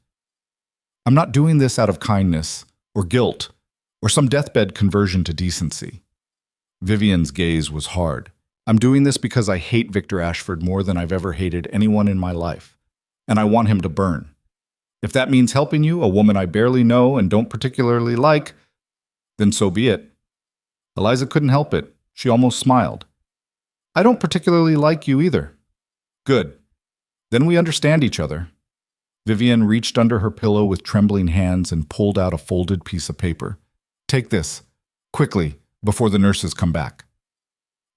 [SPEAKER 1] I'm not doing this out of kindness, or guilt, or some deathbed conversion to decency. Vivian's gaze was hard. I'm doing this because I hate Victor Ashford more than I've ever hated anyone in my life, and I want him to burn. If that means helping you, a woman I barely know and don't particularly like, then so be it. Eliza couldn't help it. She almost smiled. I don't particularly like you either. Good. Then we understand each other. Vivian reached under her pillow with trembling hands and pulled out a folded piece of paper. Take this, quickly, before the nurses come back.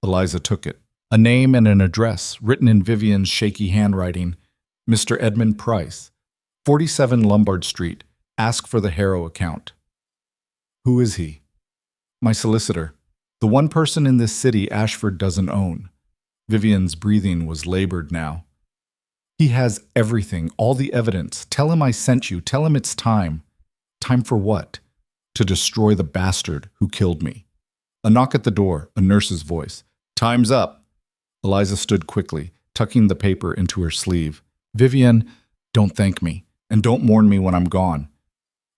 [SPEAKER 1] Eliza took it. A name and an address, written in Vivian's shaky handwriting. Mr. Edmund Price, 47 Lombard Street. Ask for the Harrow account. Who is he? My solicitor. The one person in this city Ashford doesn't own. Vivian's breathing was labored now. He has everything, all the evidence. Tell him I sent you. Tell him it's time. Time for what? To destroy the bastard who killed me. A knock at the door, a nurse's voice. Time's up. Eliza stood quickly, tucking the paper into her sleeve. Vivian, don't thank me, and don't mourn me when I'm gone.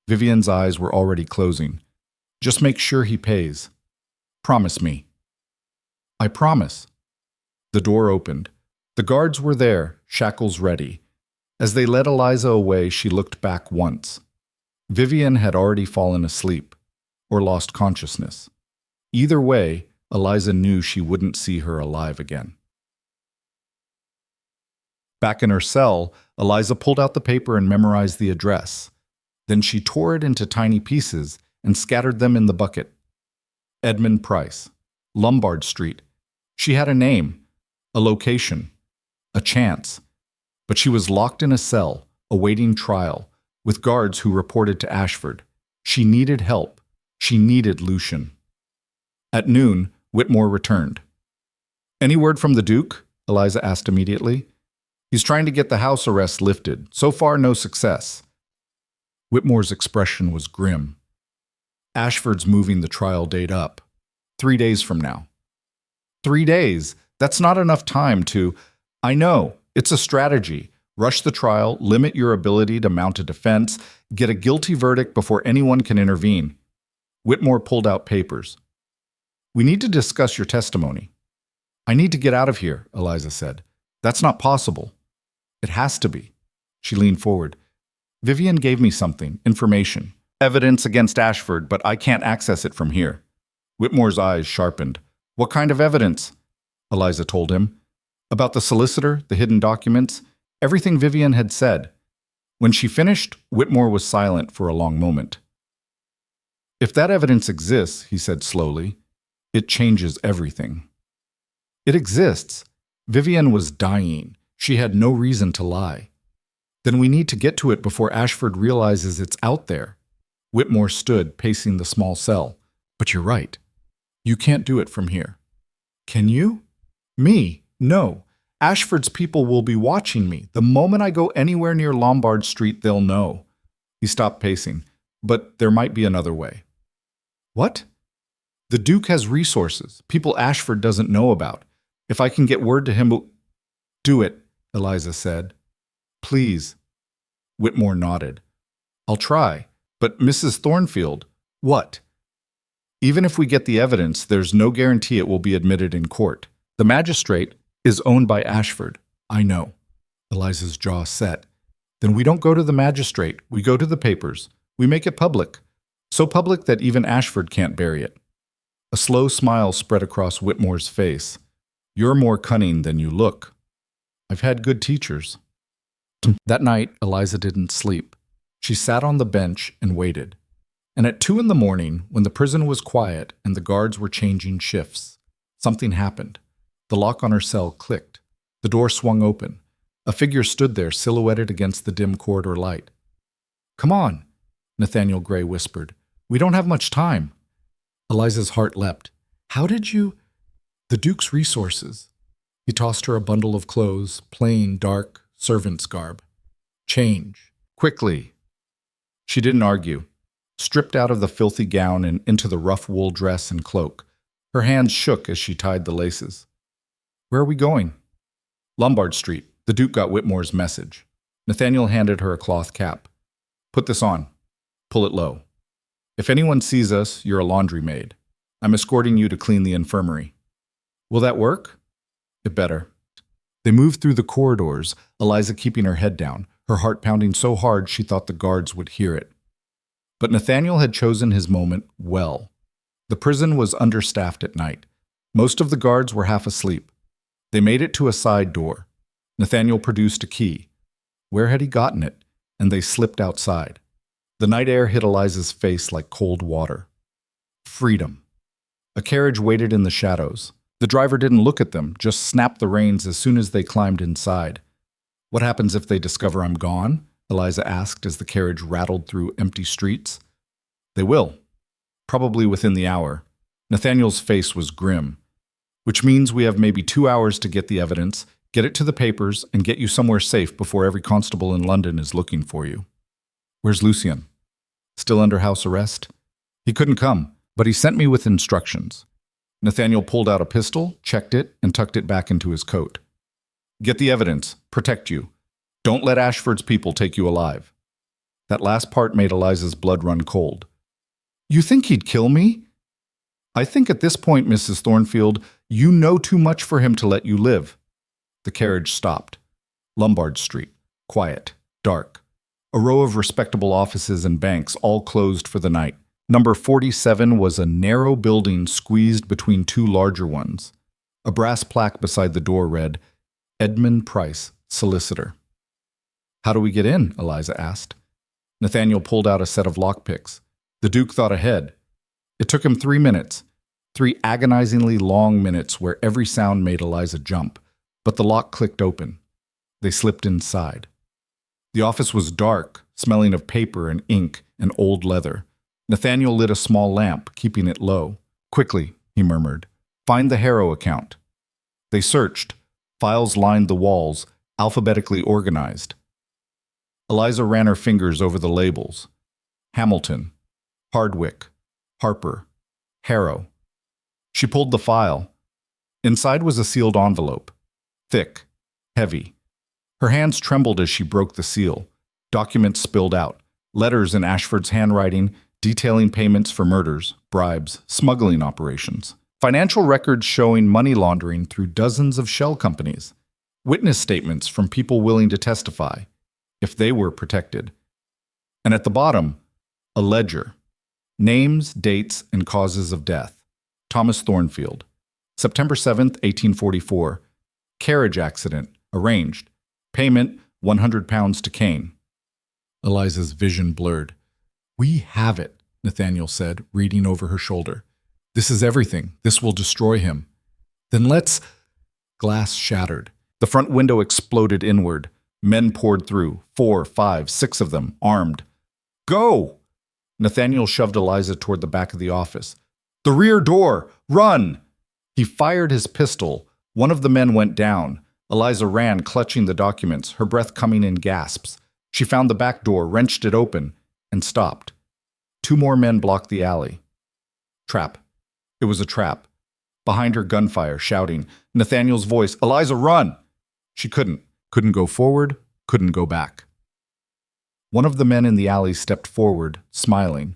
[SPEAKER 1] Vivian's eyes were already closing. Just make sure he pays. Promise me. I promise. The door opened. The guards were there, shackles ready. As they led Eliza away, she looked back once. Vivian had already fallen asleep, or lost consciousness. Either way, Eliza knew she wouldn't see her alive again. Back in her cell, Eliza pulled out the paper and memorized the address. Then she tore it into tiny pieces and scattered them in the bucket. Edmund Price, Lombard Street. She had a name, a location, a chance. But she was locked in a cell, awaiting trial, with guards who reported to Ashford. She needed help. She needed Lucian. At noon, Whitmore returned. Any word from the Duke? Eliza asked immediately. He's trying to get the house arrest lifted. So far, no success. Whitmore's expression was grim. Ashford's moving the trial date up. 3 days from now. 3 days? That's not enough time to... I know. It's a strategy. Rush the trial, limit your ability to mount a defense, get a guilty verdict before anyone can intervene. Whitmore pulled out papers. We need to discuss your testimony. I need to get out of here, Eliza said. That's not possible. It has to be. She leaned forward. Vivian gave me something, information, evidence against Ashford, but I can't access it from here. Whitmore's eyes sharpened. What kind of evidence? Eliza told him. About the solicitor, the hidden documents, everything Vivian had said. When she finished, Whitmore was silent for a long moment. If that evidence exists, he said slowly, it changes everything. It exists. Vivian was dying. She had no reason to lie. Then we need to get to it before Ashford realizes it's out there. Whitmore stood, pacing the small cell. But you're right. You can't do it from here. Can you? Me? No. Ashford's people will be watching me. The moment I go anywhere near Lombard Street, they'll know. He stopped pacing. But there might be another way. What? The Duke has resources, people Ashford doesn't know about. If I can get word to him... Do it, Eliza said. Please. Whitmore nodded. I'll try. But Mrs. Thornfield, what? Even if we get the evidence, there's no guarantee it will be admitted in court. The magistrate is owned by Ashford. I know. Eliza's jaw set. Then we don't go to the magistrate. We go to the papers. We make it public. So public that even Ashford can't bury it. A slow smile spread across Whitmore's face. You're more cunning than you look. I've had good teachers. That night, Eliza didn't sleep. She sat on the bench and waited. And at 2 in the morning, when the prison was quiet and the guards were changing shifts, something happened. The lock on her cell clicked. The door swung open. A figure stood there, silhouetted against the dim corridor light. "Come on," Nathaniel Gray whispered. "We don't have much time." Eliza's heart leapt. "How did you—" "The Duke's resources." He tossed her a bundle of clothes, plain, dark, servant's garb. "Change. Quickly." She didn't argue. Stripped out of the filthy gown and into the rough wool dress and cloak. Her hands shook as she tied the laces. "Where are we going?" "Lombard Street." The Duke got Whitmore's message. Nathaniel handed her a cloth cap. "Put this on. Pull it low. If anyone sees us, you're a laundry maid. I'm escorting you to clean the infirmary." "Will that work?" "It better." They moved through the corridors, Eliza keeping her head down, her heart pounding so hard she thought the guards would hear it. But Nathaniel had chosen his moment well. The prison was understaffed at night. Most of the guards were half asleep. They made it to a side door. Nathaniel produced a key. Where had he gotten it? And they slipped outside. The night air hit Eliza's face like cold water. Freedom. A carriage waited in the shadows. The driver didn't look at them, just snapped the reins as soon as they climbed inside. "What happens if they discover I'm gone?" Eliza asked as the carriage rattled through empty streets. "They will. Probably within the hour." Nathaniel's face was grim. "Which means we have maybe 2 hours to get the evidence, get it to the papers, and get you somewhere safe before every constable in London is looking for you." "Where's Lucien?" "Still under house arrest?" "He couldn't come, but he sent me with instructions." Nathaniel pulled out a pistol, checked it, and tucked it back into his coat. "Get the evidence. Protect you. Don't let Ashford's people take you alive." That last part made Eliza's blood run cold. "You think he'd kill me?" "I think at this point, Mrs. Thornfield, you know too much for him to let you live." The carriage stopped. Lombard Street. Quiet. Dark. A row of respectable offices and banks, all closed for the night. Number 47 was a narrow building squeezed between two larger ones. A brass plaque beside the door read, "Edmund Price, Solicitor." "How do we get in?" Eliza asked. Nathaniel pulled out a set of lockpicks. The Duke thought ahead. It took him 3 minutes. 3 agonizingly long minutes where every sound made Eliza jump, but the lock clicked open. They slipped inside. The office was dark, smelling of paper and ink and old leather. Nathaniel lit a small lamp, keeping it low. "Quickly," he murmured. "Find the Harrow account." They searched. Files lined the walls, alphabetically organized. Eliza ran her fingers over the labels. Hamilton, Hardwick, Harper, Harrow. She pulled the file. Inside was a sealed envelope. Thick, heavy. Her hands trembled as she broke the seal. Documents spilled out. Letters in Ashford's handwriting, detailing payments for murders, bribes, smuggling operations. Financial records showing money laundering through dozens of shell companies. Witness statements from people willing to testify, if they were protected. And at the bottom, a ledger. Names, dates, and causes of death. Thomas Thornfield. September 7th, 1844. Carriage accident, arranged. Payment, £100 to Kane. Eliza's vision blurred. "We have it," Nathaniel said, reading over her shoulder. "This is everything. This will destroy him." "Then let's—" Glass shattered. The front window exploded inward. Men poured through, 4, 5, 6 of them, armed. "Go!" Nathaniel shoved Eliza toward the back of the office. "The rear door! Run!" He fired his pistol. One of the men went down. Eliza ran, clutching the documents, her breath coming in gasps. She found the back door, wrenched it open, and stopped. 2 more men blocked the alley. Trap. It was a trap. Behind her, gunfire, shouting. Nathaniel's voice, "Eliza, run!" She couldn't go forward, couldn't go back. One of the men in the alley stepped forward, smiling.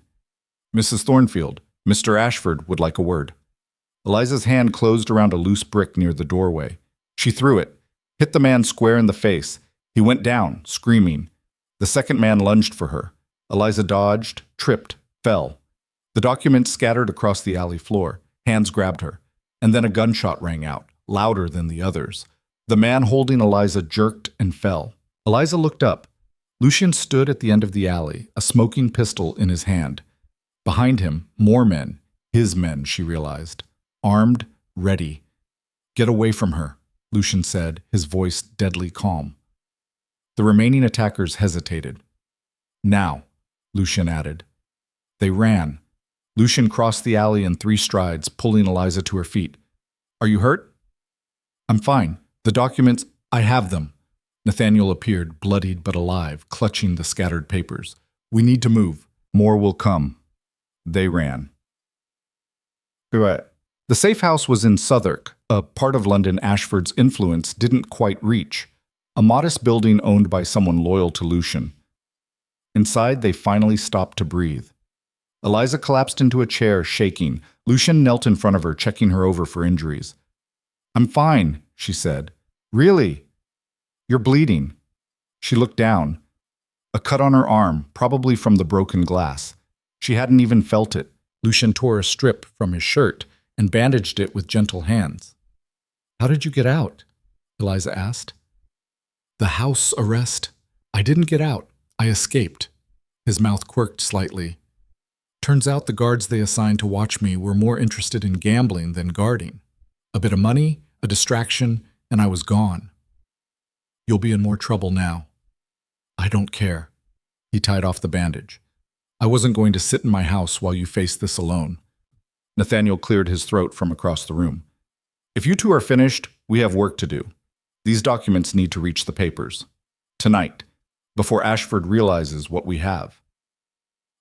[SPEAKER 1] "Mrs. Thornfield, Mr. Ashford would like a word." Eliza's hand closed around a loose brick near the doorway. She threw it, hit the man square in the face. He went down, screaming. The second man lunged for her. Eliza dodged, tripped, fell. The documents scattered across the alley floor. Hands grabbed her. And then a gunshot rang out, louder than the others. The man holding Eliza jerked and fell. Eliza looked up. Lucien stood at the end of the alley, a smoking pistol in his hand. Behind him, more men. His men, she realized. Armed, ready. "Get away from her," Lucien said, his voice deadly calm. The remaining attackers hesitated. "Now," Lucien added. They ran. Lucien crossed the alley in 3 strides, pulling Eliza to her feet. "Are you hurt?" "I'm fine. The documents, I have them." Nathaniel appeared, bloodied but alive, clutching the scattered papers. "We need to move. More will come." They ran. The safe house was in Southwark, a part of London Ashford's influence didn't quite reach, a modest building owned by someone loyal to Lucien. Inside, they finally stopped to breathe. Eliza collapsed into a chair, shaking. Lucien knelt in front of her, checking her over for injuries. "I'm fine," she said. "Really? You're bleeding." She looked down. A cut on her arm, probably from the broken glass. She hadn't even felt it. Lucien tore a strip from his shirt and bandaged it with gentle hands. "How did you get out?" Eliza asked. "The house arrest. I didn't get out. I escaped." His mouth quirked slightly. "Turns out the guards they assigned to watch me were more interested in gambling than guarding. A bit of money, a distraction, and I was gone. You'll be in more trouble now." "I don't care." He tied off the bandage. "I wasn't going to sit in my house while you face this alone." Nathaniel cleared his throat from across the room. "If you two are finished, we have work to do. These documents need to reach the papers. Tonight, before Ashford realizes what we have."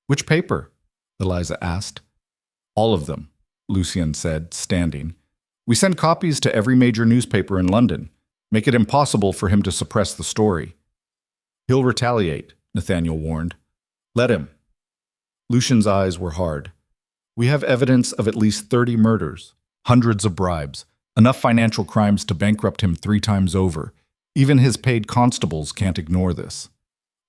[SPEAKER 1] "Which paper?" Eliza asked. "All of them," Lucien said, standing. "We send copies to every major newspaper in London. Make it impossible for him to suppress the story." "He'll retaliate," Nathaniel warned. "Let him." Lucien's eyes were hard. "We have evidence of at least 30 murders, hundreds of bribes, enough financial crimes to bankrupt him 3 times over. Even his paid constables can't ignore this.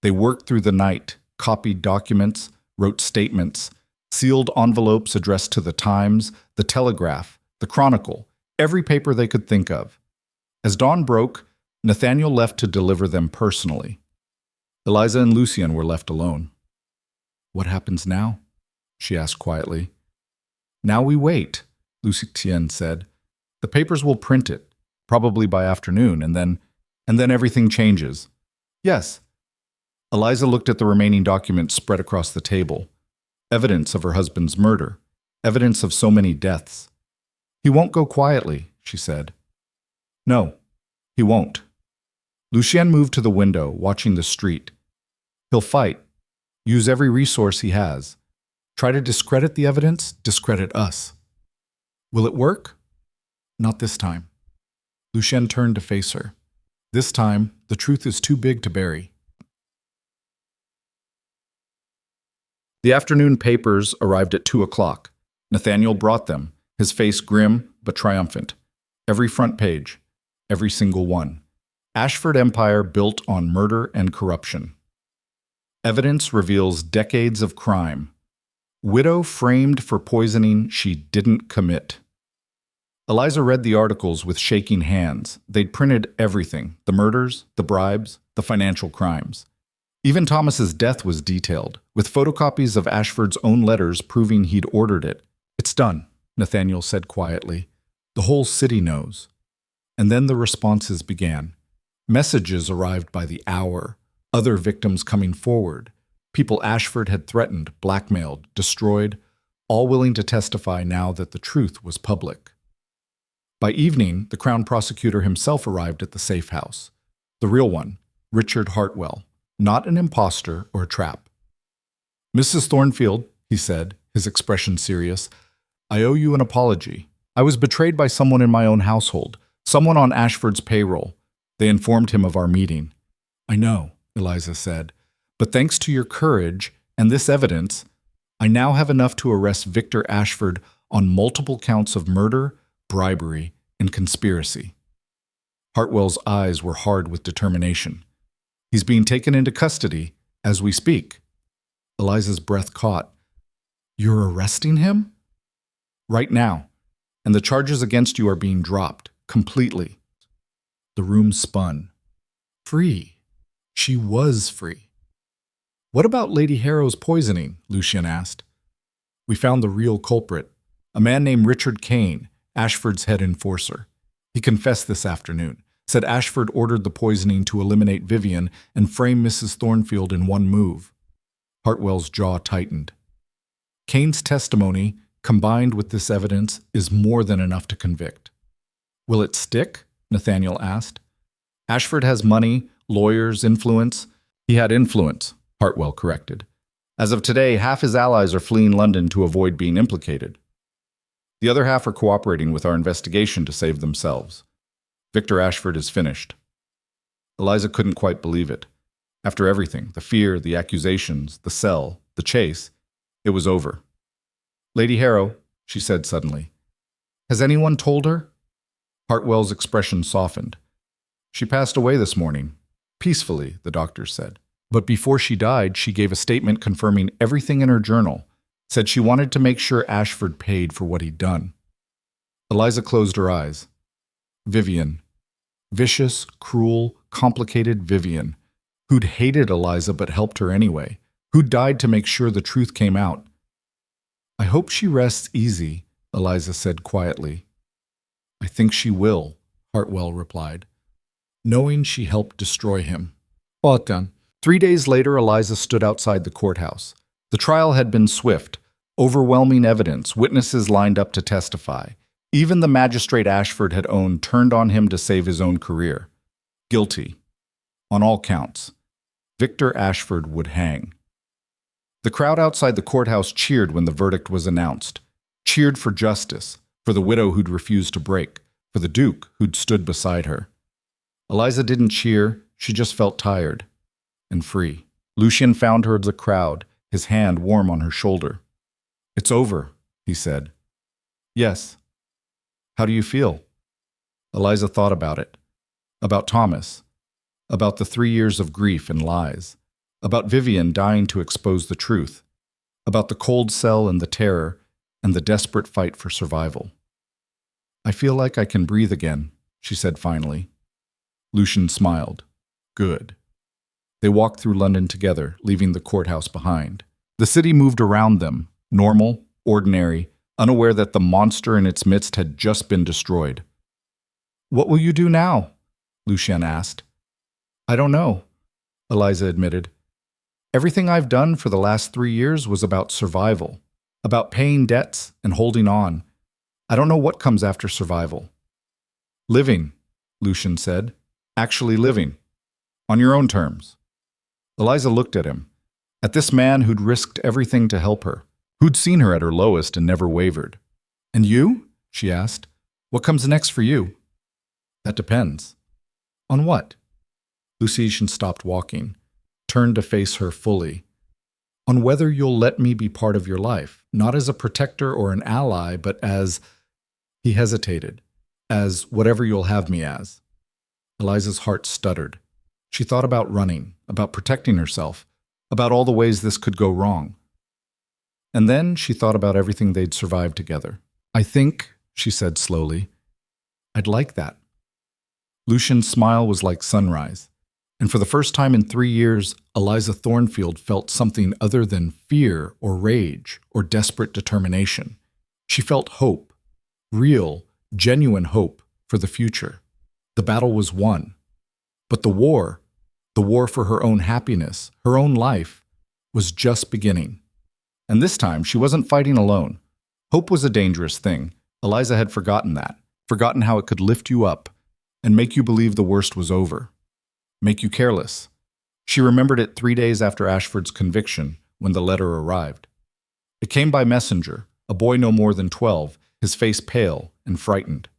[SPEAKER 1] They worked through the night, copied documents, wrote statements, sealed envelopes addressed to the Times, the Telegraph, the Chronicle, every paper they could think of. As dawn broke, Nathaniel left to deliver them personally. Eliza and Lucien were left alone. "What happens now?" she asked quietly. "Now we wait," Lucien said. "The papers will print it, probably by afternoon, and then everything changes." "Yes." Eliza looked at the remaining documents spread across the table. Evidence of her husband's murder. Evidence of so many deaths. "He won't go quietly," she said. "No, he won't." Lucien moved to the window, watching the street. "He'll fight. Use every resource he has. Try to discredit the evidence, discredit us. Will it work? Not this time." Lucien turned to face her. "This time, the truth is too big to bury." The afternoon papers arrived at 2 o'clock. Nathaniel brought them, his face grim but triumphant. Every front page, every single one. Ashford Empire built on murder and corruption. Evidence reveals decades of crime. Widow framed for poisoning she didn't commit. Eliza read the articles with shaking hands. They'd printed everything, the murders, the bribes, the financial crimes. Even Thomas's death was detailed, with photocopies of Ashford's own letters proving he'd ordered it. "It's done," Nathaniel said quietly. "The whole city knows." And then the responses began. Messages arrived by the hour, other victims coming forward, people Ashford had threatened, blackmailed, destroyed, all willing to testify now that the truth was public. By evening, the Crown Prosecutor himself arrived at the safe house. The real one, Richard Hartwell, not an impostor or a trap. "Mrs. Thornfield," he said, his expression serious, "I owe you an apology. I was betrayed by someone in my own household, someone on Ashford's payroll. They informed him of our meeting." "I know," Eliza said, "but thanks to your courage and this evidence, I now have enough to arrest Victor Ashford on multiple counts of murder, bribery, and conspiracy." Hartwell's eyes were hard with determination. "He's being taken into custody as we speak." Eliza's breath caught. "You're arresting him?" "Right now. And the charges against you are being dropped, completely." The room spun. Free. She was free. What about Lady Harrow's poisoning? Lucian asked. We found the real culprit, a man named Richard Kane, Ashford's head enforcer. He confessed this afternoon, said Ashford ordered the poisoning to eliminate Vivian and frame Mrs. Thornfield in one move. Hartwell's jaw tightened. Kane's testimony, combined with this evidence, is more than enough to convict. Will it stick? Nathaniel asked. Ashford has money, lawyers, influence. He had influence, Hartwell corrected. As of today, half his allies are fleeing London to avoid being implicated. The other half are cooperating with our investigation to save themselves. Victor Ashford is finished. Eliza couldn't quite believe it. After everything, the fear, the accusations, the cell, the chase, it was over. Lady Harrow, she said suddenly, has anyone told her? Hartwell's expression softened. She passed away this morning. Peacefully, the doctor said. But before she died, she gave a statement confirming everything in her journal, said she wanted to make sure Ashford paid for what he'd done. Eliza closed her eyes. Vivian. Vicious, cruel, complicated Vivian, who'd hated Eliza but helped her anyway, who died to make sure the truth came out. I hope she rests easy, Eliza said quietly. I think she will, Hartwell replied, knowing she helped destroy him. Done. 3 days later, Eliza stood outside the courthouse. The trial had been swift. Overwhelming evidence, witnesses lined up to testify. Even the magistrate Ashford had owned turned on him to save his own career. Guilty. On all counts. Victor Ashford would hang. The crowd outside the courthouse cheered when the verdict was announced. Cheered for justice, for the widow who'd refused to break, for the Duke who'd stood beside her. Eliza didn't cheer, she just felt tired and free. Lucian found her in the crowd, his hand warm on her shoulder. It's over, he said. Yes. How do you feel? Eliza thought about it. About Thomas. About the 3 years of grief and lies. About Vivian dying to expose the truth. About the cold cell and the terror and the desperate fight for survival. I feel like I can breathe again, she said finally. Lucian smiled. Good. They walked through London together, leaving the courthouse behind. The city moved around them, normal, ordinary, unaware that the monster in its midst had just been destroyed. What will you do now? Lucian asked. I don't know, Eliza admitted. Everything I've done for the last 3 years was about survival, about paying debts and holding on. I don't know what comes after survival. Living, Lucian said. Actually living. On your own terms. Eliza looked at him, at this man who'd risked everything to help her, who'd seen her at her lowest and never wavered. And you? She asked. What comes next for you? That depends. On what? Lucian stopped walking, turned to face her fully. On whether you'll let me be part of your life, not as a protector or an ally, but as, he hesitated, as whatever you'll have me as. Eliza's heart stuttered. She thought about running, about protecting herself, about all the ways this could go wrong. And then she thought about everything they'd survived together. I think, she said slowly, I'd like that. Lucian's smile was like sunrise, and for the first time in 3 years, Eliza Thornfield felt something other than fear or rage or desperate determination. She felt hope, real, genuine hope for the future. The battle was won. But the war for her own happiness, her own life, was just beginning. And this time, she wasn't fighting alone. Hope was a dangerous thing. Eliza had forgotten that, forgotten how it could lift you up and make you believe the worst was over, make you careless. She remembered it 3 days after Ashford's conviction, when the letter arrived. It came by messenger, a boy no more than 12, his face pale and frightened.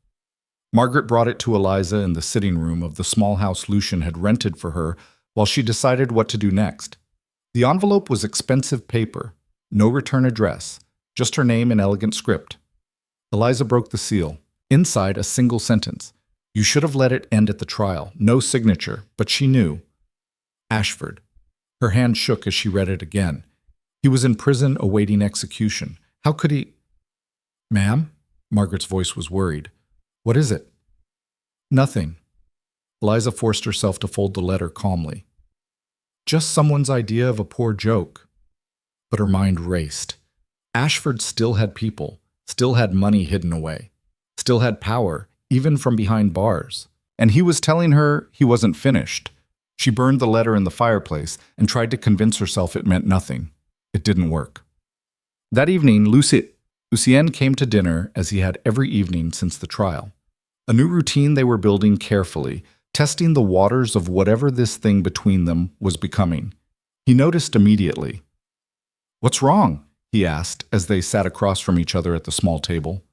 [SPEAKER 1] Margaret brought it to Eliza in the sitting room of the small house Lucian had rented for her while she decided what to do next. The envelope was expensive paper, no return address, just her name in elegant script. Eliza broke the seal. Inside, a single sentence. You should have let it end at the trial. No signature, but she knew. Ashford. Her hand shook as she read it again. He was in prison awaiting execution. How could he... Ma'am? Margaret's voice was worried. What is it? Nothing. Eliza forced herself to fold the letter calmly. Just someone's idea of a poor joke. But her mind raced. Ashford still had people, still had money hidden away, still had power, even from behind bars. And he was telling her he wasn't finished. She burned the letter in the fireplace and tried to convince herself it meant nothing. It didn't work. That evening, Lucien came to dinner as he had every evening since the trial. A new routine they were building carefully, testing the waters of whatever this thing between them was becoming. He noticed immediately. "What's wrong?" he asked as they sat across from each other at the small table.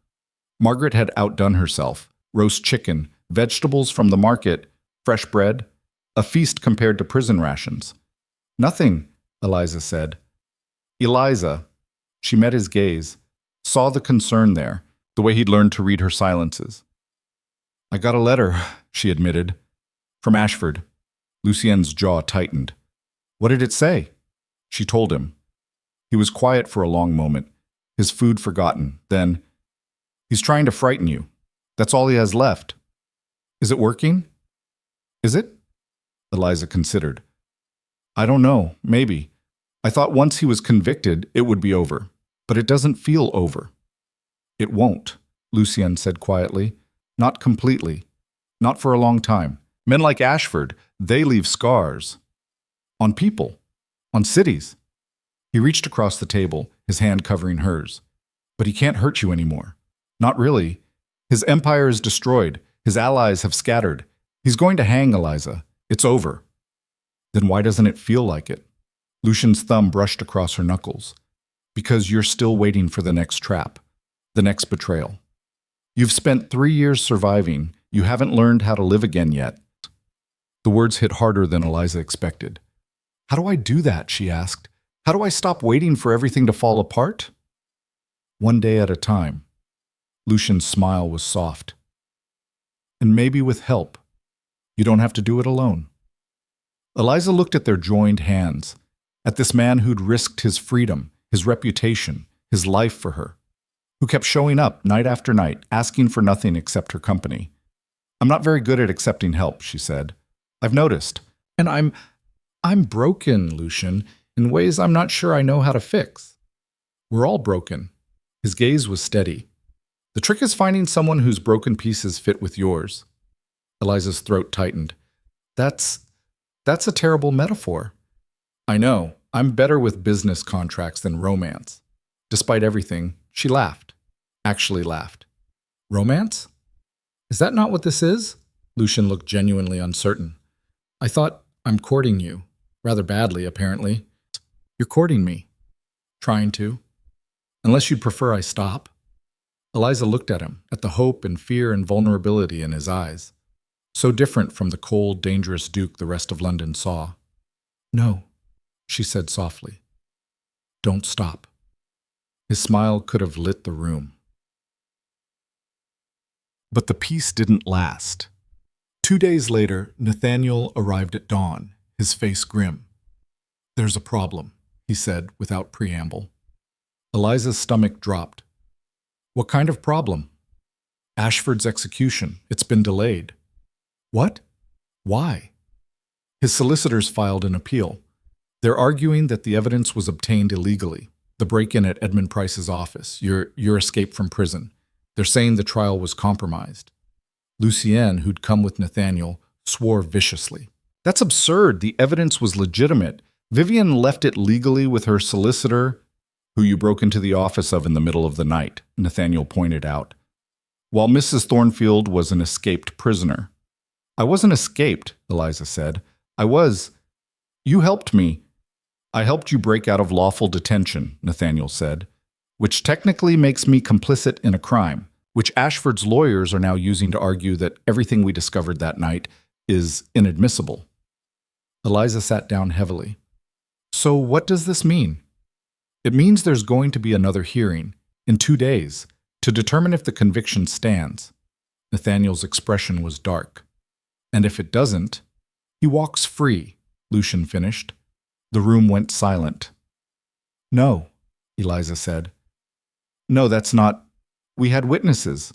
[SPEAKER 1] Margaret had outdone herself. Roast chicken, vegetables from the market, fresh bread, a feast compared to prison rations. "Nothing," Eliza said. Eliza. She met his gaze, saw the concern there, the way he'd learned to read her silences. "I got a letter," she admitted. "From Ashford." Lucien's jaw tightened. "What did it say?" She told him. He was quiet for a long moment, his food forgotten. Then, "He's trying to frighten you. That's all he has left." "Is it working?" "Is it?" Eliza considered. "I don't know. Maybe. I thought once he was convicted, it would be over. But it doesn't feel over." "It won't," Lucien said quietly. "Not completely. Not for a long time. Men like Ashford, they leave scars. On people. On cities." He reached across the table, his hand covering hers. "But he can't hurt you anymore. Not really. His empire is destroyed. His allies have scattered. He's going to hang Eliza. It's over." "Then why doesn't it feel like it?" Lucian's thumb brushed across her knuckles. "Because you're still waiting for the next trap, the next betrayal. You've spent 3 years surviving. You haven't learned how to live again yet." The words hit harder than Eliza expected. "How do I do that?" she asked. "How do I stop waiting for everything to fall apart?" "One day at a time." Lucian's smile was soft. "And maybe with help. You don't have to do it alone." Eliza looked at their joined hands, at this man who'd risked his freedom, his reputation, his life for her, who kept showing up night after night, asking for nothing except her company. "I'm not very good at accepting help," she said. "I've noticed. And I'm broken, Lucian, in ways I'm not sure I know how to fix." "We're all broken." His gaze was steady. "The trick is finding someone whose broken pieces fit with yours." Eliza's throat tightened. That's a terrible metaphor." "I know. I'm better with business contracts than romance." Despite everything, she laughed. Actually laughed. "Romance? Is that not what this is?" Lucian looked genuinely uncertain. "I thought I'm courting you. Rather badly, apparently." "You're courting me." "Trying to. Unless you'd prefer I stop." Eliza looked at him, at the hope and fear and vulnerability in his eyes. So different from the cold, dangerous Duke the rest of London saw. "No," she said softly. "Don't stop." His smile could have lit the room. But the peace didn't last. 2 days later, Nathaniel arrived at dawn, his face grim. "There's a problem," he said without preamble. Eliza's stomach dropped. "What kind of problem?" "Ashford's execution. It's been delayed." "What? Why?" His solicitors filed an appeal. They're arguing that the evidence was obtained illegally. The break-in at Edmund Price's office, your escape from prison. They're saying the trial was compromised. Lucien, who'd come with Nathaniel, swore viciously. "That's absurd. The evidence was legitimate. Vivian left it legally with her solicitor, who you broke into the office of in the middle of the night," Nathaniel pointed out. "While Mrs. Thornfield was an escaped prisoner." "I wasn't escaped," Eliza said. You helped me." "I helped you break out of lawful detention," Nathaniel said, "which technically makes me complicit in a crime, which Ashford's lawyers are now using to argue that everything we discovered that night is inadmissible." Eliza sat down heavily. "So what does this mean?" "It means there's going to be another hearing, in 2 days, to determine if the conviction stands." Nathaniel's expression was dark. "And if it doesn't, he walks free," Lucian finished. The room went silent. "No," Eliza said. "No, that's not. We had witnesses.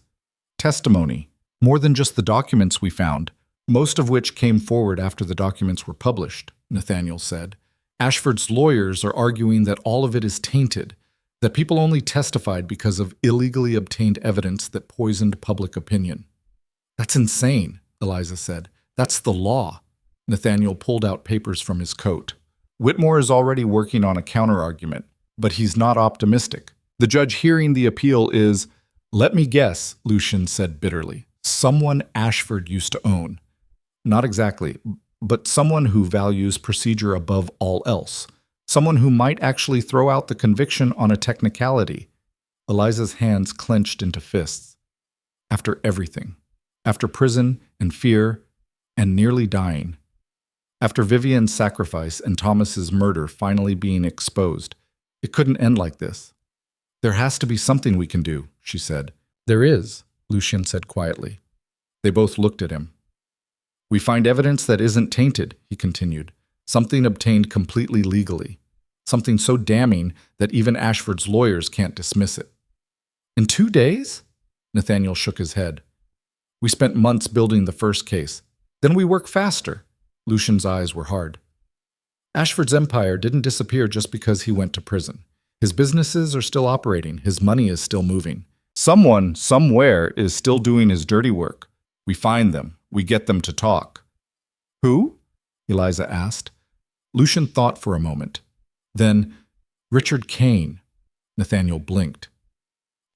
[SPEAKER 1] Testimony. More than just the documents we found, most of which came forward after the documents were published." Nathaniel said. Ashford's lawyers are arguing that all of it is tainted, that people only testified because of illegally obtained evidence that poisoned public opinion. That's insane, Eliza said. That's the law. Nathaniel pulled out papers from his coat. Whitmore is already working on a counterargument, but he's not optimistic. The judge hearing the appeal is, let me guess, Lucian said bitterly, someone Ashford used to own. Not exactly, but someone who values procedure above all else. Someone who might actually throw out the conviction on a technicality. Eliza's hands clenched into fists. After everything. After prison and fear and nearly dying. After Vivian's sacrifice and Thomas's murder finally being exposed, it couldn't end like this. There has to be something we can do, she said. There is, Lucian said quietly. They both looked at him. We find evidence that isn't tainted, he continued. Something obtained completely legally. Something so damning that even Ashford's lawyers can't dismiss it. In 2 days? Nathaniel shook his head. We spent months building the first case. Then we work faster. Lucian's eyes were hard. Ashford's empire didn't disappear just because he went to prison. His businesses are still operating. His money is still moving. Someone, somewhere, is still doing his dirty work. We find them. We get them to talk. Who? Eliza asked. Lucian thought for a moment. Then, Richard Kane. Nathaniel blinked.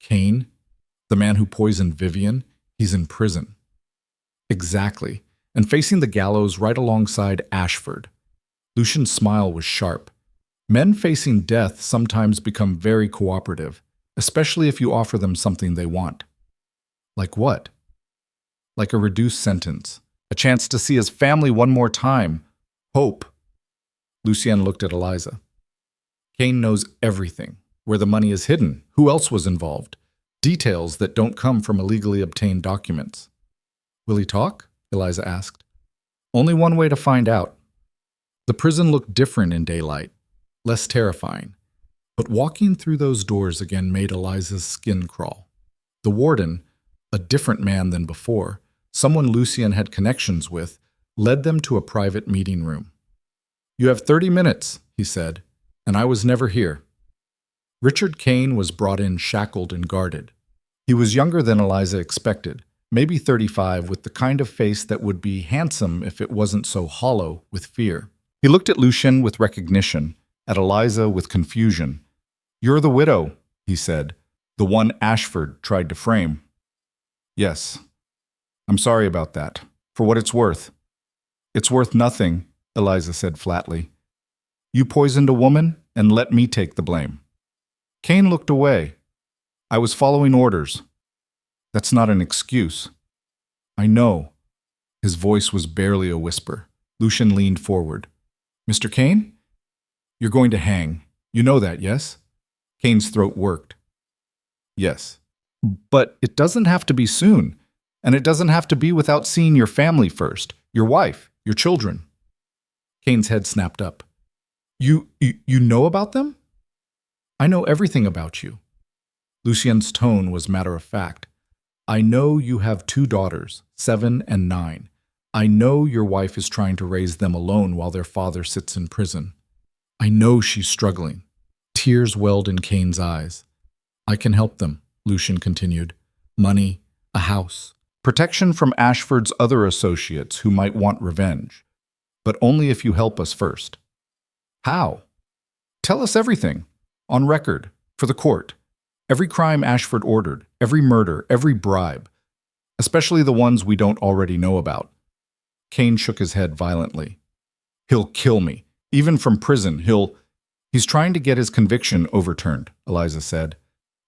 [SPEAKER 1] Kane? The man who poisoned Vivian? He's in prison. Exactly, and facing the gallows right alongside Ashford. Lucian's smile was sharp. Men facing death sometimes become very cooperative, especially if you offer them something they want. Like what? Like a reduced sentence, a chance to see his family one more time, hope. Lucien looked at Eliza. Kane knows everything, where the money is hidden, who else was involved, details that don't come from illegally obtained documents. Will he talk? Eliza asked. Only one way to find out. The prison looked different in daylight, less terrifying, but walking through those doors again made Eliza's skin crawl. The warden, a different man than before, someone Lucien had connections with, led them to a private meeting room. You have 30 minutes, he said, and I was never here. Richard Kane was brought in shackled and guarded. He was younger than Eliza expected, maybe 35, with the kind of face that would be handsome if it wasn't so hollow with fear. He looked at Lucien with recognition, at Eliza with confusion. You're the widow, he said, the one Ashford tried to frame. Yes. I'm sorry about that. For what it's worth. It's worth nothing, Eliza said flatly. You poisoned a woman and let me take the blame. Kane looked away. I was following orders. That's not an excuse. I know. His voice was barely a whisper. Lucien leaned forward. Mr. Kane? You're going to hang. You know that, yes? Kane's throat worked. Yes. But it doesn't have to be soon. And it doesn't have to be without seeing your family first. Your wife, your children. Kane's head snapped up. You know about them? I know everything about you. Lucien's tone was matter of fact. I know you have 2 daughters, 7 and 9. I know your wife is trying to raise them alone while their father sits in prison. I know she's struggling. Tears welled in Kane's eyes. I can help them, Lucien continued. Money, a house, protection from Ashford's other associates who might want revenge. But only if you help us first. How? Tell us everything. On record, for the court. Every crime Ashford ordered, every murder, every bribe. Especially the ones we don't already know about. Kane shook his head violently. He'll kill me. Even from prison, He's trying to get his conviction overturned, Eliza said.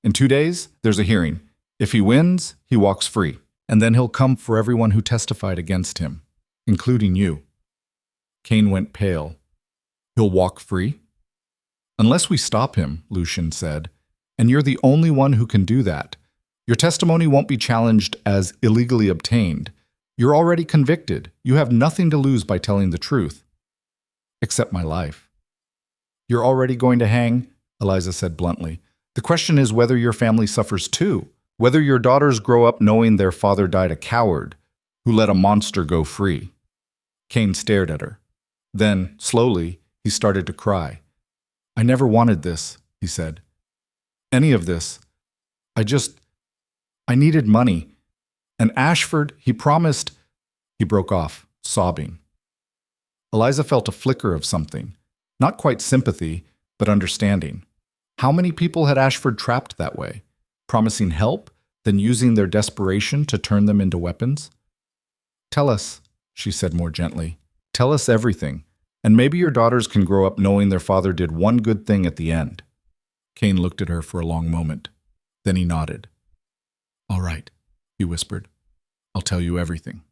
[SPEAKER 1] In 2 days, there's a hearing. If he wins, he walks free. And then he'll come for everyone who testified against him, including you. Kane went pale. He'll walk free? Unless we stop him, Lucien said. And you're the only one who can do that. Your testimony won't be challenged as illegally obtained. You're already convicted. You have nothing to lose by telling the truth. Except my life. You're already going to hang, Eliza said bluntly. The question is whether your family suffers too. Whether your daughters grow up knowing their father died a coward, who let a monster go free. Kane stared at her. Then, slowly, he started to cry. "I never wanted this," he said. "Any of this. I needed money. And Ashford, he promised—" He broke off, sobbing. Eliza felt a flicker of something. Not quite sympathy, but understanding. How many people had Ashford trapped that way? Promising help, then using their desperation to turn them into weapons? "Tell us," she said more gently. "Tell us everything, and maybe your daughters can grow up knowing their father did one good thing at the end." Kane looked at her for a long moment. Then he nodded. "All right," he whispered. "I'll tell you everything."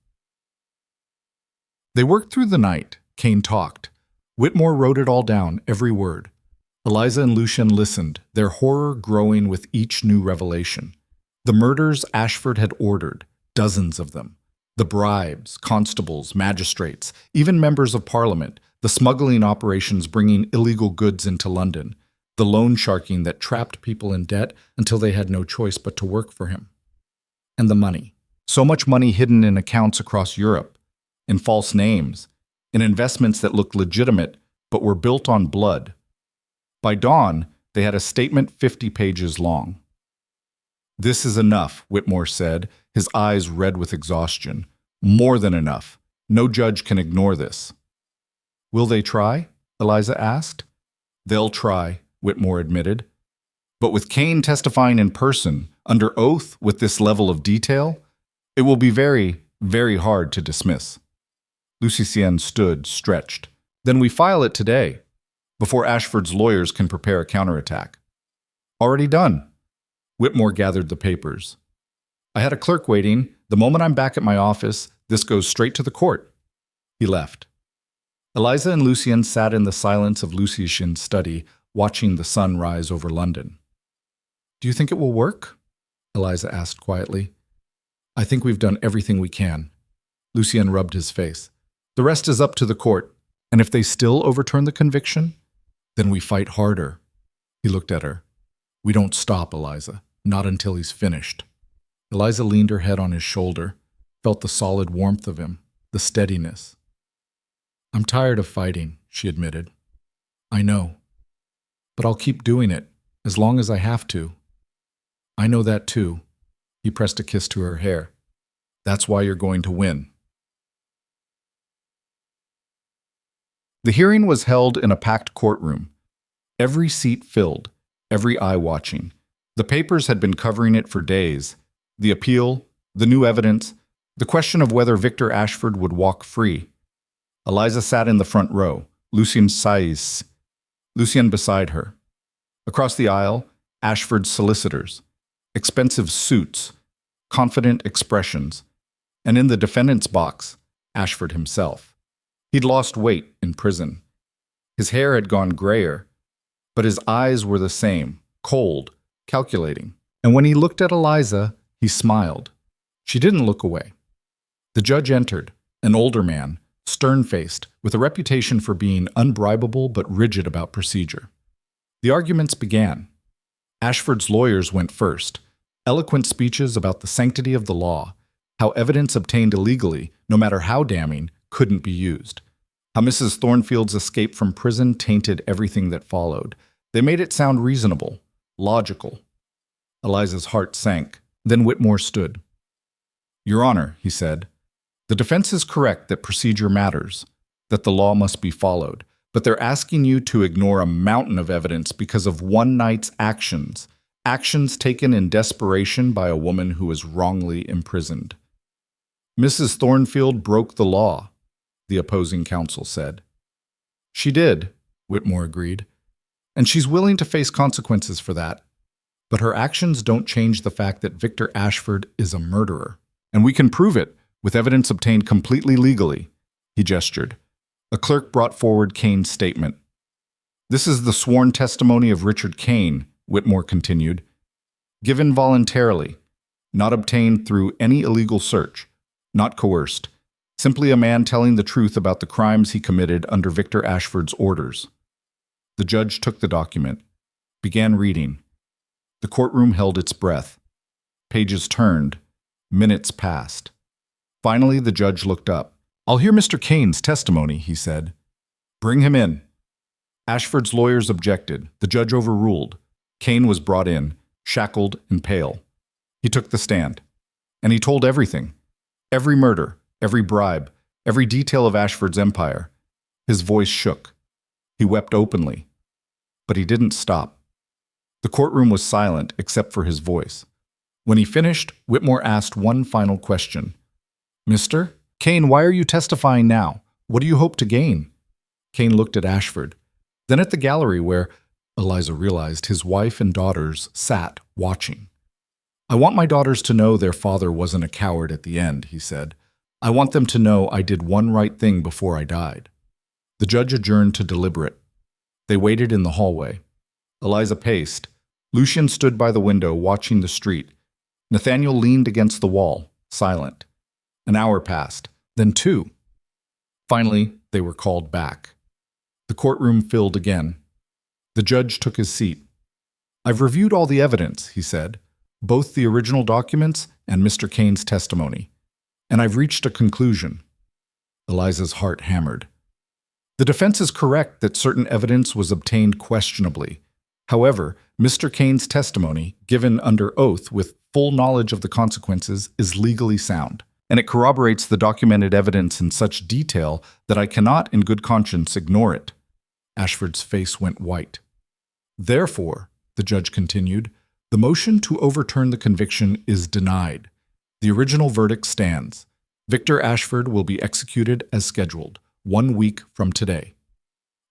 [SPEAKER 1] They worked through the night. Kane talked. Whitmore wrote it all down, every word. Eliza and Lucian listened, their horror growing with each new revelation. The murders Ashford had ordered, dozens of them. The bribes, constables, magistrates, even members of Parliament, the smuggling operations bringing illegal goods into London, the loan sharking that trapped people in debt until they had no choice but to work for him. And the money. So much money hidden in accounts across Europe, in false names, in investments that looked legitimate but were built on blood. By dawn, they had a statement 50 pages long. "This is enough," Whitmore said, his eyes red with exhaustion. "More than enough. No judge can ignore this." "Will they try?" Eliza asked. "They'll try," Whitmore admitted. "But with Kane testifying in person, under oath with this level of detail, it will be very, very hard to dismiss." Lucien stood, stretched. "Then we file it today, before Ashford's lawyers can prepare a counterattack." "Already done." Whitmore gathered the papers. "I had a clerk waiting. The moment I'm back at my office, this goes straight to the court." He left. Eliza and Lucien sat in the silence of Lucien's study, watching the sun rise over London. "Do you think it will work?" Eliza asked quietly. "I think we've done everything we can." Lucien rubbed his face. "The rest is up to the court, and if they still overturn the conviction, then we fight harder." He looked at her. "We don't stop, Eliza, not until he's finished." Eliza leaned her head on his shoulder, felt the solid warmth of him, the steadiness. "I'm tired of fighting," she admitted. "I know. But I'll keep doing it, as long as I have to." "I know that too." He pressed a kiss to her hair. "That's why you're going to win." The hearing was held in a packed courtroom. Every seat filled, every eye watching. The papers had been covering it for days. The appeal, the new evidence, the question of whether Victor Ashford would walk free. Eliza sat in the front row, Lucien beside her. Across the aisle, Ashford's solicitors. Expensive suits, confident expressions. And in the defendant's box, Ashford himself. He'd lost weight in prison. His hair had gone grayer, but his eyes were the same, cold, calculating. And when he looked at Eliza, he smiled. She didn't look away. The judge entered, an older man, stern-faced, with a reputation for being unbribable but rigid about procedure. The arguments began. Ashford's lawyers went first, eloquent speeches about the sanctity of the law, how evidence obtained illegally, no matter how damning, couldn't be used. How Mrs. Thornfield's escape from prison tainted everything that followed. They made it sound reasonable, logical. Eliza's heart sank. Then Whitmore stood. "Your Honor," he said, "the defense is correct that procedure matters, that the law must be followed, but they're asking you to ignore a mountain of evidence because of one night's actions, actions taken in desperation by a woman who was wrongly imprisoned." "Mrs. Thornfield broke the law," the opposing counsel said. "She did," Whitmore agreed, "and she's willing to face consequences for that. But her actions don't change the fact that Victor Ashford is a murderer. And we can prove it with evidence obtained completely legally." He gestured. A clerk brought forward Kane's statement. "This is the sworn testimony of Richard Kane," Whitmore continued. "Given voluntarily, not obtained through any illegal search, not coerced. Simply a man telling the truth about the crimes he committed under Victor Ashford's orders." The judge took the document, began reading. The courtroom held its breath. Pages turned. Minutes passed. Finally, the judge looked up. "I'll hear Mr. Kane's testimony," he said. Bring him in. Ashford's lawyers objected. The judge overruled. Kane was brought in, shackled and pale. He took the stand. And he told everything. Every murder, every bribe, every detail of Ashford's empire. His voice shook. He wept openly. But he didn't stop. The courtroom was silent except for his voice. When he finished, Whitmore asked one final question. Mr. Kane, why are you testifying now? What do you hope to gain? Kane looked at Ashford, then at the gallery where, Eliza realized, his wife and daughters sat watching. I want my daughters to know their father wasn't a coward at the end, he said. I want them to know I did one right thing before I died. The judge adjourned to deliberate. They waited in the hallway. Eliza paced. Lucian stood by the window watching the street. Nathaniel leaned against the wall, silent. An hour passed, then 2. Finally, they were called back. The courtroom filled again. The judge took his seat. I've reviewed all the evidence, he said, both the original documents and Mr. Kane's testimony, and I've reached a conclusion. Eliza's heart hammered. The defense is correct that certain evidence was obtained questionably. However, Mr. Kane's testimony, given under oath with full knowledge of the consequences, is legally sound, and it corroborates the documented evidence in such detail that I cannot in good conscience ignore it. Ashford's face went white. Therefore, the judge continued, the motion to overturn the conviction is denied. The original verdict stands. Victor Ashford will be executed as scheduled, 1 week from today.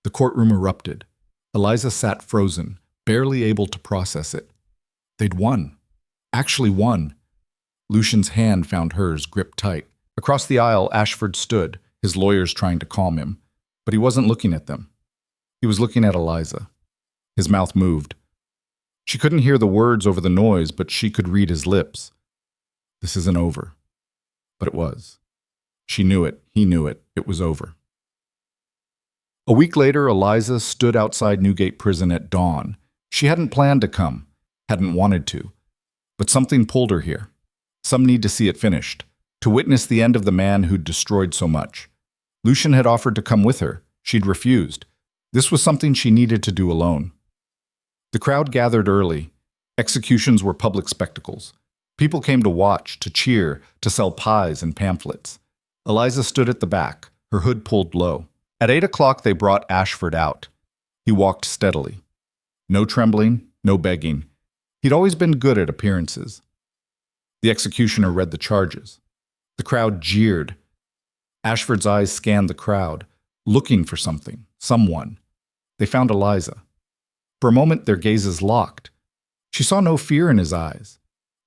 [SPEAKER 1] The courtroom erupted. Eliza sat frozen, barely able to process it. They'd won. Actually won. Lucian's hand found hers gripped tight. Across the aisle, Ashford stood, his lawyers trying to calm him. But he wasn't looking at them. He was looking at Eliza. His mouth moved. She couldn't hear the words over the noise, but she could read his lips. This isn't over. But it was. She knew it. He knew it. It was over. A week later, Eliza stood outside Newgate Prison at dawn. She hadn't planned to come, hadn't wanted to. But something pulled her here. Some need to see it finished, to witness the end of the man who'd destroyed so much. Lucian had offered to come with her. She'd refused. This was something she needed to do alone. The crowd gathered early. Executions were public spectacles. People came to watch, to cheer, to sell pies and pamphlets. Eliza stood at the back, her hood pulled low. At 8 o'clock, they brought Ashford out. He walked steadily. No trembling, no begging. He'd always been good at appearances. The executioner read the charges. The crowd jeered. Ashford's eyes scanned the crowd, looking for something, someone. They found Eliza. For a moment, their gazes locked. She saw no fear in his eyes,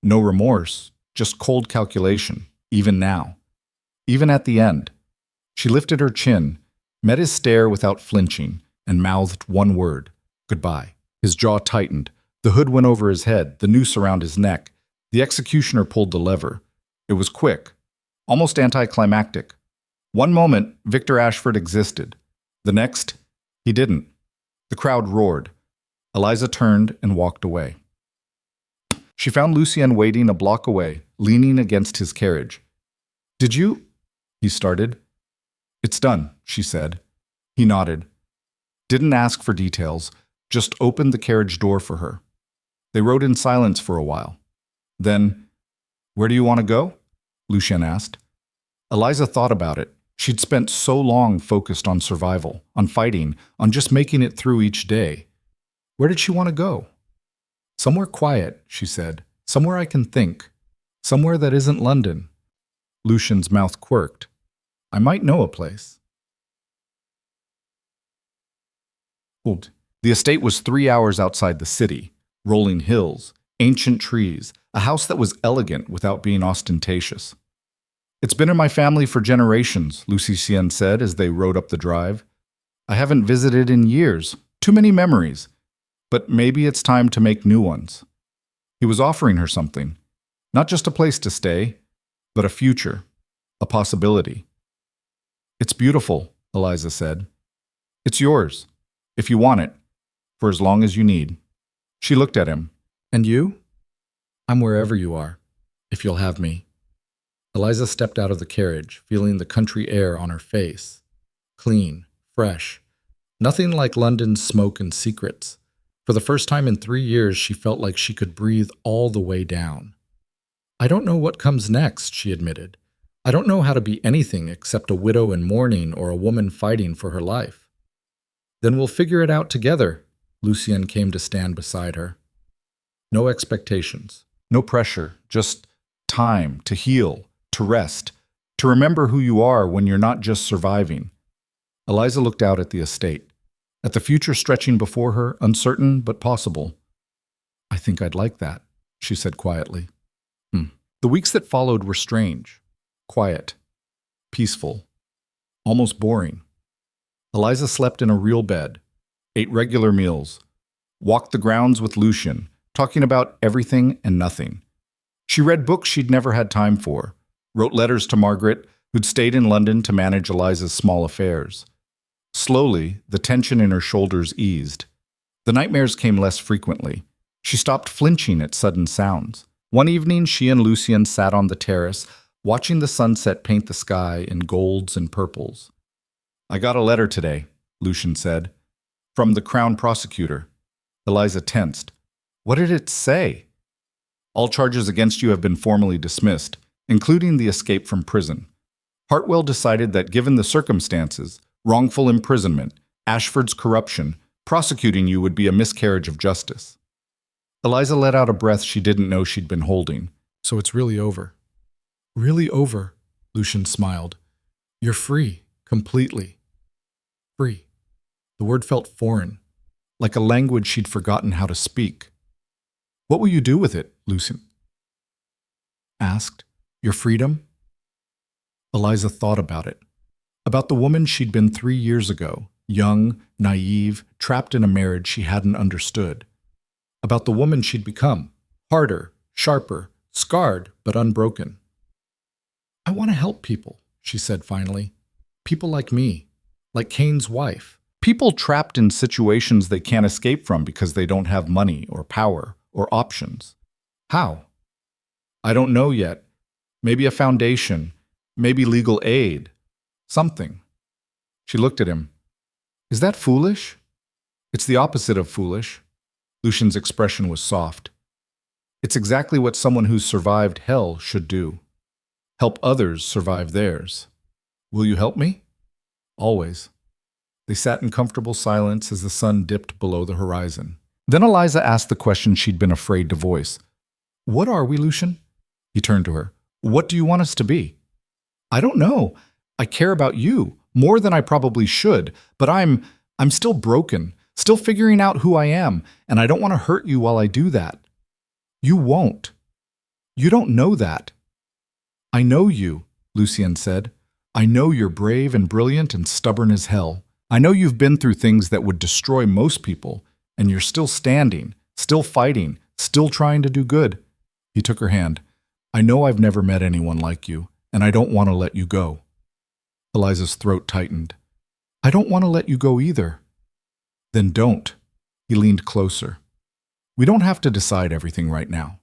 [SPEAKER 1] no remorse, just cold calculation, even now. Even at the end. She lifted her chin, met his stare without flinching, and mouthed one word, goodbye. His jaw tightened. The hood went over his head, the noose around his neck. The executioner pulled the lever. It was quick, almost anticlimactic. One moment, Victor Ashford existed. The next, he didn't. The crowd roared. Eliza turned and walked away. She found Lucien waiting a block away, leaning against his carriage. Did you? He started. It's done, she said. He nodded. Didn't ask for details, just opened the carriage door for her. They rode in silence for a while. Then, where do you want to go? Lucien asked. Eliza thought about it. She'd spent so long focused on survival, on fighting, on just making it through each day. Where did she want to go? Somewhere quiet, she said. Somewhere I can think. Somewhere that isn't London. Lucian's mouth quirked. I might know a place. The estate was 3 hours outside the city. Rolling hills, ancient trees, a house that was elegant without being ostentatious. It's been in my family for generations, Lucien said as they rode up the drive. I haven't visited in years. Too many memories. But maybe it's time to make new ones. He was offering her something. Not just a place to stay, but a future, a possibility. It's beautiful, Eliza said. It's yours, if you want it, for as long as you need. She looked at him. And you? I'm wherever you are, if you'll have me. Eliza stepped out of the carriage, feeling the country air on her face. Clean, fresh, Nothing like London's smoke and secrets. For the first time in 3 years, she felt like she could breathe all the way down. I don't know what comes next, she admitted. I don't know how to be anything except a widow in mourning or a woman fighting for her life. Then we'll figure it out together. Lucien came to stand beside her. No expectations, no pressure, just time to heal, to rest, to remember who you are when you're not just surviving. Eliza looked out at the estate, at the future stretching before her, uncertain but possible. I think I'd like that, she said quietly. The weeks that followed were strange, quiet, peaceful, almost boring. Eliza slept in a real bed, ate regular meals, walked the grounds with Lucien, talking about everything and nothing. She read books she'd never had time for, wrote letters to Margaret, who'd stayed in London to manage Eliza's small affairs. Slowly, the tension in her shoulders eased. The nightmares came less frequently. She stopped flinching at sudden sounds. One evening, she and Lucien sat on the terrace, watching the sunset paint the sky in golds and purples. I got a letter today, Lucien said, from the Crown prosecutor. Eliza tensed. What did it say? All charges against you have been formally dismissed, including the escape from prison. Hartwell decided that given the circumstances, wrongful imprisonment, Ashford's corruption, prosecuting you would be a miscarriage of justice. Eliza let out a breath she didn't know she'd been holding. So it's really over. Really over, Lucien smiled. You're free, completely. Free. The word felt foreign, like a language she'd forgotten how to speak. What will you do with it, Lucien asked. Your freedom? Eliza thought about it. About the woman she'd been 3 years ago, young, naive, trapped in a marriage she hadn't understood. About the woman she'd become, harder, sharper, scarred, but unbroken. I want to help people, she said finally. People like me, like Kane's wife. People trapped in situations they can't escape from because they don't have money or power or options. How? I don't know yet. Maybe a foundation, maybe legal aid, something. She looked at him. Is that foolish? It's the opposite of foolish. Lucien's expression was soft. It's exactly what someone who's survived hell should do. Help others survive theirs. Will you help me? Always. They sat in comfortable silence as the sun dipped below the horizon. Then Eliza asked the question she'd been afraid to voice. What are we, Lucien? He turned to her. What do you want us to be? I don't know. I care about you, more than I probably should, but I'm still broken, still figuring out who I am, and I don't want to hurt you while I do that. You won't. You don't know that. I know you, Lucien said. I know you're brave and brilliant and stubborn as hell. I know you've been through things that would destroy most people, and you're still standing, still fighting, still trying to do good. He took her hand. I know I've never met anyone like you, and I don't want to let you go. Eliza's throat tightened. I don't want to let you go either. Then don't. He leaned closer. We don't have to decide everything right now.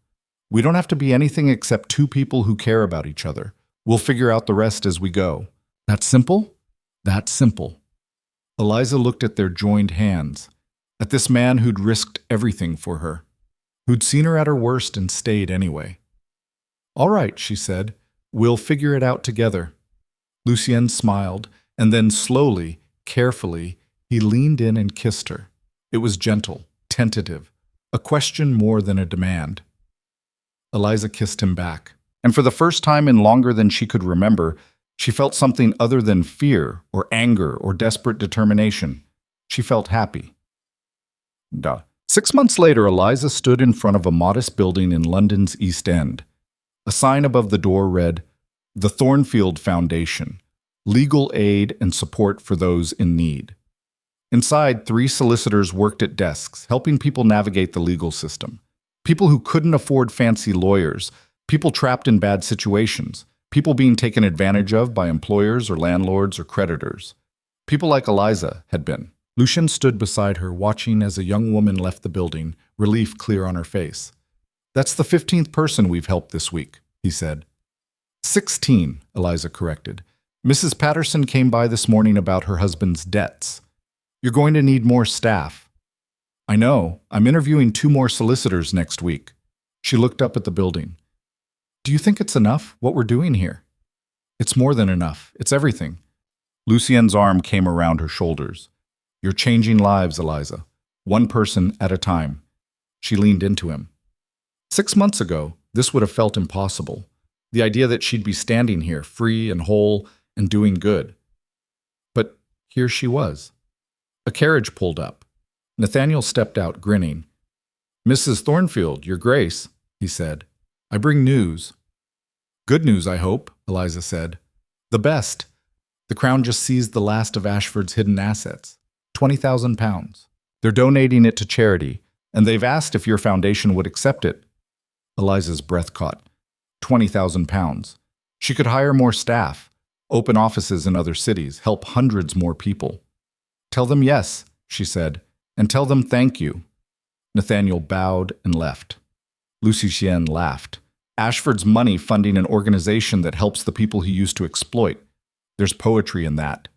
[SPEAKER 1] We don't have to be anything except two people who care about each other. We'll figure out the rest as we go. That simple? That simple. Eliza looked at their joined hands, at this man who'd risked everything for her, who'd seen her at her worst and stayed anyway. All right, she said. We'll figure it out together. Lucien smiled, and then slowly, carefully, he leaned in and kissed her. It was gentle, tentative, a question more than a demand. Eliza kissed him back, and for the first time in longer than she could remember, she felt something other than fear or anger or desperate determination. She felt happy. 6 months later, Eliza stood in front of a modest building in London's East End. A sign above the door read, The Thornfield Foundation, Legal Aid and Support for Those in Need. Inside, 3 solicitors worked at desks, helping people navigate the legal system. People who couldn't afford fancy lawyers, people trapped in bad situations, people being taken advantage of by employers or landlords or creditors. People like Eliza had been. Lucien stood beside her, watching as a young woman left the building, relief clear on her face. That's the 15th person we've helped this week, he said. 16, Eliza corrected. Mrs. Patterson came by this morning about her husband's debts. You're going to need more staff. I know. I'm interviewing 2 more solicitors next week. She looked up at the building. Do you think it's enough, what we're doing here? It's more than enough. It's everything. Lucienne's arm came around her shoulders. You're changing lives, Eliza. One person at a time. She leaned into him. 6 months ago, this would have felt impossible. The idea that she'd be standing here, free and whole and doing good. But here she was. A carriage pulled up. Nathaniel stepped out, grinning. Mrs. Thornfield, Your Grace, he said. I bring news. Good news, I hope, Eliza said. The best. The Crown just seized the last of Ashford's hidden assets, £20,000. They're donating it to charity, and they've asked if your foundation would accept it. Eliza's breath caught. £20,000. She could hire more staff, open offices in other cities, help hundreds more people. Tell them yes, she said, and tell them thank you. Nathaniel bowed and left. Lucienne laughed. Ashford's money funding an organization that helps the people he used to exploit. There's poetry in that.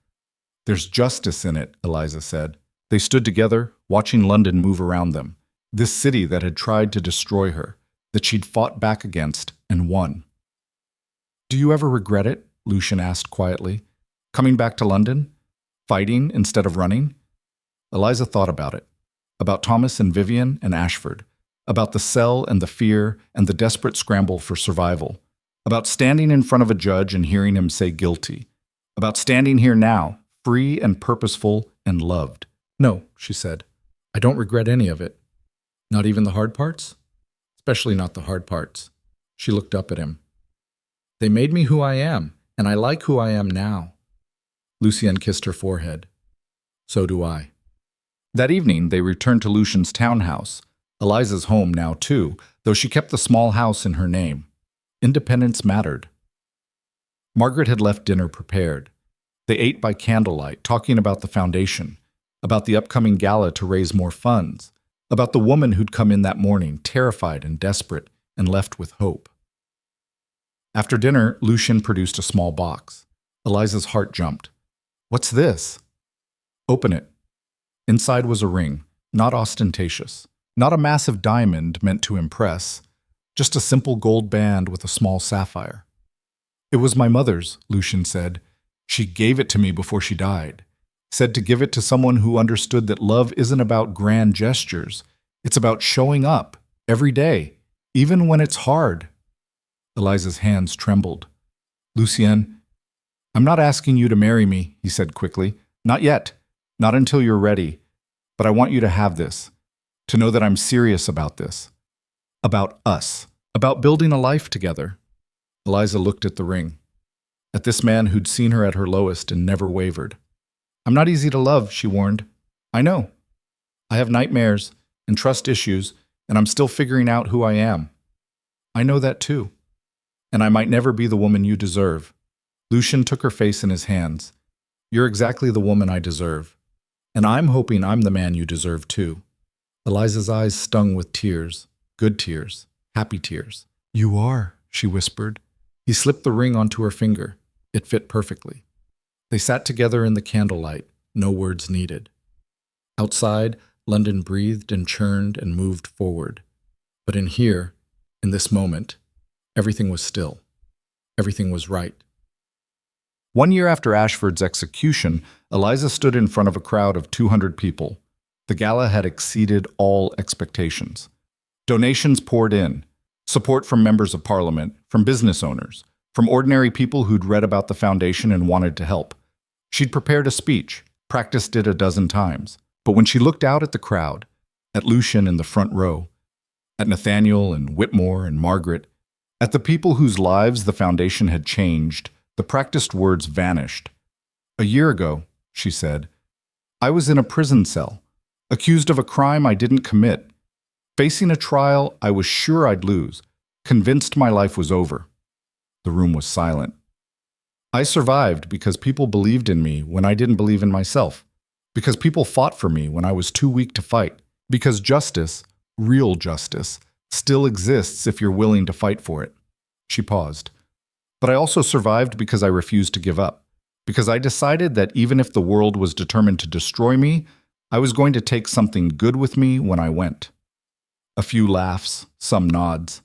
[SPEAKER 1] There's justice in it, Eliza said. They stood together, watching London move around them. This city that had tried to destroy her, that she'd fought back against and won. Do you ever regret it? Lucian asked quietly. Coming back to London? Fighting instead of running? Eliza thought about it. About Thomas and Vivian and Ashford. About the cell and the fear and the desperate scramble for survival. About standing in front of a judge and hearing him say guilty. About standing here now, free and purposeful and loved. No, she said. I don't regret any of it. Not even the hard parts? Especially not the hard parts. She looked up at him. They made me who I am, and I like who I am now. Lucienne kissed her forehead. So do I. That evening, they returned to Lucian's townhouse, Eliza's home now too, though she kept the small house in her name. Independence mattered. Margaret had left dinner prepared. They ate by candlelight, talking about the foundation, about the upcoming gala to raise more funds, about the woman who'd come in that morning, terrified and desperate, and left with hope. After dinner, Lucian produced a small box. Eliza's heart jumped. What's this? Open it. Inside was a ring, not ostentatious, not a massive diamond meant to impress, just a simple gold band with a small sapphire. It was my mother's, Lucian said. She gave it to me before she died. Said to give it to someone who understood that love isn't about grand gestures. It's about showing up, every day, even when it's hard. Eliza's hands trembled. Lucienne, I'm not asking you to marry me, he said quickly. Not yet. Not until you're ready. But I want you to have this. To know that I'm serious about this. About us. About building a life together. Eliza looked at the ring. At this man who'd seen her at her lowest and never wavered. I'm not easy to love, she warned. I know. I have nightmares and trust issues, and I'm still figuring out who I am. I know that too. And I might never be the woman you deserve. Lucian took her face in his hands. You're exactly the woman I deserve. And I'm hoping I'm the man you deserve too. Eliza's eyes stung with tears. Good tears. Happy tears. You are, she whispered. He slipped the ring onto her finger. It fit perfectly. They sat together in the candlelight, no words needed. Outside, London breathed and churned and moved forward. But in here, in this moment, everything was still. Everything was right. 1 year after Ashford's execution, Eliza stood in front of a crowd of 200 people. The gala had exceeded all expectations. Donations poured in. Support from members of parliament, from business owners, from ordinary people who'd read about the foundation and wanted to help. She'd prepared a speech, practiced it a dozen times. But when she looked out at the crowd, at Lucian in the front row, at Nathaniel and Whitmore and Margaret, at the people whose lives the foundation had changed, the practiced words vanished. A year ago, she said, I was in a prison cell, accused of a crime I didn't commit, facing a trial I was sure I'd lose, convinced my life was over. The room was silent. I survived because people believed in me when I didn't believe in myself, because people fought for me when I was too weak to fight, because justice, real justice, still exists if you're willing to fight for it. She paused. But I also survived because I refused to give up, Because I decided that even if the world was determined to destroy me, I was going to take something good with me when I went. A few laughs, some nods.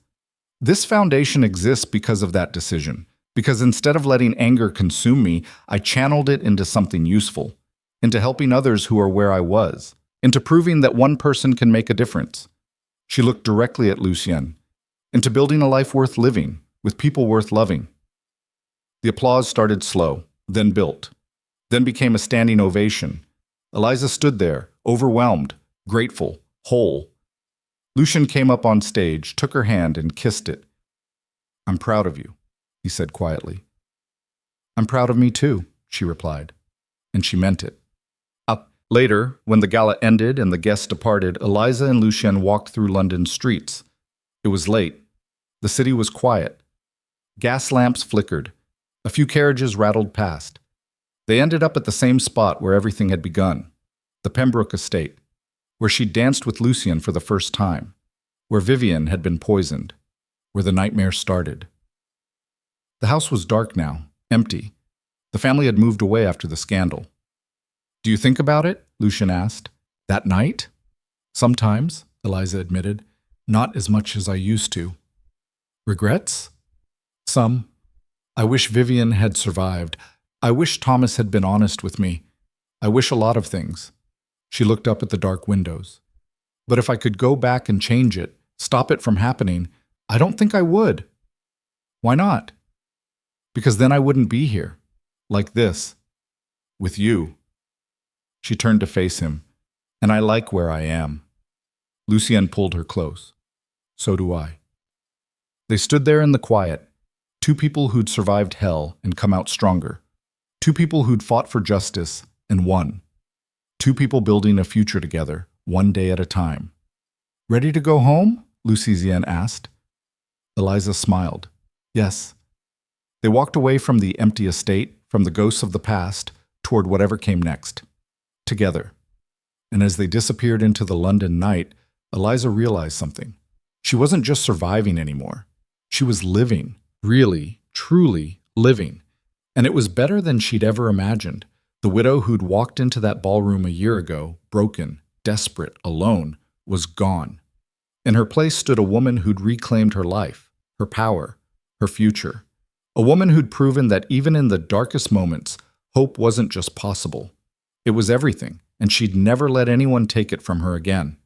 [SPEAKER 1] This foundation exists because of that decision. Because instead of letting anger consume me, I channeled it into something useful, into helping others who are where I was, into proving that one person can make a difference. She looked directly at Lucien, into building a life worth living, with people worth loving. The applause started slow, then built, then became a standing ovation. Eliza stood there, overwhelmed, grateful, whole. Lucien came up on stage, took her hand, and kissed it. "I'm proud of you," he said quietly. "I'm proud of me too," she replied, and she meant it. Later, when the gala ended and the guests departed, Eliza and Lucien walked through London's streets. It was late. The city was quiet. Gas lamps flickered. A few carriages rattled past. They ended up at the same spot where everything had begun, the Pembroke estate, where she danced with Lucien for the first time, where Vivian had been poisoned, where the nightmare started. The house was dark now, empty. The family had moved away after the scandal. "Do you think about it?" Lucien asked. "That night?" "Sometimes," Eliza admitted. "Not as much as I used to." "Regrets?" "Some. I wish Vivian had survived. I wish Thomas had been honest with me. I wish a lot of things." She looked up at the dark windows. "But if I could go back and change it, stop it from happening, I don't think I would." "Why not?" "Because then I wouldn't be here. Like this. With you." She turned to face him. "And I like where I am." Lucien pulled her close. "So do I." They stood there in the quiet, two people who'd survived hell and come out stronger. Two people who'd fought for justice and won. Two people building a future together, one day at a time. "Ready to go home?" Lucien asked. Eliza smiled. "Yes." They walked away from the empty estate, from the ghosts of the past, toward whatever came next. Together. And as they disappeared into the London night, Eliza realized something. She wasn't just surviving anymore. She was living, really, truly living. And it was better than she'd ever imagined. The widow who'd walked into that ballroom a year ago, broken, desperate, alone, was gone. In her place stood a woman who'd reclaimed her life, her power, her future. A woman who'd proven that even in the darkest moments, hope wasn't just possible. It was everything, and she'd never let anyone take it from her again.